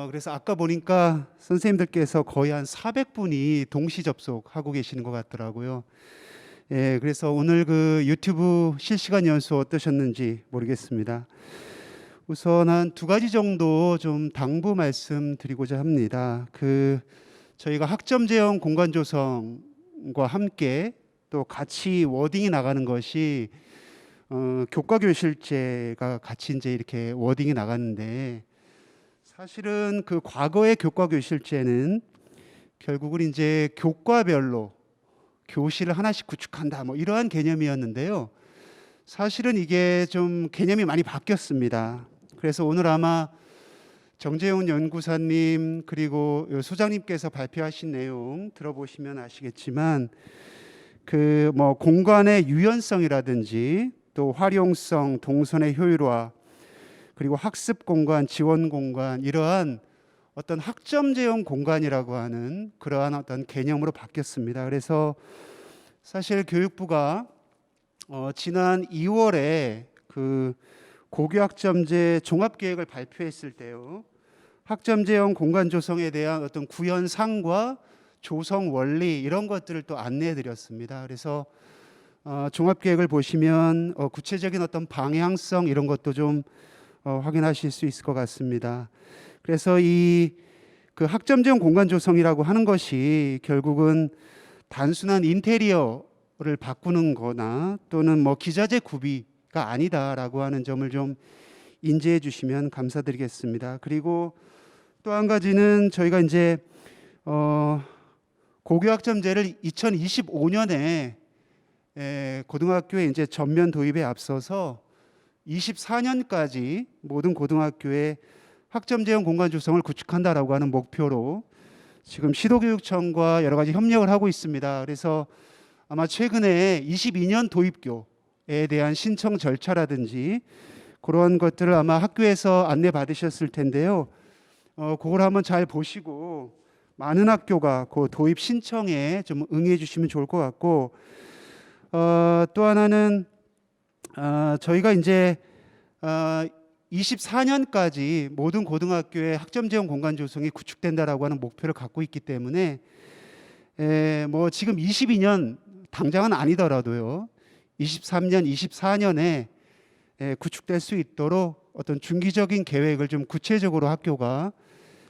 그래서 아까 보니까 선생님들께서 거의 한 400분이 동시 접속하고 계시는 것 같더라고요. 예, 그래서 오늘 유튜브 실시간 연수 어떠셨는지 모르겠습니다. 우선 한 두 가지 정도 좀 당부 말씀드리고자 합니다. 저희가 학점제형 공간 조성과 함께 또 같이 워딩이 나가는 것이 교과교실제가 같이 이제 이렇게 워딩이 나갔는데, 사실은 과거의 교과교실제는 결국은 이제 교과별로 교실을 하나씩 구축한다, 뭐 이러한 개념이었는데요. 사실은 이게 좀 개념이 많이 바뀌었습니다. 그래서 오늘 아마 정재훈 연구사님 그리고 소장님께서 발표하신 내용 들어보시면 아시겠지만 공간의 유연성이라든지 또 활용성, 동선의 효율화, 그리고 학습 공간, 지원 공간, 이러한 어떤 학점제형 공간이라고 하는 그러한 어떤 개념으로 바뀌었습니다. 그래서 사실 교육부가 지난 2월에 그 고교학점제 종합계획을 발표했을 때요, 학점제형 공간 조성에 대한 어떤 구현상과 조성 원리 이런 것들을 또 안내해 드렸습니다. 그래서 종합계획을 보시면 구체적인 어떤 방향성 이런 것도 좀 확인하실 수 있을 것 같습니다. 그래서 이 그 학점제형 공간 조성이라고 하는 것이 결국은 단순한 인테리어를 바꾸는 거나 또는 뭐 기자재 구비가 아니다라고 하는 점을 좀 인지해 주시면 감사드리겠습니다. 그리고 또 한 가지는 저희가 이제 고교학점제를 2025년에 고등학교에 이제 전면 도입에 앞서서 24년까지 모든 고등학교에 학점제형 공간 조성을 구축한다라고 하는 목표로 지금 시도교육청과 여러 가지 협력을 하고 있습니다. 그래서 아마 최근에 22년 도입교에 대한 신청 절차라든지 그런 것들을 아마 학교에서 안내 받으셨을 텐데요. 그걸 한번 잘 보시고 많은 학교가 그 도입 신청에 좀 응해 주시면 좋을 것 같고, 또 하나는 저희가 이제 24년까지 모든 고등학교에 학점제형 공간 조성이 구축된다라고 하는 목표를 갖고 있기 때문에 뭐 지금 22년 당장은 아니더라도요 23년, 24년에 구축될 수 있도록 어떤 중기적인 계획을 좀 구체적으로 학교가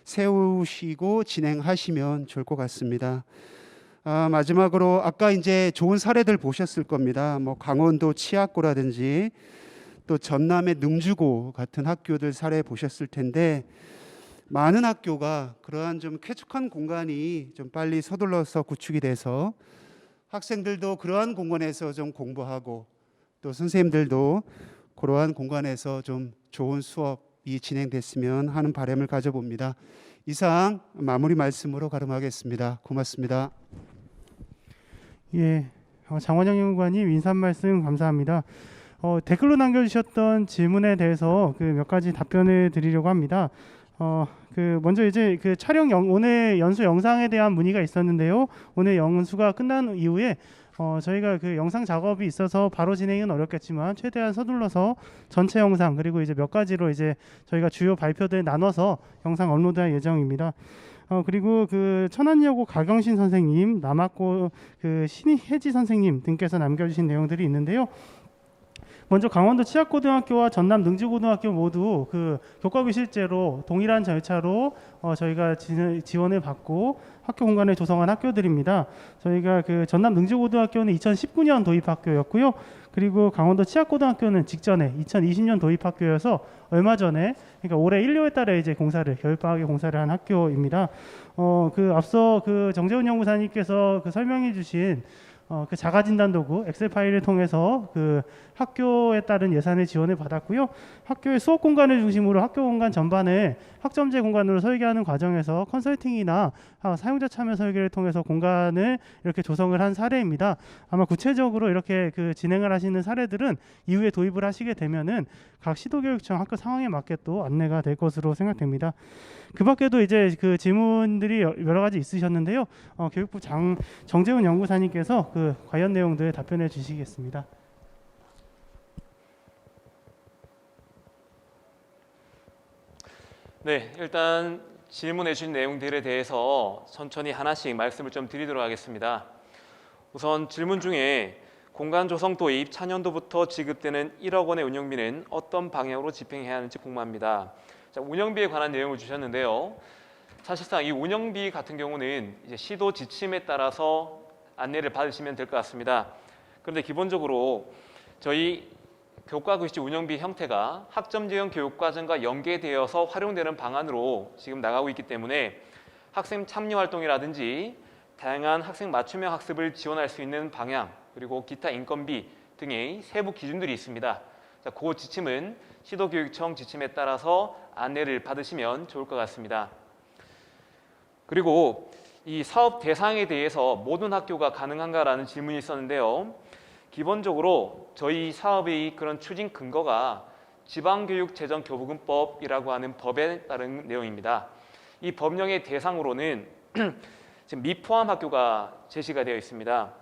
세우시고 진행하시면 좋을 것 같습니다. 마지막으로 아까 이제 좋은 사례들 보셨을 겁니다. 뭐 강원도 치악고라든지 또 전남의 능주고 같은 학교들 사례 보셨을 텐데, 많은 학교가 그러한 좀 쾌적한 공간이 좀 빨리 서둘러서 구축이 돼서 학생들도 그러한 공간에서 좀 공부하고 또 선생님들도 그러한 공간에서 좀 좋은 수업이 진행됐으면 하는 바람을 가져봅니다. 이상 마무리 말씀으로 가름하겠습니다. 고맙습니다. 예, 장원영 연구관님 인사 말씀 감사합니다. 댓글로 남겨주셨던 질문에 대해서 그 몇 가지 답변을 드리려고 합니다. 그 먼저 이제 그 오늘 연수 영상에 대한 문의가 있었는데요. 오늘 연수가 끝난 이후에 저희가 그 영상 작업이 있어서 바로 진행은 어렵겠지만 최대한 서둘러서 전체 영상 그리고 이제 몇 가지로 이제 저희가 주요 발표들 나눠서 영상 업로드할 예정입니다. 그리고 그 천안여고 가경신 선생님, 남학고 그 신혜지 선생님 등께서 남겨주신 내용들이 있는데요. 먼저 강원도 치악고등학교와 전남 능주고등학교 모두 그 교과비 실제로 동일한 절차로 저희가 지원을 받고 학교 공간을 조성한 학교들입니다. 저희가 그 전남 능주고등학교는 2019년 도입 학교였고요. 그리고 강원도 치악고등학교는 직전에 2020년 도입 학교여서 얼마 전에, 그러니까 올해 1, 2월 달에 이제 겨울방학에 공사를 한 학교입니다. 그 앞서 그 정재훈 연구사님께서 그 설명해 주신 그 자가진단 도구 엑셀 파일을 통해서 그 학교에 따른 예산을 지원을 받았고요. 학교의 수업 공간을 중심으로 학교 공간 전반을 학점제 공간으로 설계하는 과정에서 컨설팅이나 사용자 참여 설계를 통해서 공간을 이렇게 조성을 한 사례입니다. 아마 구체적으로 이렇게 그 진행을 하시는 사례들은 이후에 도입을 하시게 되면은 각 시도교육청 학교 상황에 맞게 또 안내가 될 것으로 생각됩니다. 그 밖에도 이제 그 질문들이 여러 가지 있으셨는데요. 교육부 정재훈 연구사님께서 그 관련 내용들 답변해 주시겠습니다. 네, 일단 질문해 주신 내용들에 대해서 천천히 하나씩 말씀을 좀 드리도록 하겠습니다. 우선 질문 중에 공간 조성 도입 차년도부터 지급되는 1억 원의 운영비는 어떤 방향으로 집행해야 하는지 궁금합니다. 자, 운영비에 관한 내용을 주셨는데요. 사실상 이 운영비 같은 경우는 이제 시도 지침에 따라서 안내를 받으시면 될 것 같습니다. 그런데 기본적으로 저희 교과교실 운영비 형태가 학점제형 교육과정과 연계되어서 활용되는 방안으로 지금 나가고 있기 때문에 학생 참여 활동이라든지 다양한 학생 맞춤형 학습을 지원할 수 있는 방향, 그리고 기타 인건비 등의 세부 기준들이 있습니다. 자, 그 지침은 시도교육청 지침에 따라서 안내를 받으시면 좋을 것 같습니다. 그리고 이 사업 대상에 대해서 모든 학교가 가능한가라는 질문이 있었는데요. 기본적으로 저희 사업의 그런 추진 근거가 지방교육재정교부금법이라고 하는 법에 따른 내용입니다. 이 법령의 대상으로는 지금 미포함 학교가 제시가 되어 있습니다.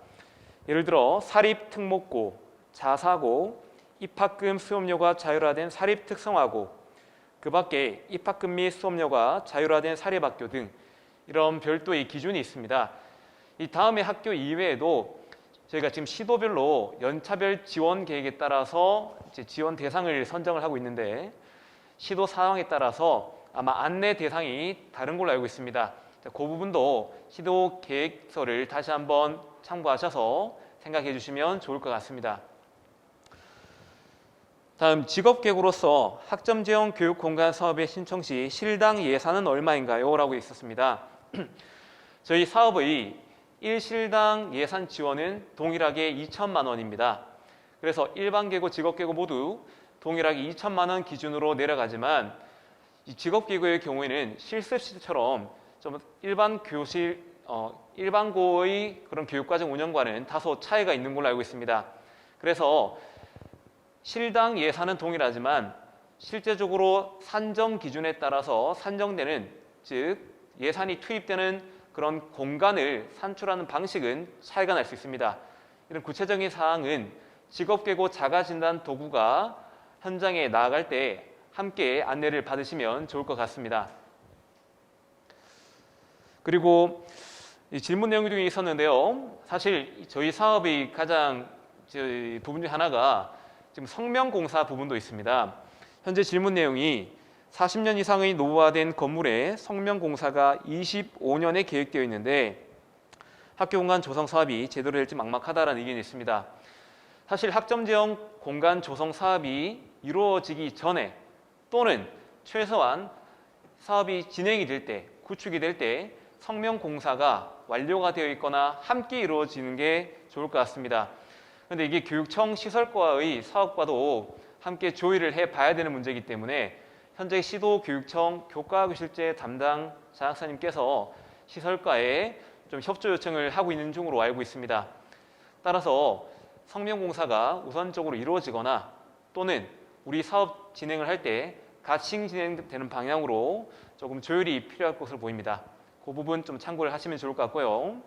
예를 들어 사립 특목고, 자사고, 입학금 수업료가 자율화된 사립 특성화고, 그 밖에 입학금 및 수업료가 자율화된 사립학교 등 이런 별도의 기준이 있습니다. 이 다음에 학교 이외에도 저희가 지금 시도별로 연차별 지원 계획에 따라서 이제 지원 대상을 선정을 하고 있는데 시도 상황에 따라서 아마 안내 대상이 다른 걸로 알고 있습니다. 그 부분도 시도 계획서를 다시 한번 참고하셔서 생각해 주시면 좋을 것 같습니다. 다음 직업계획으로서 학점제형 교육공간 사업의 신청 시 실당 예산은 얼마인가요? 라고 있었습니다. 저희 사업의 1실당 예산 지원은 동일하게 2천만 원입니다. 그래서 일반계고, 직업계고 모두 동일하게 2천만 원 기준으로 내려가지만 이 직업계고의 경우에는 실습실처럼 좀 일반 교실, 일반고의 그런 교육과정 운영과는 다소 차이가 있는 걸로 알고 있습니다. 그래서 실당 예산은 동일하지만 실제적으로 산정 기준에 따라서 산정되는, 즉 예산이 투입되는 그런 공간을 산출하는 방식은 차이가 날 수 있습니다. 이런 구체적인 사항은 직업계고 자가진단 도구가 현장에 나아갈 때 함께 안내를 받으시면 좋을 것 같습니다. 그리고 이 질문 내용 중에 있었는데요. 사실 저희 사업의 가장 부분 중 하나가 지금 성명공사 부분도 있습니다. 현재 질문 내용이 40년 이상의 노후화된 건물에 성명공사가 25년에 계획되어 있는데 학교 공간 조성 사업이 제대로 될지 막막하다는 의견이 있습니다. 사실 학점제형 공간 조성 사업이 이루어지기 전에 또는 최소한 사업이 진행이 될 때, 구축이 될 때 성명공사가 완료가 되어 있거나 함께 이루어지는 게 좋을 것 같습니다. 그런데 이게 교육청 시설과의 사업과도 함께 조율을 해봐야 되는 문제이기 때문에 현재 시도교육청 교과교실제 담당 장학사님께서 시설과에 좀 협조 요청을 하고 있는 중으로 알고 있습니다. 따라서 성명공사가 우선적으로 이루어지거나 또는 우리 사업 진행을 할 때 같이 진행되는 방향으로 조금 조율이 필요할 것으로 보입니다. 그 부분 좀 참고를 하시면 좋을 것 같고요.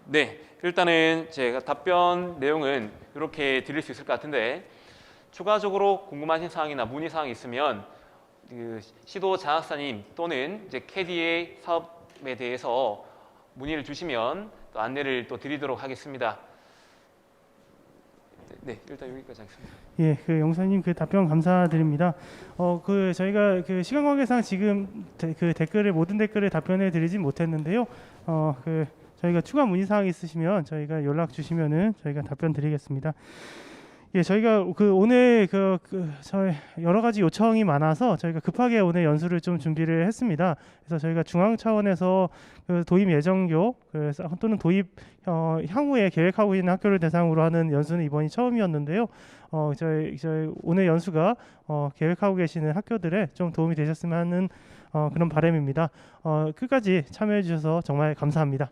네, 일단은 제가 답변 내용은 이렇게 드릴 수 있을 것 같은데 추가적으로 궁금하신 사항이나 문의 사항이 있으면 그 시도 장학사님 또는 이제 캐디의 사업에 대해서 문의를 주시면 또 안내를 또 드리도록 하겠습니다. 네, 일단 여기까지 하겠습니다. 예, 그 영사님 그 답변 감사드립니다. 그 저희가 그 시간 관계상 지금 그 댓글을 모든 댓글에 답변해 드리진 못했는데요. 그 저희가 추가 문의 사항 있으시면 저희가 연락 주시면은 저희가 답변 드리겠습니다. 예, 저희가 그 오늘 저희 여러 가지 요청이 많아서 저희가 급하게 오늘 연수를 좀 준비를 했습니다. 그래서 저희가 중앙 차원에서 그 도입 예정교 또는 도입 향후에 계획하고 있는 학교를 대상으로 하는 연수는 이번이 처음이었는데요. 저희 오늘 연수가 계획하고 계시는 학교들에 좀 도움이 되셨으면 하는 그런 바람입니다. 끝까지 참여해 주셔서 정말 감사합니다.